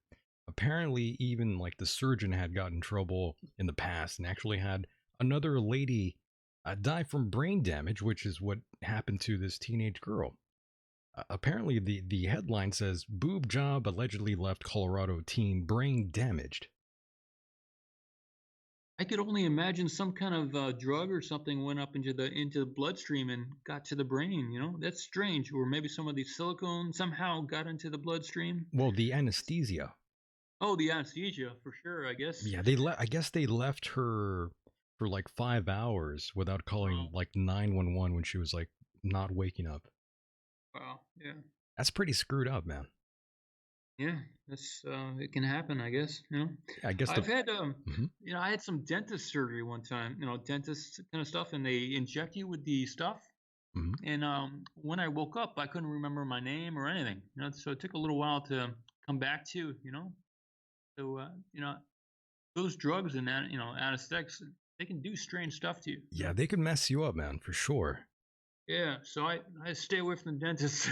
Apparently, even like the surgeon had gotten in trouble in the past and actually had another lady die from brain damage, which is what happened to this teenage girl. Apparently, the headline says boob job allegedly left Colorado teen brain damaged. I could only imagine some kind of drug or something went up into the bloodstream and got to the brain. That's strange. Or maybe some of the silicone somehow got into the bloodstream. Well, the anesthesia. Oh, the anesthesia for sure. I guess. Yeah, I guess they left her for like 5 hours without calling Wow. like 911 when she was like not waking up. Wow. Yeah. That's pretty screwed up, man. Yeah. That's it can happen. I guess. I guess I've the had Mhm. I had some dentist surgery one time. Dentist kind of stuff, and they inject you with the stuff. Mhm. And when I woke up, I couldn't remember my name or anything. So it took a little while to come back to. So those drugs and that anesthetics, they can do strange stuff to you. Yeah, they could mess you up, man, for sure. Yeah. So I stay away from the dentist.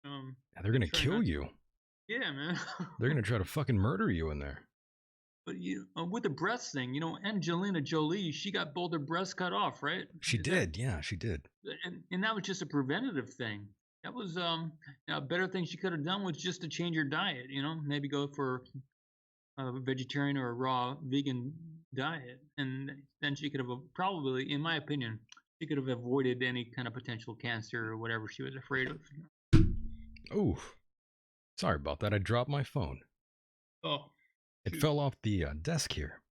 Yeah, they're I gonna try kill not. you. Yeah, man. They're gonna try to fucking murder you in there. But with the breast thing, Angelina Jolie, she got both her breasts cut off, right? She Is that did, yeah, she did. and that was just a preventative thing. That was a better thing she could have done was just to change her diet. Maybe go for a vegetarian or a raw vegan diet, and then she could have probably, in my opinion, she could have avoided any kind of potential cancer or whatever she was afraid of. Oh, sorry about that. I dropped my phone. Oh, It shoot. fell off the desk here.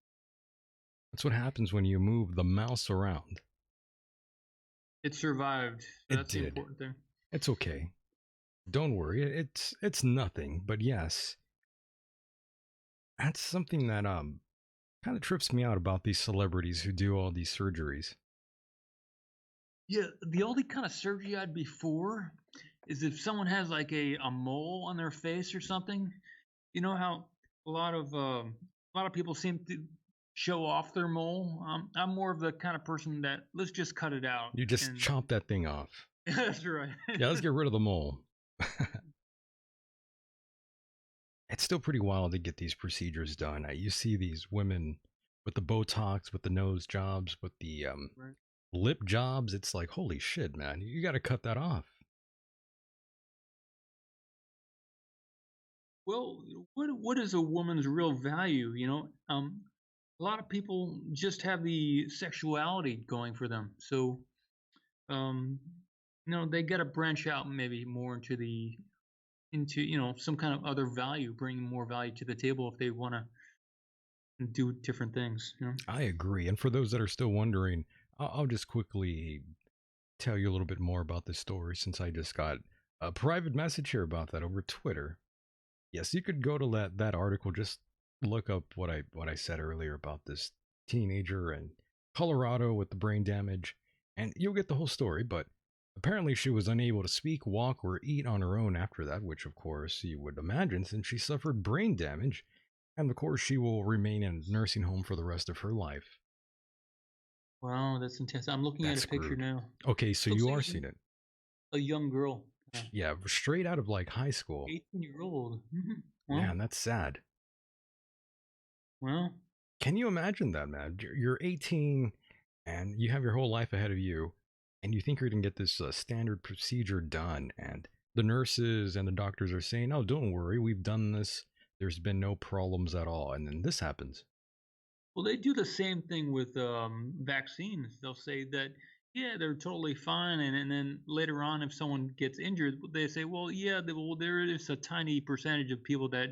That's what happens when you move the mouse around. It survived. So It that's the did. important thing. It's okay. Don't worry. It's nothing. But yes, that's something that kind of trips me out about these celebrities who do all these surgeries. Yeah, the only kind of surgery I'd be for is if someone has like a mole on their face or something. You know how a lot of people seem to show off their mole. I'm more of the kind of person that let's just cut it out. You just And chop that thing off. that's right. Yeah, let's get rid of the mole. It's still pretty wild to get these procedures done. You see these women with the Botox, with the nose jobs, with the Right. lip jobs. It's like, holy shit, man. You got to cut that off. Well, what is a woman's real value? A lot of people just have the sexuality going for them. So, um, they got to branch out maybe more into some kind of other value, bring more value to the table if they want to do different things. I agree. And for those that are still wondering, I'll just quickly tell you a little bit more about this story since I just got a private message here about that over Twitter. Yes, you could go to that article. Just look up what I said earlier about this teenager in Colorado with the brain damage, and you'll get the whole story. But apparently, she was unable to speak, walk, or eat on her own after that, which of course you would imagine since she suffered brain damage, and of course she will remain in a nursing home for the rest of her life. Wow, that's intense. I'm looking at That's a picture screwed. now. Okay, so Looks you like are seeing it. a young girl, Yeah, straight out of like high school. 18-year-old. Well, Man, that's sad. well, Can you imagine that, man? You're 18 and you have your whole life ahead of you, and you think you're going to get this standard procedure done. And the nurses and the doctors are saying, oh, don't worry, we've done this. There's been no problems at all. And then this happens. well, they do the same thing with vaccines. They'll say that, yeah, they're totally fine, and then later on, if someone gets injured, they say, well, yeah, well, there is a tiny percentage of people that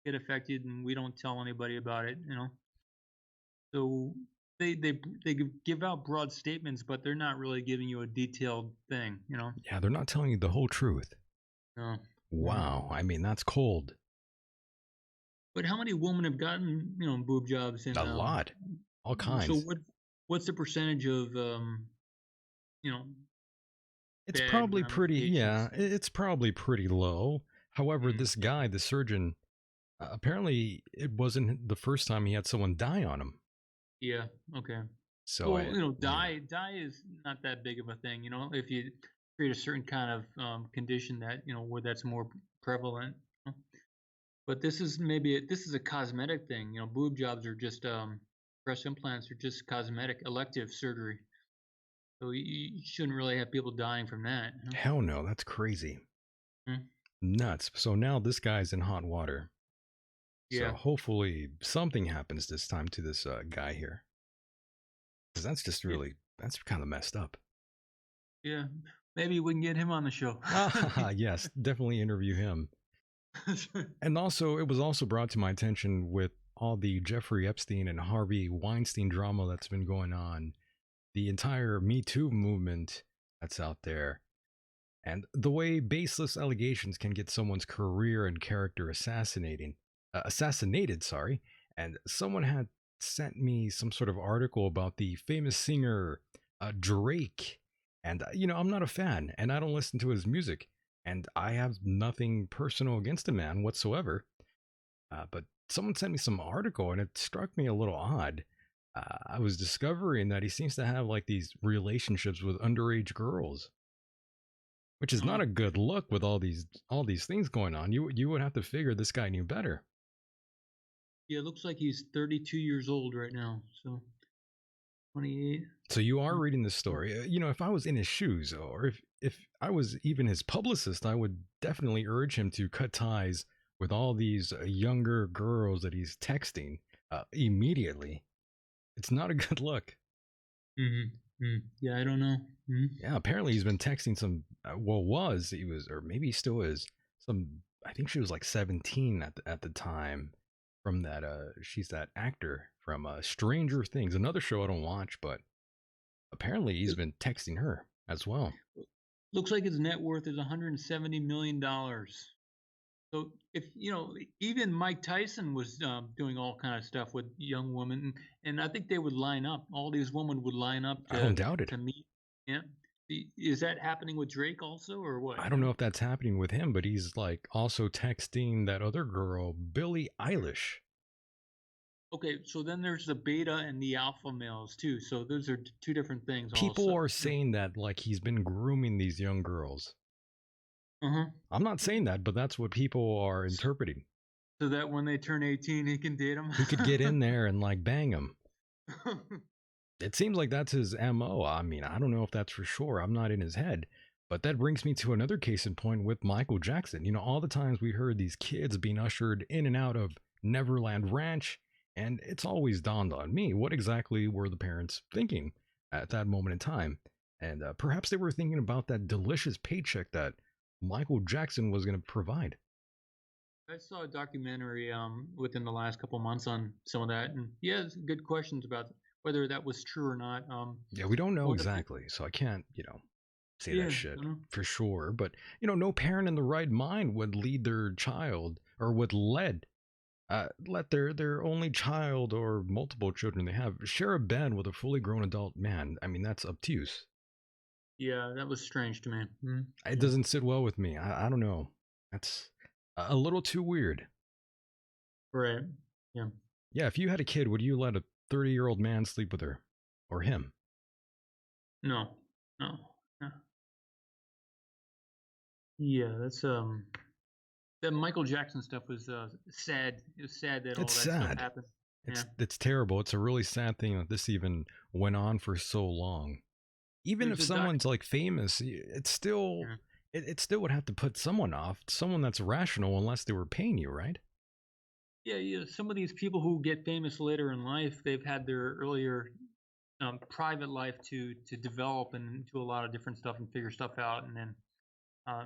get affected, and we don't tell anybody about it. So they give out broad statements, but they're not really giving you a detailed thing. Yeah, they're not telling you the whole truth. No, no. Wow. I mean, that's cold. But how many women have gotten boob jobs A lot. All so kinds. what's the percentage of you know It's bad probably pretty, ramifications? yeah, it's probably pretty low. However, Mm, this guy, the surgeon, apparently it wasn't the first time he had someone die on him. yeah, okay. So, Well, yeah. dye is not that big of a thing, if you create a certain kind of condition that where that's more prevalent. you know. But this is a cosmetic thing. Boob jobs are just breast implants are just cosmetic elective surgery. So you shouldn't really have people dying from that. Hell no, that's crazy. Mm, Nuts. So now this guy's in hot water. So yeah, hopefully something happens this time to this guy here. Because that's just yeah, really, that's kind of messed up. yeah. Maybe we can get him on the show. Ah, yes, definitely interview him. And also, it was also brought to my attention with all the Jeffrey Epstein and Harvey Weinstein drama that's been going on, the entire Me Too movement that's out there, and the way baseless allegations can get someone's career and character assassinated, sorry. And someone had sent me some sort of article about the famous singer Drake, and I'm not a fan, and I don't listen to his music, and I have nothing personal against the man whatsoever. But someone sent me some article, and it struck me a little odd. I was discovering that he seems to have like these relationships with underage girls, which is not Oh, a good look with all these things going on. You would have to figure this guy knew better. yeah, it looks like he's 32 years old right now. So 28. So you are Mm, reading this story. If I was in his shoes, or if I was even his publicist, I would definitely urge him to cut ties with all these younger girls that he's texting immediately. It's not a good look. mhm, yeah, I don't know. Yeah, apparently he's been texting some. He was, or maybe he still is. Some, I think she was like 17 at the time. From that, she's that actor from Stranger Things, another show I don't watch, but apparently he's It been texting her as well. looks like his net worth is $170 million. So if even Mike Tyson was doing all kind of stuff with young women, and I think they would line up. All these women would line up I don't doubt it. to meet. Yeah, is that happening with Drake also, or what? I don't know if that's happening with him, but he's like also texting that other girl, Billie Eilish. Okay, so then there's the beta and the alpha males too. So those are two different things People also. are saying that like he's been grooming these young girls. Uh-huh. I'm not saying that, but that's what people are interpreting. So that when they turn 18, he can date them. He could get in there and like bang him. It seems like that's his MO. I mean, I don't know if that's for sure. I'm not in his head. But that brings me to another case in point with Michael Jackson. You know, all the times we heard these kids being ushered in and out of Neverland Ranch, and it's always dawned on me, what exactly were the parents thinking at that moment in time? And perhaps they were thinking about that delicious paycheck that Michael Jackson was going to provide. I saw a documentary within the last couple months on some of that, and he has good questions about whether that was true or not. Yeah, we don't know One of the- exactly, so I can't, say Yeah, that shit uh-huh. for sure. But, no parent in the right mind would lead their child or would let their only child or multiple children they have share a bed with a fully grown adult man. I mean, that's obtuse. Yeah, that was strange to me. It Yeah. doesn't sit well with me. I don't know. That's a little too weird. Right. Yeah. Yeah, if you had a kid, would you let a 30-year-old man sleep with her or him? No. No. Yeah. Yeah, that's that Michael Jackson stuff was sad. It was sad that all that It's stuff sad. happened. Yeah. It's terrible. It's a really sad thing that this even went on for so long. Even if There's a doc. someone's like famous, it's still Yeah. it still would have to put someone off, someone that's rational, unless they were paying you, right? Yeah, yeah. Some of these people who get famous later in life, they've had their earlier private life to develop and do a lot of different stuff and figure stuff out, and then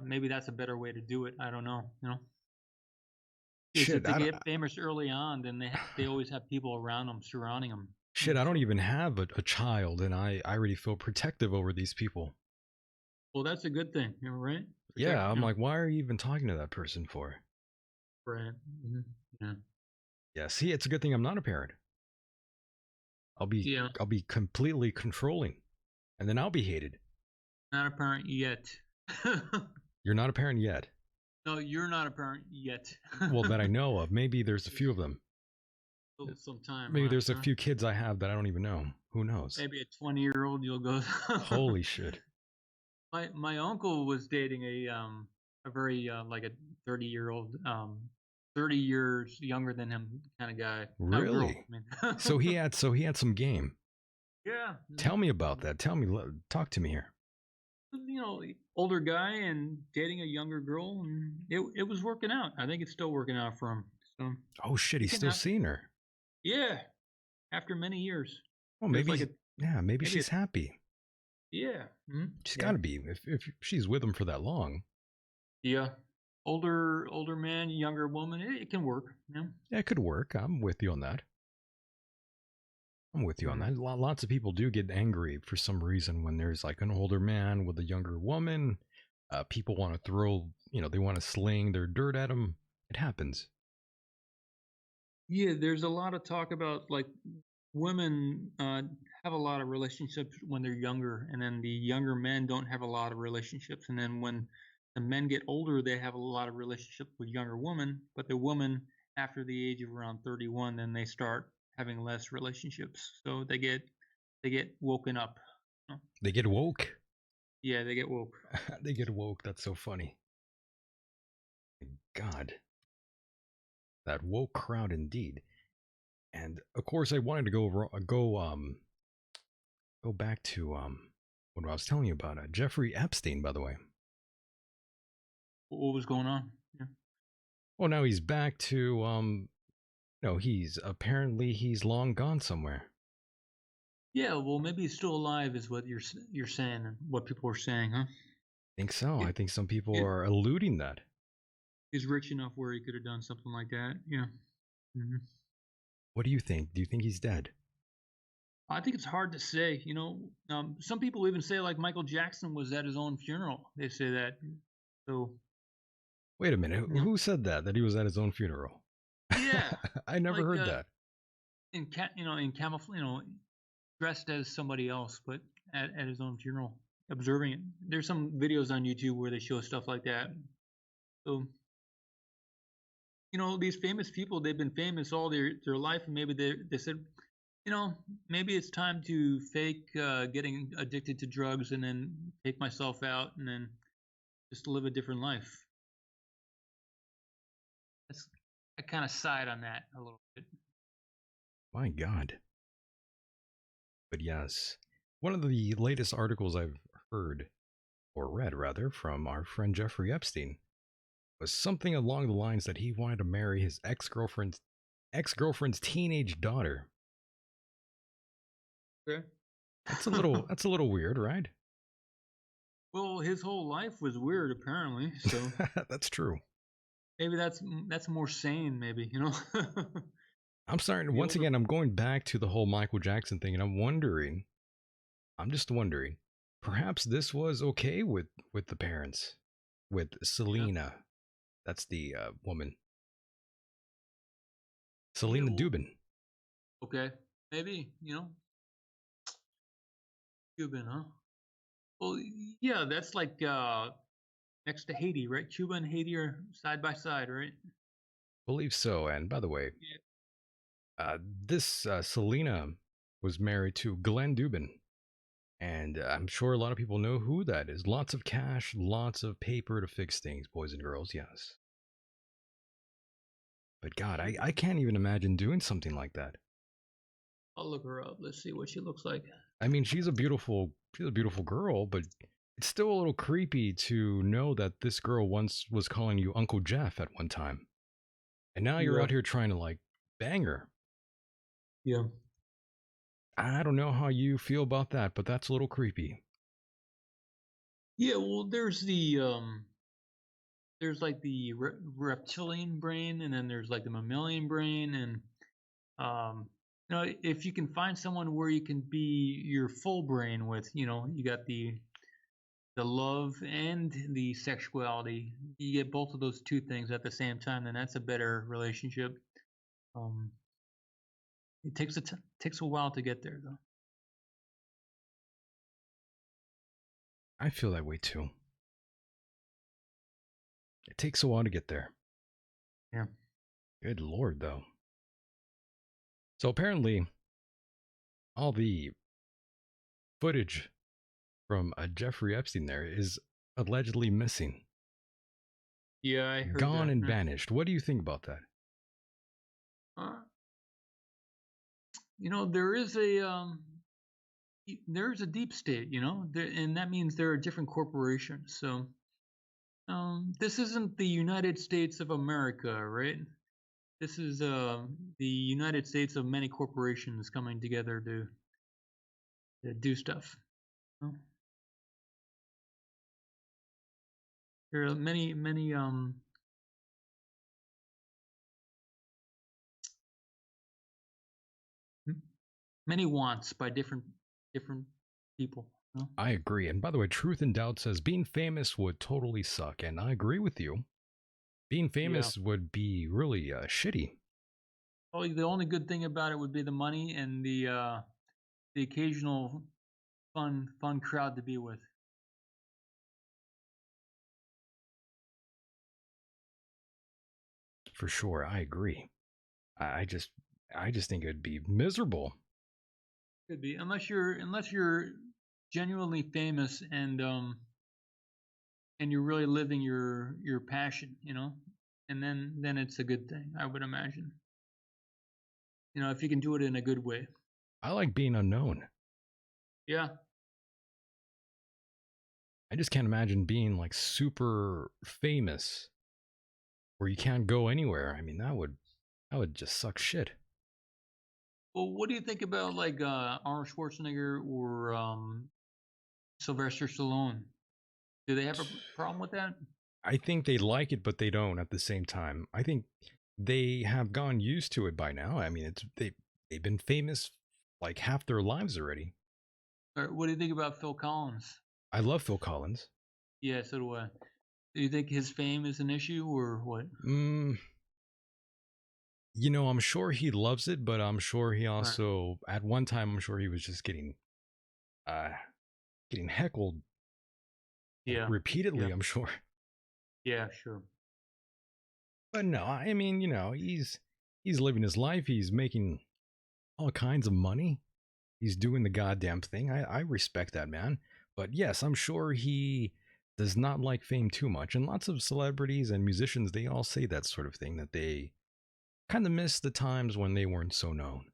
maybe that's a better way to do it. I don't know. Because if Shit, they get famous early on, then they always have people around them, surrounding them. shit, I don't even have a child, and I already feel protective over these people. Well, that's a good thing, right? Yeah, I'm like, why are you even talking to that person for? Right. Mm-hmm. Yeah. Yeah, see, it's a good thing I'm not a parent. I'll be completely controlling, and then I'll be hated. Not a parent yet. You're not a parent yet. No, you're not a parent yet. Well, that I know of. Maybe there's a few of them. Some time. Maybe there's a few kids I have that I don't even know. Who knows? Maybe a 20-year-old you'll go. Holy shit. My uncle was dating a very like a 30-year-old 30 years younger than him kind of guy. Really? So he had some game. Yeah. Tell me about that. Talk to me here. Older guy and dating a younger girl, and it was working out. I think it's still working out for him. So. Oh shit, he's still seeing her. Yeah, after many years. Well, maybe maybe she's happy. Yeah. Mm-hmm. She's got to be if she's with him for that long. Yeah. Older man, younger woman, it can work. Yeah, it could work. I'm with you on that. Lots of people do get angry for some reason when there's like an older man with a younger woman. People want to throw, they want to sling their dirt at him. It happens. Yeah, there's a lot of talk about like women have a lot of relationships when they're younger, and then the younger men don't have a lot of relationships. And then when the men get older, they have a lot of relationships with younger women, but the woman after the age of around 31, then they start having less relationships. So they get woken up. They get woke? Yeah, they get woke. They get woke. That's so funny. God. That woke crowd indeed. And of course I wanted to go back to what I was telling you about Jeffrey Epstein, by the way. What was going on? Yeah. Well, now he's back to he's long gone somewhere. Yeah, well, maybe he's still alive, is what you're saying, and what people are saying, huh? I think so. I think some people are alluding that he's rich enough where he could have done something like that. Yeah. Mm-hmm. What do you think? Do you think he's dead? I think it's hard to say. Some people even say like Michael Jackson was at his own funeral. They say that. So. Wait a minute. Yeah. Who said that he was at his own funeral? Yeah. I never heard that. In camouflage, dressed as somebody else, but at his own funeral, observing it. There's some videos on YouTube where they show stuff like that. So, these famous people, they've been famous all their life, and maybe they said, maybe it's time to fake getting addicted to drugs and then take myself out and then just to live a different life. That's I kind of side on that a little bit. My God. But yes, one of the latest articles I've heard, or read rather, from our friend Jeffrey Epstein was something along the lines that he wanted to marry his ex-girlfriend's teenage daughter. Okay. That's a little weird, right? Well, his whole life was weird, apparently. So That's true. maybe that's more sane. Maybe I'm starting The once older- again. I'm going back to the whole Michael Jackson thing, and I'm just wondering, perhaps this was okay with the parents, with Yeah. Selena. That's the woman, Yeah. Selena Well, Dubin. okay. Maybe Cuban, huh? Well, yeah. That's like next to Haiti, right? Cuba and Haiti are side by side, right? Believe so. And by the way, Yeah. this Selena was married to Glenn Dubin, and I'm sure a lot of people know who that is. Lots of cash, lots of paper to fix things, boys and girls. Yes. But God, I can't even imagine doing something like that. I'll look her up. Let's see what she looks like. I mean, she's a beautiful girl, but it's still a little creepy to know that this girl once was calling you Uncle Jeff at one time. And now you're Yeah. out here trying to like bang her. Yeah. I don't know how you feel about that, but that's a little creepy. Yeah. Well, there's like the reptilian brain, and then there's like the mammalian brain, and if you can find someone where you can be your full brain with, you got the love and the sexuality, you get both of those two things at the same time, then that's a better relationship. Um, it takes a while to get there, though. I feel that way too. It takes a while to get there. Yeah. Good Lord, though. So apparently, all the footage from Jeffrey Epstein there is allegedly missing. Yeah, I heard Gone that. and vanished. What do you think about that? Uh, there is a deep state, and that means there are different corporations. So this isn't the United States of America, right? This is the United States of many corporations coming together to do stuff. There are many many wants by different people. I agree. And by the way, Truth and Doubt says being famous would totally suck. And I agree with you. Being famous would be really shitty. Well, the only good thing about it would be the money and the occasional fun crowd to be with. For sure, I agree. I just think it'd be miserable. Could be, unless you're genuinely famous and you're really living your passion, and then it's a good thing, I would imagine. If you can do it in a good way. I like being unknown. Yeah. I just can't imagine being like super famous where you can't go anywhere. I mean, that would just suck shit. Well, what do you think about like Arnold Schwarzenegger or Sylvester Stallone? Do they have a problem with that? I think they like it, but they don't at the same time. I think they have gone used to it by now. I mean, they've been famous like half their lives already. Or what do you think about Phil Collins? I love Phil Collins. Yeah, so do I. Do you think his fame is an issue or what? I'm sure he loves it, but I'm sure he also, at one time, I'm sure he was just getting heckled. Yeah. Repeatedly, Yeah. I'm sure. Yeah, sure. But no, I mean, he's living his life. He's making all kinds of money. He's doing the goddamn thing. I respect that man. But yes, I'm sure he does not like fame too much. And lots of celebrities and musicians, they all say that sort of thing, that they kind of miss the times when they weren't so known.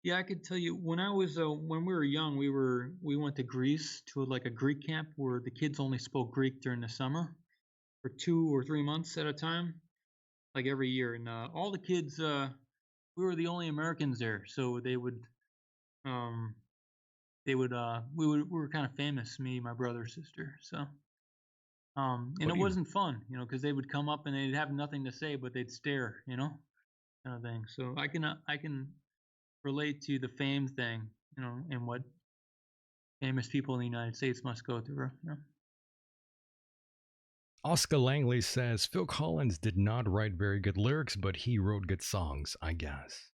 Yeah, I could tell you when I was when we were young, we went to Greece to like a Greek camp where the kids only spoke Greek during the summer for 2 or 3 months at a time, like every year. And all the kids, we were the only Americans there, so um, we were kind of famous, me, my brother, sister. So, and What it do you wasn't fun, because they would come up and they'd have nothing to say, but they'd stare, kind of thing. So I can relate to the fame thing, and what famous people in the United States must go through. Oscar Langley says Phil Collins did not write very good lyrics, but he wrote good songs, I guess.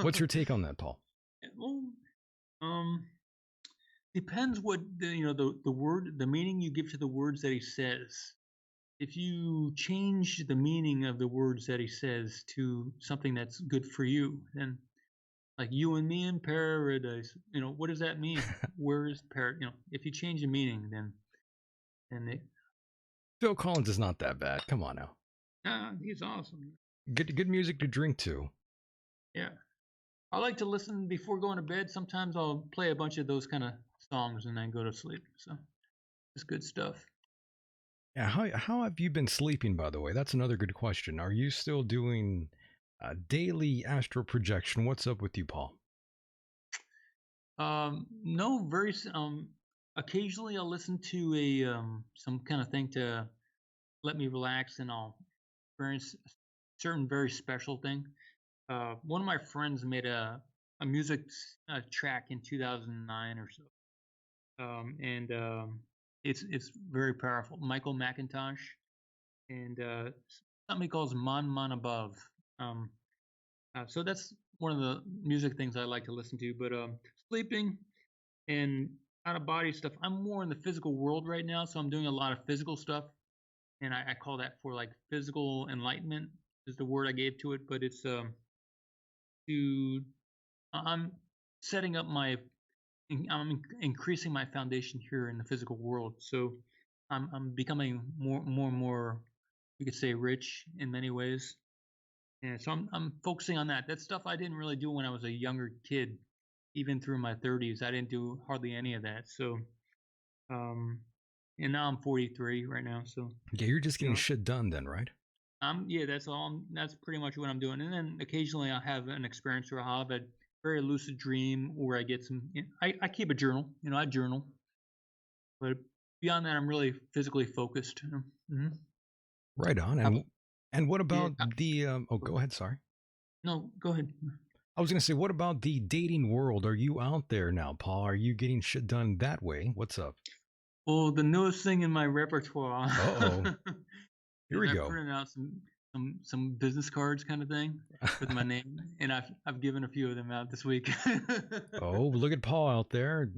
What's your take on that, Paul? Well, um, depends what the word, the meaning you give to the words that he says. If you change the meaning of the words that he says to something that's good for you, then like you and me in paradise, what does that mean? Where is paradise? If you change the meaning, then Phil Collins is not that bad. Come on now. he's awesome. Good music to drink to. Yeah. I like to listen before going to bed. Sometimes I'll play a bunch of those kind of songs and then go to sleep. So it's good stuff. Yeah, how have you been sleeping, by the way? That's another good question. Are you still doing daily astral projection? What's up with you, Paul? No, occasionally I'll listen to a some kind of thing to let me relax, and I'll experience a certain very special thing. One of my friends made a music track in 2009 or so, and it's very powerful. Michael McIntosh, and something he calls Man Above. Um, so that's one of the music things I like to listen to. But sleeping and out of body stuff, I'm more in the physical world right now, so I'm doing a lot of physical stuff, and I call that for like physical enlightenment is the word I gave to it. But it's to I'm setting up I'm increasing my foundation here in the physical world. So I'm becoming more and more, you could say, rich in many ways. And so I'm focusing on that. That's stuff I didn't really do when I was a younger kid. Even through my 30s, I didn't do hardly any of that. So, and now I'm 43 right now. So Yeah, you're just you getting know, shit done then, right? yeah, that's all. That's pretty much what I'm doing. And then occasionally I'll have an experience where I'll have a very lucid dream where I get some. I keep a journal. I journal, but beyond that, I'm really physically focused. Mm-hmm. Right on. And what Yeah. about the? Oh, go ahead. Sorry. No, go ahead. I was gonna say, what about the dating world? Are you out there now, Paul? Are you getting shit done that way? What's up? Well, the newest thing in my repertoire. Uh-oh. Here we I go. printed out some business cards kind of thing with my name, and I've given a few of them out this week. Oh, look at Paul out there.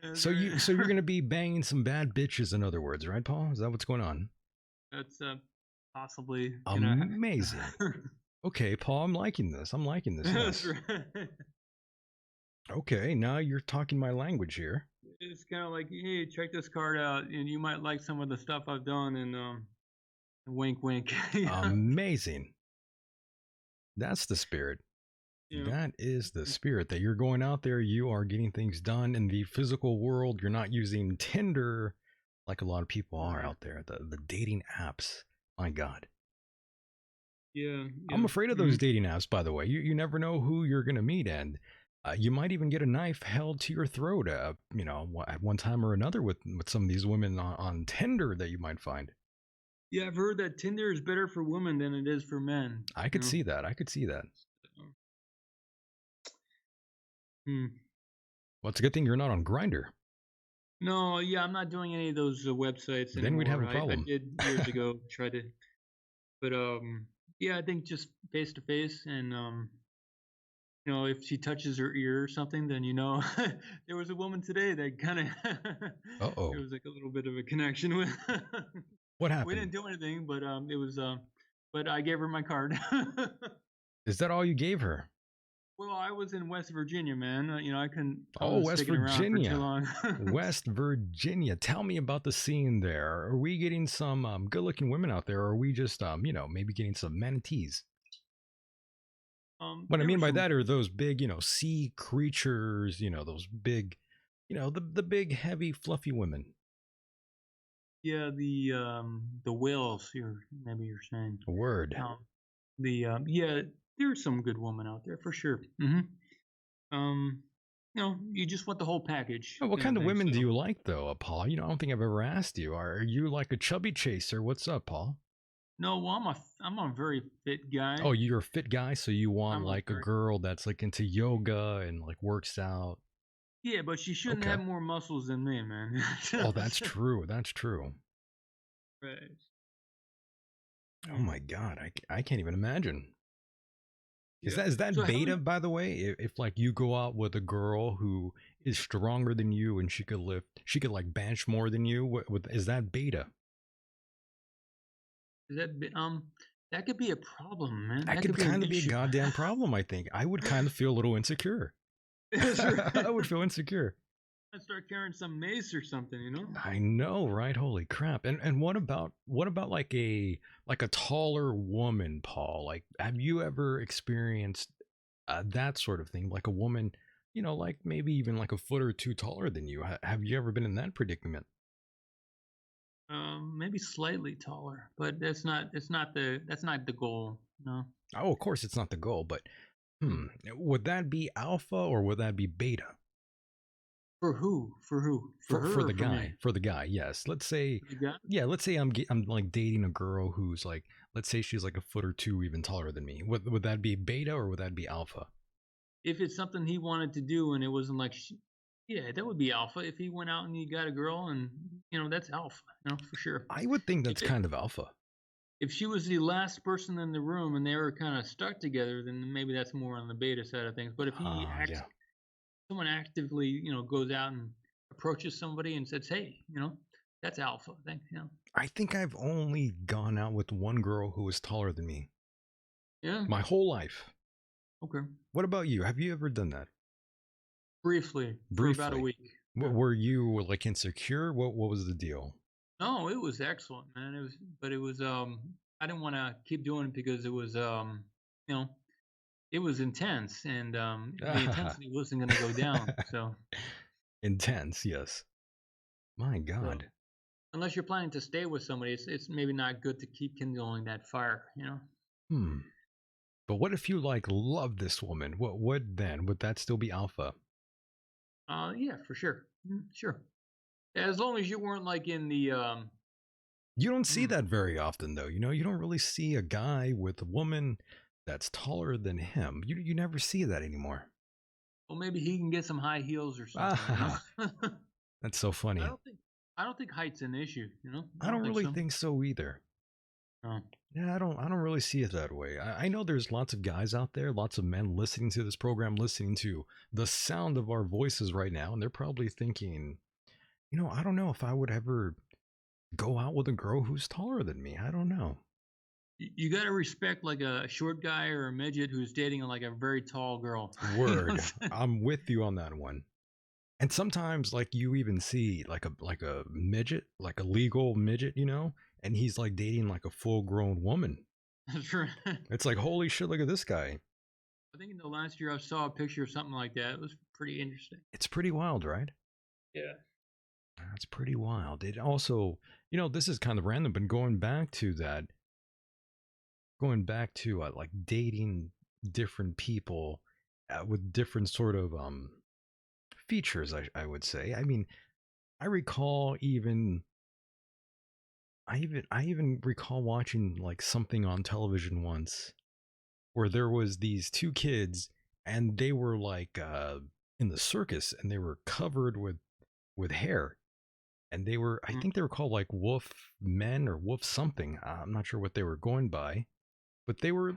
That's So you're right. gonna be banging some bad bitches, in other words, right, Paul? Is that what's going on? That's possibly Amazing. Okay, Paul, I'm liking this. I'm liking this. That's Yes. right. Okay, now you're talking my language here. It's kind of like, hey, check this card out, and you might like some of the stuff I've done, and wink, wink. Amazing. That's the spirit. Yeah. That is the spirit, that you're going out there, you are getting things done in the physical world. You're not using Tinder like a lot of people are out there, the dating apps. My God. Yeah. I'm afraid of those Mhm. dating apps, by the way. You never know who you're going to meet, and you might even get a knife held to your throat, at one time or another with some of these women on Tinder that you might find. Yeah, I've heard that Tinder is better for women than it is for men. I could see that. I could see that. Hmm. Well, it's a good thing you're not on Grinder. No, yeah, I'm not doing any of those websites anymore. Then we'd have a I problem. did years ago, try to, but yeah, I think just face to face, and if she touches her ear or something, then there was a woman today that kind of Uh-oh. there was like a little bit of a connection with. What We happened? didn't do anything, but it was but I gave her my card. Is that all you gave her? Well, I was in West Virginia, man. I Oh, wasn't West sticking around for too Virginia. long. West Virginia. Tell me about the scene there. Are we getting some good-looking women out there, or are we just maybe getting some manatees? What I There were mean by some, that are those big, sea creatures, those big, the big, heavy, fluffy women. yeah, the whales. Maybe you're saying. A word. Yeah, there's some good women out there for sure. Um, you just want the whole package, Oh, what kind kind of of thing. women do So, you like, though, Paul? I don't think I've ever asked you. Are you like a chubby chaser? What's up, Paul? no, well, I'm a very fit guy. Oh, you're a fit guy, so you want I'm a like a very girl that's like into yoga and like works out. Yeah, but she shouldn't Okay. have more muscles than me, man. Oh, that's true. That's true. Right. Oh Yeah. my God, I can't even imagine. Is Yeah. that So how beta, many? by the way? If like you go out with a girl who is stronger than you and she could like bench more than you. Is that beta? Is that could be a problem, man. That That could could be an kind of be a issue. goddamn problem. I think I would kind of feel a little insecure. That's I right. would feel insecure. I start carrying some mace or something, you know? I know, right? Holy crap! And what about like a taller woman, Paul? Like, have you ever experienced that sort of thing? Like a woman, like maybe even like a foot or two taller than you. Have you ever been in that predicament? Maybe slightly taller, but that's not the goal. No. Oh, of course, it's not the goal, but Hmm. would that be alpha or would that be beta? For who? For who? For For her or the for me? guy, yes. Let's say, For the guy? yeah, let's say I'm like dating a girl who's like, let's say she's like a foot or two even taller than me. Would that be beta or would that be alpha? If it's something he wanted to do and it wasn't like, yeah, that would be alpha. If he went out and he got a girl and that's alpha, for sure. I would think If that's it, kind of alpha. if she was the last person in the room and they were kind of stuck together, then maybe that's more on the beta side of things. But if Yeah. someone actively, goes out and approaches somebody and says, "Hey, that's alpha." I think, I think I've only gone out with one girl who was taller than me yeah, my whole life. okay. What about you? Have you ever done that? Briefly for about a Briefly. week. Yeah. Were you like insecure? What was the deal? No, it was excellent, man. But I didn't want to keep doing it because it was, you know, it was intense, and the intensity wasn't going to go down. So, Intense, yes. My so God. unless you're planning to stay with somebody, it's maybe not good to keep kindling that fire. Hmm. But what if you like love this woman? What would then? Would that still be alpha? Yeah, for sure. Sure. As long as you weren't like in the You don't see hmm, that very often, though. You don't really see a guy with a woman that's taller than him. You never see that anymore. well, maybe he can get some high heels or something. Ah, that's so I funny. don't think I don't think height's an issue. I I don't don't think really so. think so either. No. Yeah, I don't really see it that way. I know there's lots of guys out there, lots of men listening to this program, listening to the sound of our voices right now, and they're probably thinking, I don't know if I would ever go out with a girl who's taller than me. I don't know. You got to respect like a short guy or a midget who's dating like a very tall girl. You know what I'm Word. saying? I'm with you on that one. And sometimes like you even see like a midget, like a legal midget, and he's like dating like a full-grown woman. That's right. It's like, holy shit, look at this guy. I think in the last year I saw a picture of something like that. It was pretty interesting. It's pretty wild, right? Yeah. That's pretty wild. It also, this is kind of random, but going back to like dating different people with different sort of features, I would say. I mean, I recall even I even recall watching like something on television once where there was these two kids and they were like in the circus and they were covered with hair and I Mm. think they were called like wolf men or wolf something. I'm not sure what they were going by, but they were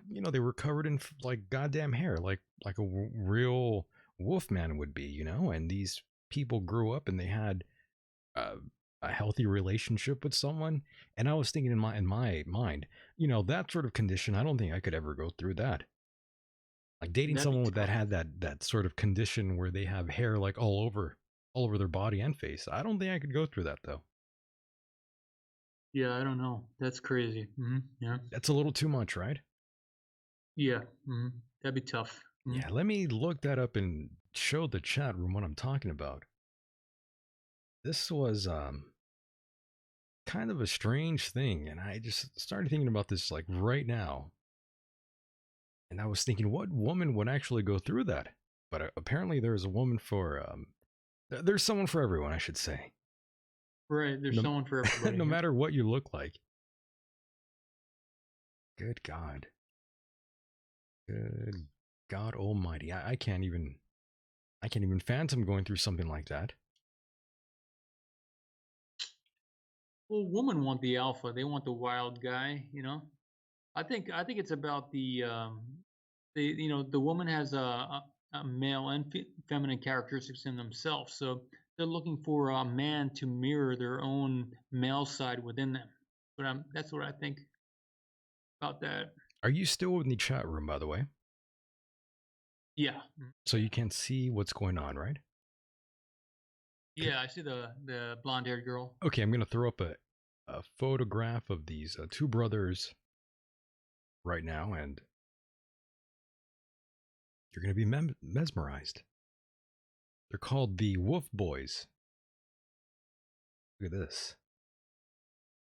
covered in like goddamn hair, like a real wolf man would be, and these people grew up and they had uh, a healthy relationship with someone. And I was thinking in my mind, that sort of condition, I don't think I could ever go through that. Like dating That'd be someone that tough. had that sort of condition where they have hair like all over their body and face. I don't think I could go through that though. Yeah, I don't know. That's crazy. Yeah. That's a little too much, right? Yeah. That'd be tough. Yeah, let me look that up and show the chat room what I'm talking about. This was kind of a strange thing, and I just started thinking about this like right now. And I was thinking, what woman would actually go through that? But apparently, there's a woman for there's someone for everyone, I should say. Right. There's No, someone for everybody. no Yeah. matter what you look like. Good God. Good God Almighty. I can't even fathom going through something like that. Well, women want the alpha. They want the wild guy. I think it's about the woman has a male and feminine characteristics in themselves, so they're looking for a man to mirror their own male side within them. But that's what I think about that. Are you still in the chat room, by the way? Yeah. So you can see what's going on, right? Yeah, I see the blonde-haired girl. Okay, I'm going to throw up a photograph of these two brothers right now, and you're going to be mesmerized. They're called the Wolf Boys. Look at this.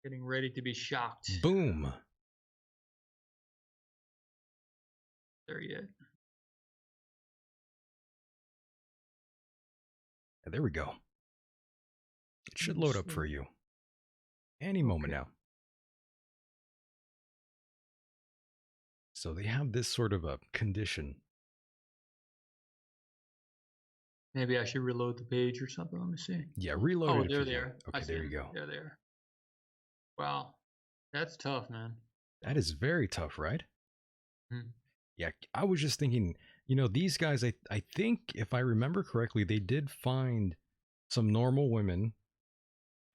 Getting ready to be shocked. Boom. There yet. There we go. It should load up for you any moment now. So they have this sort of a condition. Maybe I should reload the page or something. Let me see. Yeah, reload Oh, it. there they are. Okay, there you go. They're there. Wow. That's tough, man. That is very tough, right? Hmm. Yeah, I was just thinking, these guys, I think if I remember correctly, they did find some normal women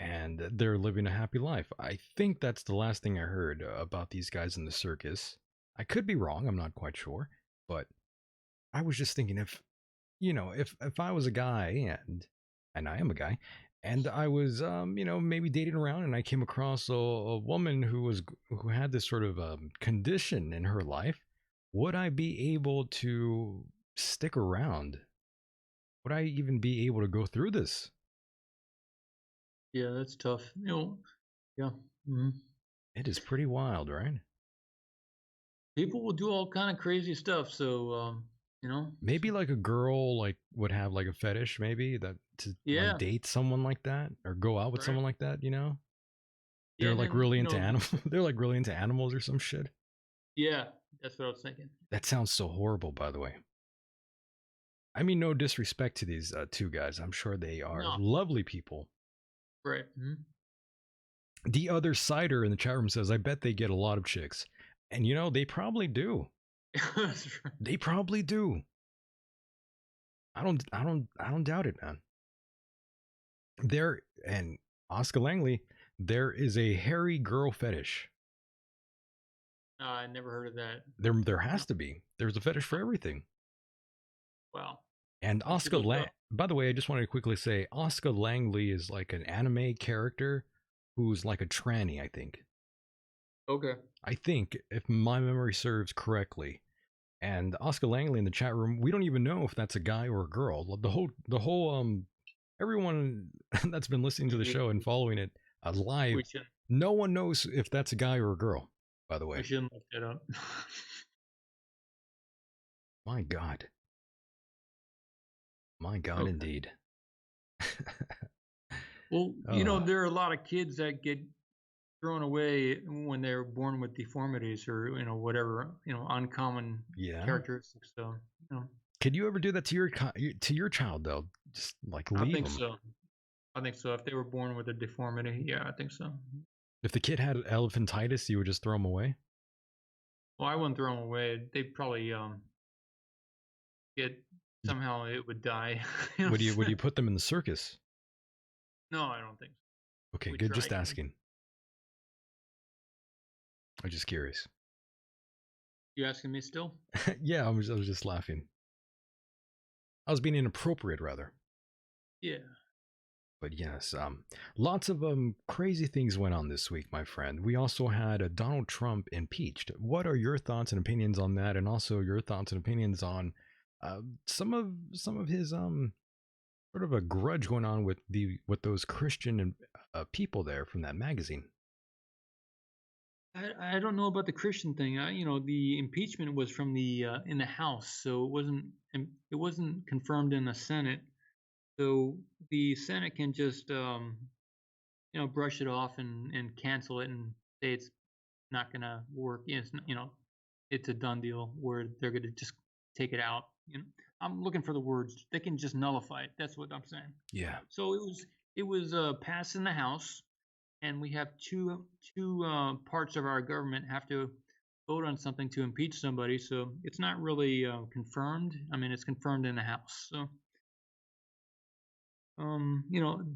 and they're living a happy life. I think that's the last thing I heard about these guys in the circus. I could be wrong, I'm not quite sure, but I was just thinking if I was a guy and I am a guy and I was maybe dating around and I came across a woman who had this sort of condition in her life, would I be able to stick around? Would I even be able to go through this? Yeah, that's tough. Yeah. It is pretty wild, right? People will do all kind of crazy stuff. So, Maybe like a girl would have like a fetish, maybe that to Yeah. date someone like that or go out with Right. someone like that. Yeah, They're like and, really into animals. They're like really into animals or some shit. Yeah, that's what I was thinking. That sounds so horrible, by the way. I mean, no disrespect to these two guys. I'm sure they are No. lovely people. Right. The other cider in the chat room says, I bet they get a lot of chicks. And they probably do. That's right. They probably do. I don't doubt it, man. And Oscar Langley, there is a hairy girl fetish. I never heard of that. There has to be. There's a fetish for everything. Wow. And Oscar by the way, I just wanted to quickly say Oscar Langley is like an anime character who's like a tranny, I think. Okay. I think, if my memory serves correctly. And Oscar Langley in the chat room, we don't even know if that's a guy or a girl. The whole everyone that's been listening to the show and following it live, no one knows if that's a guy or a girl, by the way. We shouldn't look that up. My God. My God, indeed. Well, there are a lot of kids that get thrown away when they're born with deformities or whatever uncommon characteristics. So could you ever do that to your child though? Just like leave I think them? so. I think so. If they were born with a deformity, yeah, I think so. If the kid had elephantitis, you would just throw him away? Well, I wouldn't throw them away. They'd probably somehow it would die. Would you put them in the circus? No, I don't think so. Okay, good. Just asking. I'm just curious. You asking me still? Yeah, I was just laughing. I was being inappropriate, rather. Yeah. But yes, lots of crazy things went on this week, my friend. We also had Donald Trump impeached. What are your thoughts and opinions on that, and also your thoughts and opinions on some of his sort of a grudge going on with those Christian and people there from that magazine? I don't know about the Christian thing. The impeachment was from the in the House, so it wasn't confirmed in the Senate. So the Senate can just brush it off and cancel it and say it's not gonna work. It's a done deal where they're gonna just take it out. I'm looking for the words. They can just nullify it. That's what I'm saying. Yeah. So it was passed in the House, and we have two parts of our government have to vote on something to impeach somebody. So it's not really confirmed. I mean, it's confirmed in the House. So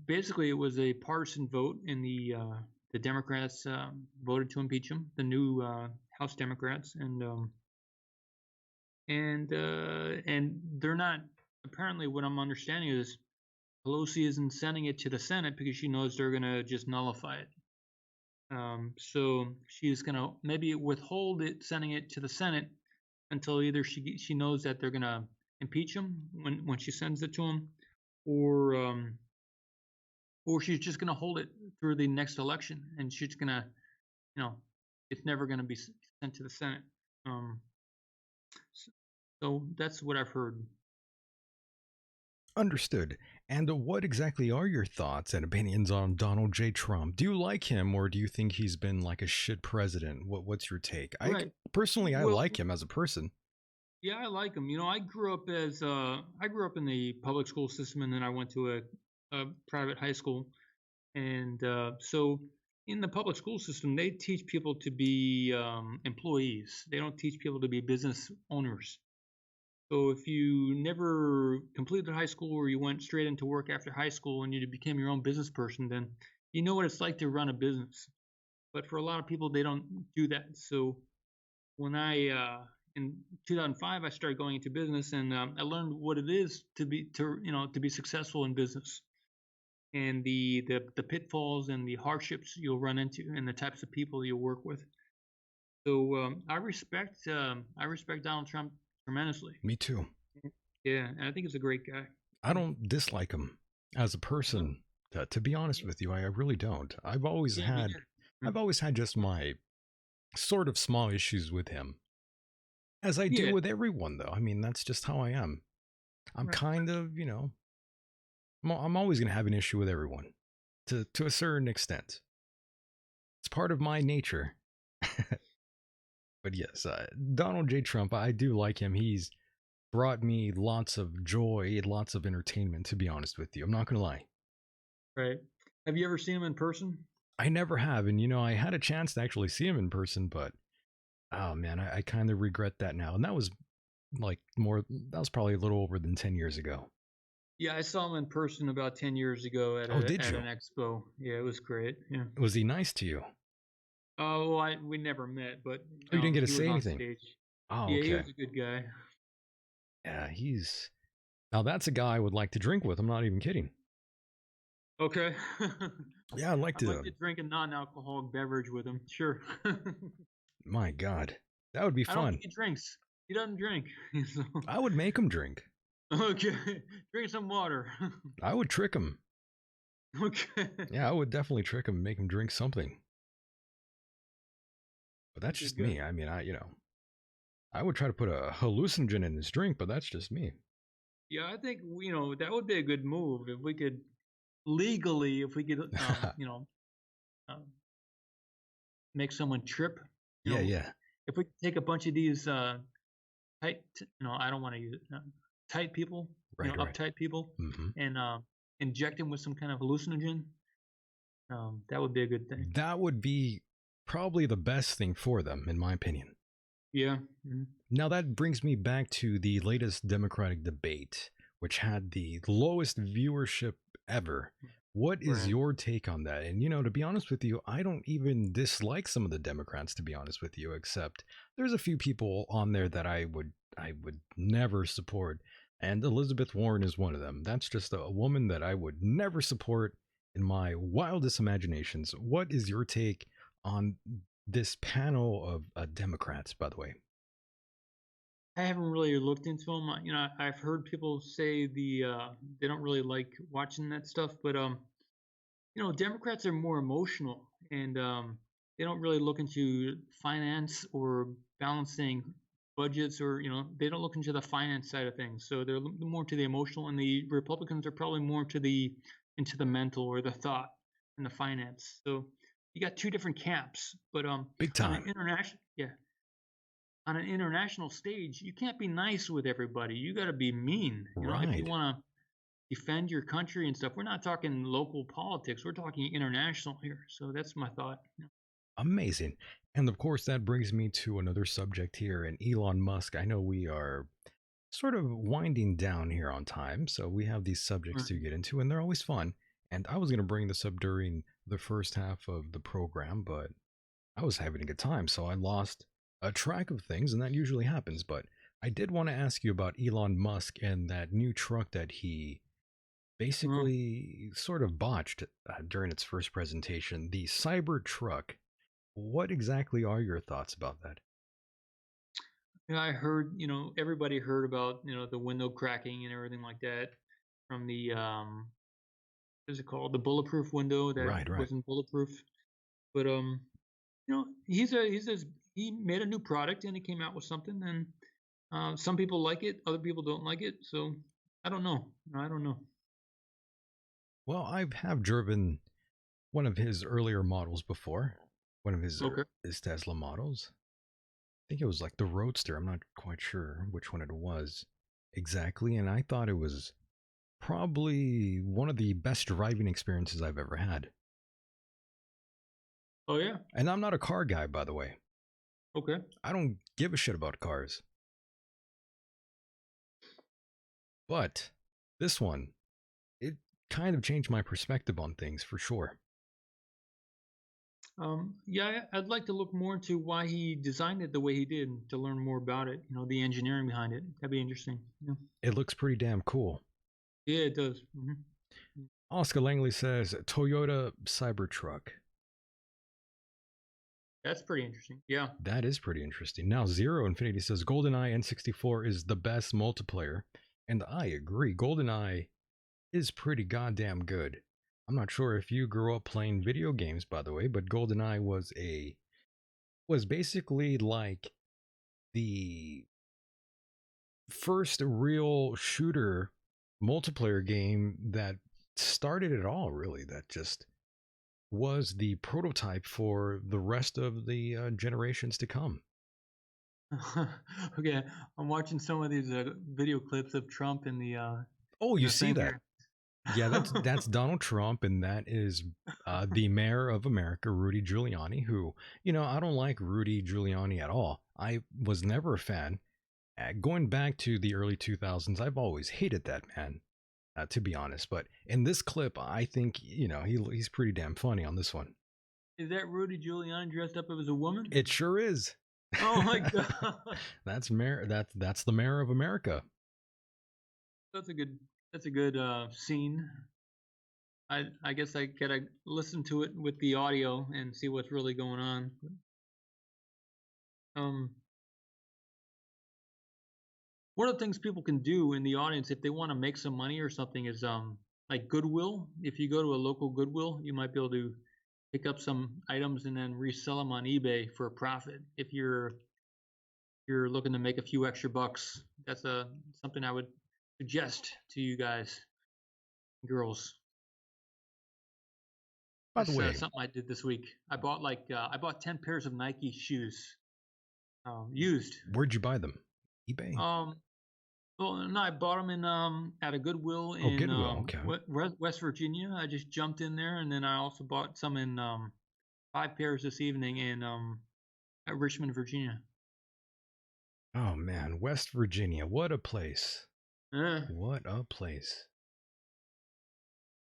basically, it was a partisan vote, and the Democrats voted to impeach him, the new House Democrats, and they're not. Apparently, what I'm understanding is Pelosi isn't sending it to the Senate because she knows they're gonna just nullify it. So she's gonna maybe withhold it, sending it to the Senate until either she knows that they're gonna impeach him when she sends it to him, or she's just gonna hold it through the next election, and she's gonna, it's never gonna be sent to the Senate. So that's what I've heard. Understood. And what exactly are your thoughts and opinions on Donald J. Trump? Do you like him, or do you think he's been like a shit president? What's your take? Right. Personally, I Well, like him as a person. Yeah, I like him. I grew up in the public school system, and then I went to a private high school. And so in the public school system, they teach people to be employees. They don't teach people to be business owners. So if you never completed high school, or you went straight into work after high school and you became your own business person, then you know what it's like to run a business. But for a lot of people, they don't do that. So when in 2005, I started going into business, and I learned what it is to be successful in business, and the pitfalls and the hardships you'll run into, and the types of people you'll work with. So I respect Donald Trump tremendously. Me too. Yeah, and I think he's a great guy. I don't dislike him as a person. To be honest with you, I really don't. I've always had just my sort of small issues with him, as I do with everyone, though. I mean, that's just how I am. I'm kind of, I'm always going to have an issue with everyone to a certain extent. It's part of my nature. But yes, Donald J. Trump, I do like him. He's brought me lots of joy, lots of entertainment, to be honest with you. I'm not going to lie. Right. Have you ever seen him in person? I never have. And, I had a chance to actually see him in person, but, oh man, I kind of regret that now. And that was that was probably a little over than 10 years ago. Yeah, I saw him in person about 10 years ago at an expo. Yeah, it was great. Yeah. Was he nice to you? Oh, we never met, but you didn't get to say anything. Oh, okay. Yeah, he was a good guy. Yeah, now that's a guy I would like to drink with. I'm not even kidding. Okay. Yeah, I'd like to drink a non-alcoholic beverage with him. Sure. My God, that would be fun. I don't think he drinks. He doesn't drink. So. I would make him drink. Okay, drink some water. I would trick him. Okay. Yeah, I would definitely trick him and make him drink something. But that's just me. I mean, I would try to put a hallucinogen in his drink, but that's just me. Yeah, I think that would be a good move if we could legally, make someone trip. Yeah. If we take a bunch of these tight, I don't want to use it. Tight people, uptight people, and inject them with some kind of hallucinogen. That would be a good thing. That would be probably the best thing for them, in my opinion. Yeah. Now that brings me back to the latest Democratic debate, which had the lowest viewership ever, What is Right. your take on that? And to be honest with you, I don't even dislike some of the Democrats, to be honest with you, except there's a few people on there that I would never support. And Elizabeth Warren is one of them. That's just a woman that I would never support in my wildest imaginations. What is your take on this panel of Democrats, by the way? I haven't really looked into them. I've heard people say they don't really like watching that stuff, but Democrats are more emotional, and they don't really look into finance or balancing budgets, or they don't look into the finance side of things. So they're more to the emotional, and the Republicans are probably more to the into the mental or the thought and the finance. So you got two different camps, but Big on an time. international stage, you can't be nice with everybody. You got to be mean. If you Right. want to defend your country and stuff. We're not talking local politics. We're talking international here. So that's my thought. Amazing. And of course, that brings me to another subject here. And Elon Musk, I know we are sort of winding down here on time. So we have these subjects Right. to get into, and they're always fun. And I was going to bring this up during the first half of the program, but I was having a good time. So I lost a track of things, and that usually happens. But I did want to ask you about Elon Musk and that new truck that he Well, basically sort of botched during its first presentation, the Cyber Truck. What exactly are your thoughts about that? I heard, everybody heard about, the window cracking and everything like that from the, what is it called? The bulletproof window that Right, right. wasn't bulletproof. But, he made a new product and he came out with something, and some people like it, other people don't like it. So I don't know. I don't know. Well, I have driven one of his earlier models before, one of Okay. his Tesla models. I think it was like the Roadster. I'm not quite sure which one it was exactly, and I thought it was probably one of the best driving experiences I've ever had. Oh, yeah. And I'm not a car guy, by the way. Okay. I don't give a shit about cars. But this one, it kind of changed my perspective on things for sure. Yeah, I'd like to look more into why he designed it the way he did to learn more about it. The engineering behind it. That'd be interesting. Yeah, It looks pretty damn cool. yeah, it does. Oscar Langley says Toyota Cybertruck. That's pretty interesting. Yeah. That is pretty interesting. Now, Zero Infinity says GoldenEye N64 is the best multiplayer. And I agree. GoldenEye is pretty goddamn good. I'm not sure if you grew up playing video games, by the way, but GoldenEye was basically like the first real shooter multiplayer game that started it all, really. That just was the prototype for the rest of the generations to come. Okay, I'm watching some of these video clips of Trump in the Oh, you the see thing that? here. Yeah, that's Donald Trump, and that is the mayor of America, Rudy Giuliani. Who, I don't like Rudy Giuliani at all. I was never a fan. Going back to the early 2000s, I've always hated that man, to be honest. But in this clip, I think he's pretty damn funny on this one. Is that Rudy Giuliani dressed up as a woman? It sure is. Oh my god, That's mayor. That's the mayor of America. that's a good scene. I guess I gotta listen to it with the audio and see what's really going on. Um, One of the things people can do in the audience if they want to make some money or something is like Goodwill. If you go to a local Goodwill, you might be able to pick up some items and then resell them on eBay for a profit. If you're looking to make a few extra bucks, that's something I would suggest to you guys, girls. By the That's way, something I did this week. I bought 10 pairs of Nike shoes, used. where'd you buy them? eBay. Well, no, I bought them in at a Goodwill Oh, in Goodwill. Okay. West Virginia. I just jumped in there, and then I also bought some in 5 pairs this evening in at Richmond, Virginia. Oh man, West Virginia. What a place. Eh, What a place.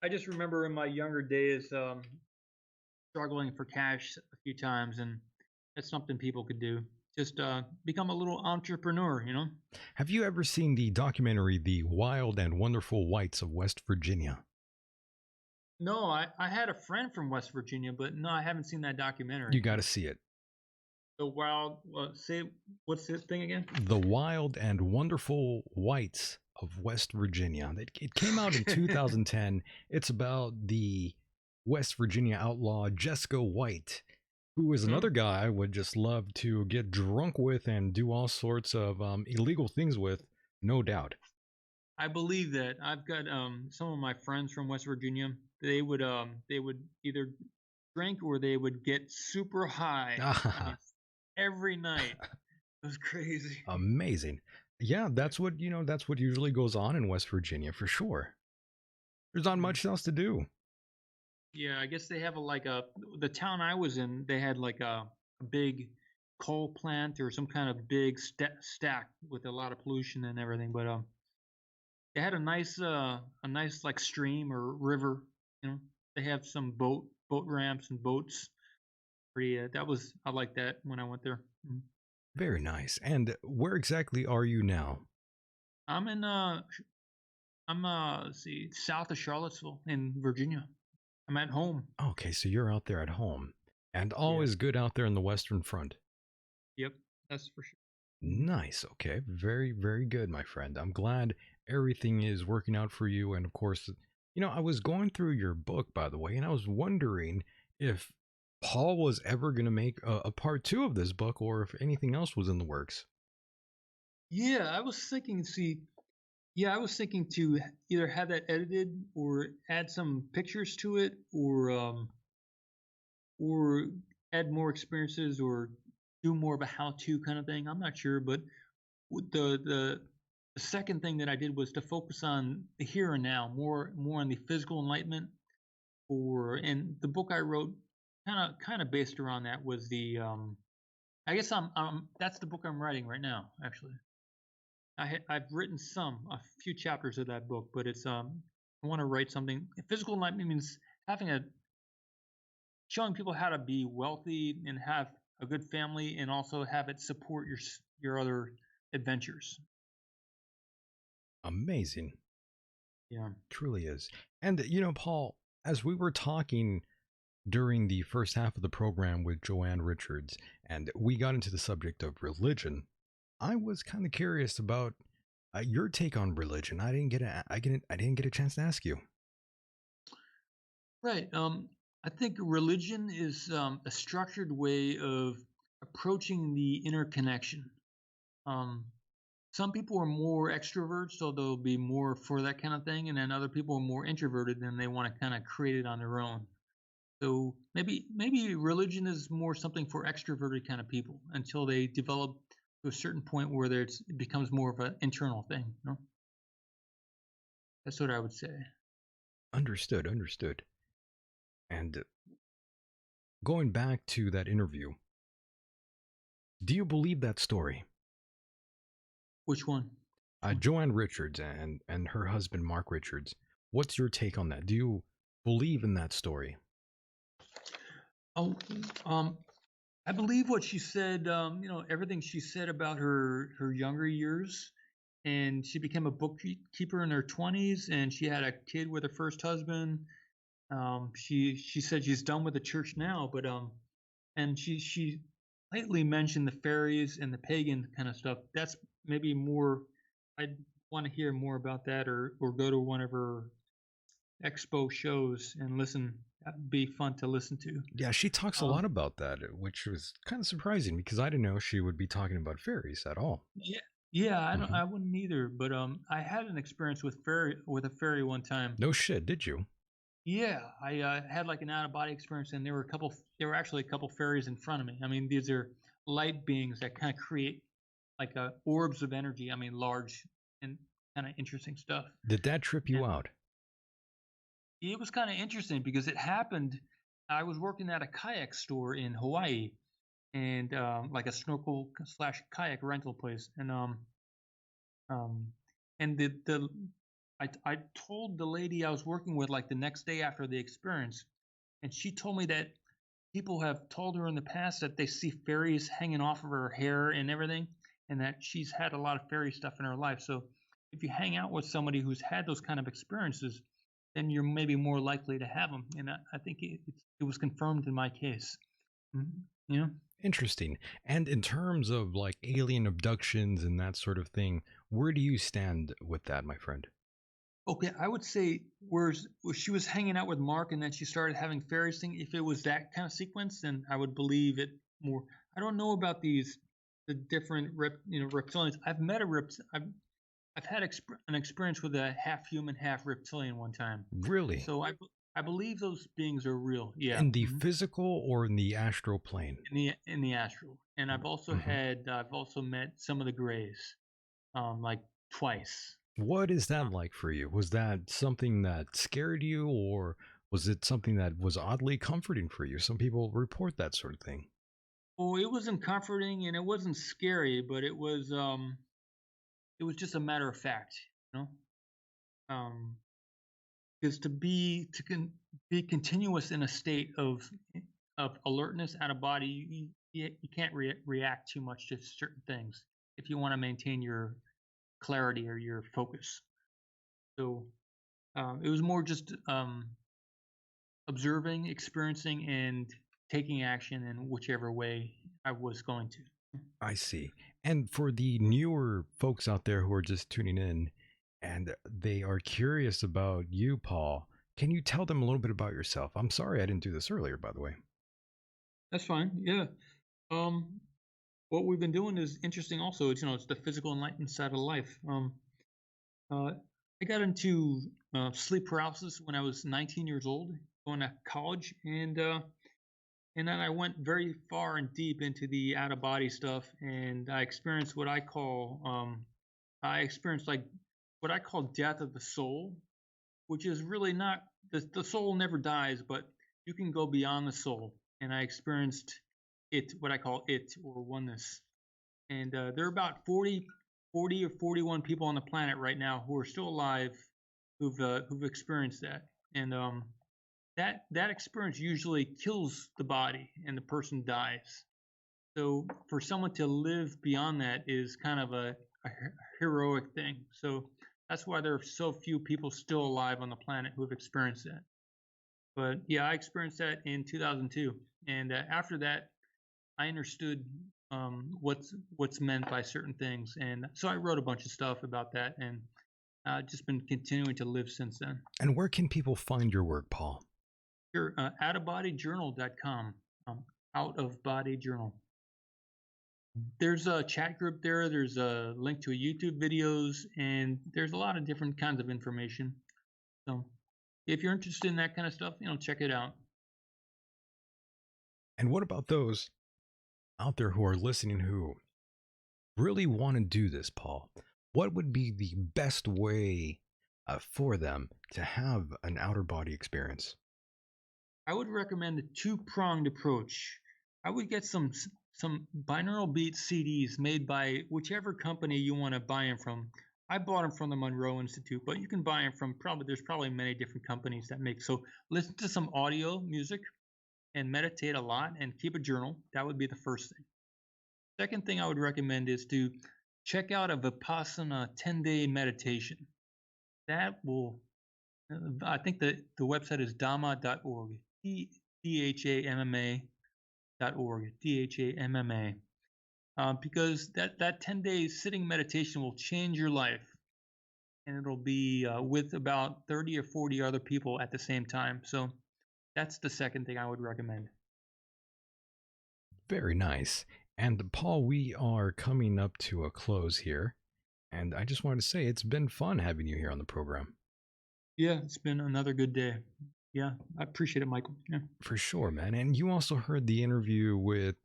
I just remember in my younger days struggling for cash a few times, and that's something people could do. Just become a little entrepreneur, you know? Have you ever seen the documentary The Wild and Wonderful Whites of West Virginia? No, I had a friend from West Virginia, but no, I haven't seen that documentary. You got to see it. The wild, say, what's the thing again? The Wild and Wonderful Whites of West Virginia. It came out in 2010. It's about the West Virginia outlaw Jesco White, who is another guy I would just love to get drunk with and do all sorts of illegal things with, no doubt. I believe that. I've got some of my friends from West Virginia. They would either drink or they would get super high. I mean, every night. It was crazy. Amazing. Yeah, that's what usually goes on in West Virginia for sure. There's not much else to do. Yeah, I guess they have the town I was in, they had like a big coal plant or some kind of big stack with a lot of pollution and everything, but they had a nice like stream or river, you know. They have some boat ramps and boats. Pretty I like that when I went there. Mhm. Very nice. And where exactly are you now? I'm in let's see, south of Charlottesville in Virginia. I'm at home. Okay, so you're out there at home. And Yeah. always good out there in the Western Front. Yep, that's for sure. Nice. Okay. Very, very good, my friend. I'm glad everything is working out for you. And of course, I was going through your book, by the way, and I was wondering if Paul was ever going to make a part two of this book or if anything else was in the works. Yeah, I was thinking, I was thinking to either have that edited or add some pictures to it, or add more experiences or do more of a how-to kind of thing. I'm not sure, but the second thing that I did was to focus on the here and now, more on the physical enlightenment. And the book I wrote, kind of based around that, was the I guess that's the book I'm writing right now, actually. I've written a few chapters of that book, but it's I want to write something. Physical enlightenment means showing people how to be wealthy and have a good family, and also have it support your other adventures. Amazing. Yeah. Truly is. And, Paul, as we were talking during the first half of the program with Joanne Richards, and we got into the subject of religion, I was kind of curious about your take on religion. I didn't get a chance to ask you. Right. I think religion is a structured way of approaching the interconnection. Some people are more extroverts, so they'll be more for that kind of thing, and then other people are more introverted and they want to kind of create it on their own. So maybe religion is more something for extroverted kind of people until they develop to a certain point where it becomes more of an internal thing. You know? That's what I would say. Understood. And going back to that interview, do you believe that story? Which one? Joanne Richards and her husband Mark Richards. What's your take on that? Do you believe in that story? Oh, I believe what she said. Everything she said about her younger years, and she became a bookkeeper in her 20s, and she had a kid with her first husband. She said she's done with the church now, but and she lately mentioned the fairies and the pagan kind of stuff. That's maybe more. I'd want to hear more about that, or go to one of her expo shows and listen. That'd be fun to listen to. Yeah, she talks a lot about that, which was kind of surprising because I didn't know she would be talking about fairies at all. Yeah, I wouldn't either. But I had an experience with a fairy one time. No shit, did you? Yeah, I had like an out of body experience, and there were actually a couple fairies in front of me. I mean, these are light beings that kind of create like orbs of energy. I mean, large and kind of interesting stuff. Did that trip you out? It was kind of interesting because it happened. I was working at a kayak store in Hawaii, and like a snorkel / kayak rental place, and the I told the lady I was working with like the next day after the experience, and she told me that people have told her in the past that they see fairies hanging off of her hair and everything, and that she's had a lot of fairy stuff in her life. So if you hang out with somebody who's had those kind of experiences, then you're maybe more likely to have them. And I think it was confirmed in my case. You know? Interesting. And in terms of like alien abductions and that sort of thing, where do you stand with that, my friend? Okay, I would say where she was hanging out with Mark and then she started having fairies thing. If it was that kind of sequence, then I would believe it more. I don't know about the different reptilians. I've met a I've had an experience with a half human, half reptilian one time. Really? So I believe those beings are real. Yeah. In the physical or in the astral plane? In the astral. And I've also met some of the Greys, like twice. What is that like for you? Was that something that scared you, or was it something that was oddly comforting for you? Some people report that sort of thing. Well, it wasn't comforting and it wasn't scary, but it was just a matter of fact, you know. Because be continuous in a state of alertness out of body, you can't react too much to certain things if you want to maintain your clarity or your focus. So it was more just observing, experiencing, and taking action in whichever way I was going to. I see. And for the newer folks out there who are just tuning in and they are curious about you, Paul, can you tell them a little bit about yourself? I'm sorry I didn't do this earlier, by the way. That's fine. Yeah. What we've been doing is interesting. Also, it's the physical enlightened side of life. I got into sleep paralysis when I was 19 years old, going to college, and then I went very far and deep into the out of body stuff, and I experienced what I call like what I call death of the soul, which is really not the soul never dies, but you can go beyond the soul. And I experienced what I call it, or oneness. And there are about 40 or 41 people on the planet right now who are still alive who've experienced that. And that experience usually kills the body and the person dies. So for someone to live beyond that is kind of a heroic thing. So that's why there are so few people still alive on the planet who have experienced that. But yeah, I experienced that in 2002, and after that, I understood what's meant by certain things, and so I wrote a bunch of stuff about that, and just been continuing to live since then. And where can people find your work, Paul? Sure, outofbodyjournal.com. Out of Body Journal. There's a chat group there. There's a link to a YouTube videos, and there's a lot of different kinds of information. So if you're interested in that kind of stuff, check it out. And what about those out there who are listening who really want to do this, Paul? What would be the best way for them to have an outer body experience? I would recommend a two-pronged approach. I would get some binaural beat CDs made by whichever company you want to buy them from. I bought them from the Monroe Institute, but you can buy them from there's probably many different companies that make. So listen to some audio music and meditate a lot and keep a journal. That would be the first thing. Second thing I would recommend is to check out a Vipassana 10-day meditation. That will, I think the website is dhamma.org, DHAMMA.org, DHAMMA. Because that 10-day sitting meditation will change your life, and it'll be with about 30 or 40 other people at the same time. So that's the second thing I would recommend. Very nice. And Paul, we are coming up to a close here, and I just wanted to say it's been fun having you here on the program. Yeah, it's been another good day. Yeah, I appreciate it, Michael. Yeah. For sure, man. And you also heard the interview with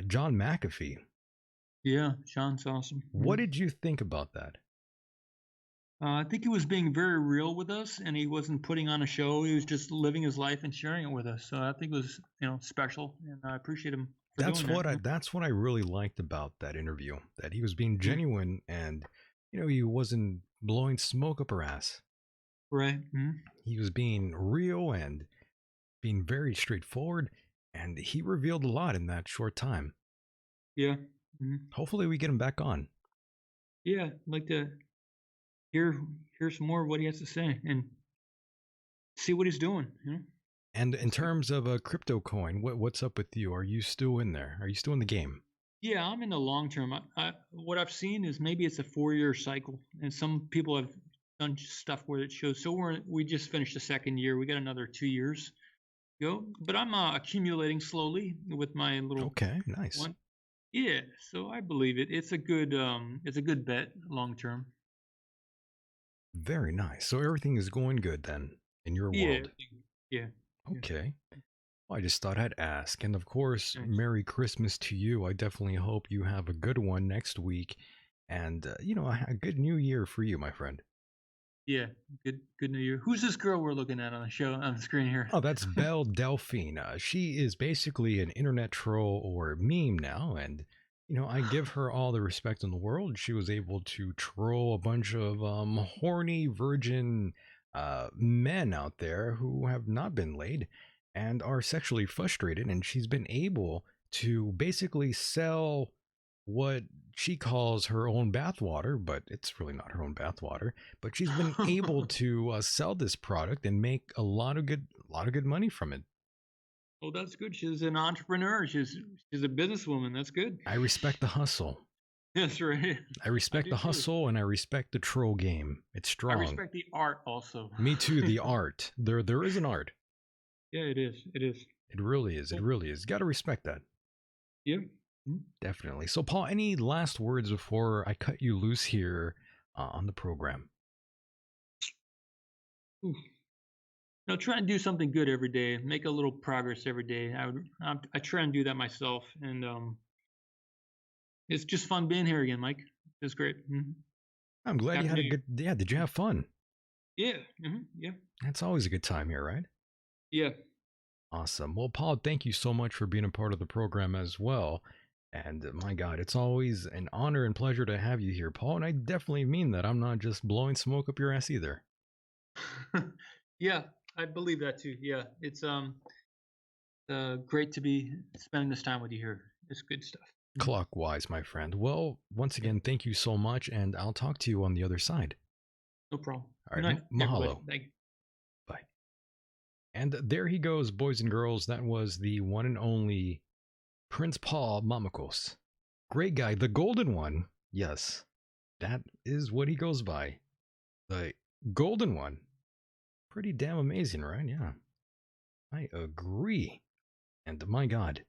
John McAfee. Yeah, John's awesome. What did you think about that? I think he was being very real with us, and he wasn't putting on a show. He was just living his life and sharing it with us. So I think it was, special, and I appreciate him. That's what I really liked about that interview. That he was being genuine, and he wasn't blowing smoke up her ass. Right. He was being real and being very straightforward, and he revealed a lot in that short time. Yeah. Hopefully we get him back on. Yeah. I'd like to hear some more of what he has to say and see what he's doing. And in terms of a crypto coin, what's up with you? Are you still in there? Are you still in the game? Yeah, I'm in the long term. What I've seen is maybe it's a 4-year cycle, and some people have done stuff where it shows. So we just finished the second year. We got another 2 years to go, but I'm accumulating slowly with my little Okay, nice. one. Yeah, so I believe it. It's a good bet long term. Very nice. So everything is going good then in your Yeah, world. yeah. Okay. Well, I just thought I'd ask. And of course, Nice. Merry Christmas to you. I definitely hope you have a good one next week. And, a good new year for you, my friend. Yeah, good New Year. Who's this girl we're looking at on the show on the screen here? Oh, that's Belle Delphine. She is basically an internet troll or meme now. And, I give her all the respect in the world. She was able to troll a bunch of horny virgin men out there who have not been laid and are sexually frustrated. And she's been able to basically sell what she calls her own bathwater, but it's really not her own bathwater. But she's been able to sell this product and make a lot of good money from it. Oh, that's good. She's an entrepreneur. She's a businesswoman. That's good. I respect the hustle. That's right. I respect do the too. hustle, and I respect the troll game. It's strong. I respect the art also. Me too. The art. There is an art. Yeah, it is. It is. It really is. It really is. Got to respect that. Yep. Definitely. So, Paul, any last words before I cut you loose here on the program? No, try and do something good every day. Make a little progress every day. I try and do that myself, and it's just fun being here again, Mike. It's great. I'm glad you had a Happy good. Yeah, did you have fun? Yeah. Yeah. That's always a good time here, right? Yeah. Awesome. Well, Paul, thank you so much for being a part of the program as well. And my God, it's always an honor and pleasure to have you here, Paul. And I definitely mean that. I'm not just blowing smoke up your ass either. Yeah, I believe that too. Yeah, it's great to be spending this time with you here. It's good stuff. Clockwise, my friend. Well, once again, thank you so much, and I'll talk to you on the other side. No problem. All right, Good night, everybody. mahalo. Thank you. Bye. And there he goes, boys and girls. That was the one and only Prince Paul Mamakos. Great guy, the golden one. Yes, that is what he goes by. The golden one. Pretty damn amazing, right? Yeah, I agree. And my God,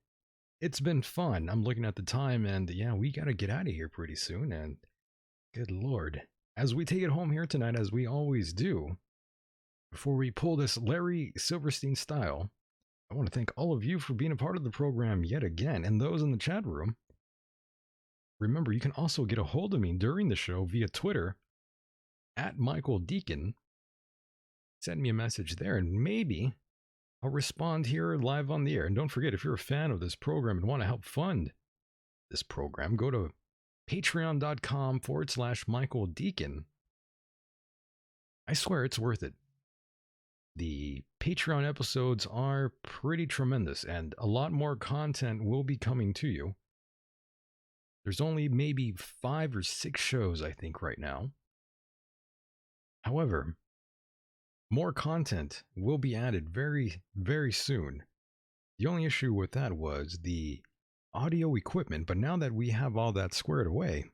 it's been fun. I'm looking at the time, and yeah, we got to get out of here pretty soon. And good Lord, as we take it home here tonight, as we always do, before we pull this Larry Silverstein style, I want to thank all of you for being a part of the program yet again, and those in the chat room. Remember, you can also get a hold of me during the show via Twitter at Michael Decon. Send me a message there, and maybe I'll respond here live on the air. And don't forget, if you're a fan of this program and want to help fund this program, go to patreon.com/Michael Decon. I swear it's worth it. The Patreon episodes are pretty tremendous, and a lot more content will be coming to you. There's only maybe 5 or 6 shows, I think, right now. However, more content will be added very, very soon. The only issue with that was the audio equipment, but now that we have all that squared away,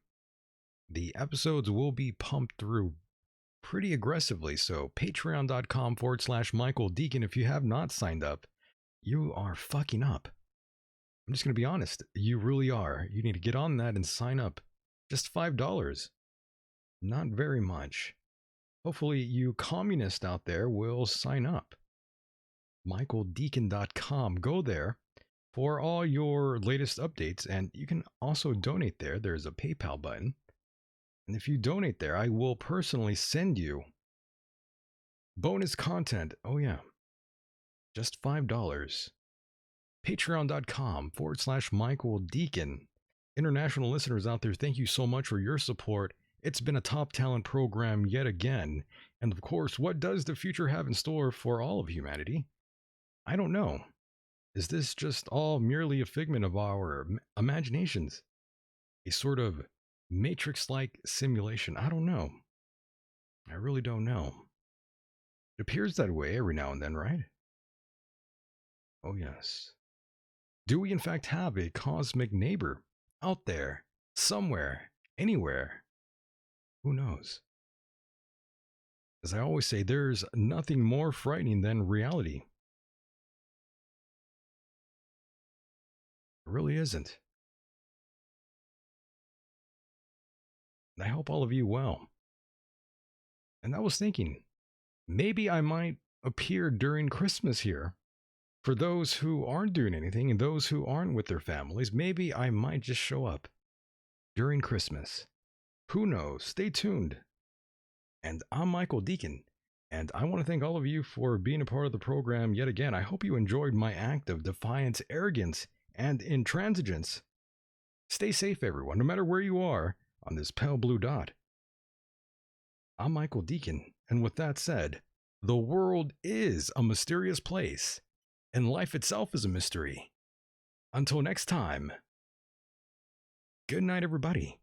the episodes will be pumped through pretty aggressively. So patreon.com/Michael Decon. If you have not signed up, you are fucking up. I'm just going to be honest. You really are. You need to get on that and sign up. Just $5. Not very much. Hopefully you communists out there will sign up. MichaelDecon.com. Go there for all your latest updates, and you can also donate there. There's a PayPal button. And if you donate there, I will personally send you bonus content. Oh, yeah. Just $5. Patreon.com/Michael Decon. International listeners out there, thank you so much for your support. It's been a top talent program yet again. And of course, what does the future have in store for all of humanity? I don't know. Is this just all merely a figment of our imaginations? A sort of matrix like simulation? I don't know. I really don't know. It appears that way every now and then, right? Oh, yes. Do we in fact have a cosmic neighbor out there, somewhere, anywhere? Who knows? As I always say, there's nothing more frightening than reality. It really isn't. And I hope all of you well. And I was thinking, maybe I might appear during Christmas here. For those who aren't doing anything and those who aren't with their families, maybe I might just show up during Christmas. Who knows? Stay tuned. And I'm Michael Decon, and I want to thank all of you for being a part of the program yet again. I hope you enjoyed my act of defiance, arrogance, and intransigence. Stay safe, everyone, no matter where you are on this pale blue dot. I'm Michael Decon, and with that said, the world is a mysterious place, and life itself is a mystery. Until next time, good night, everybody.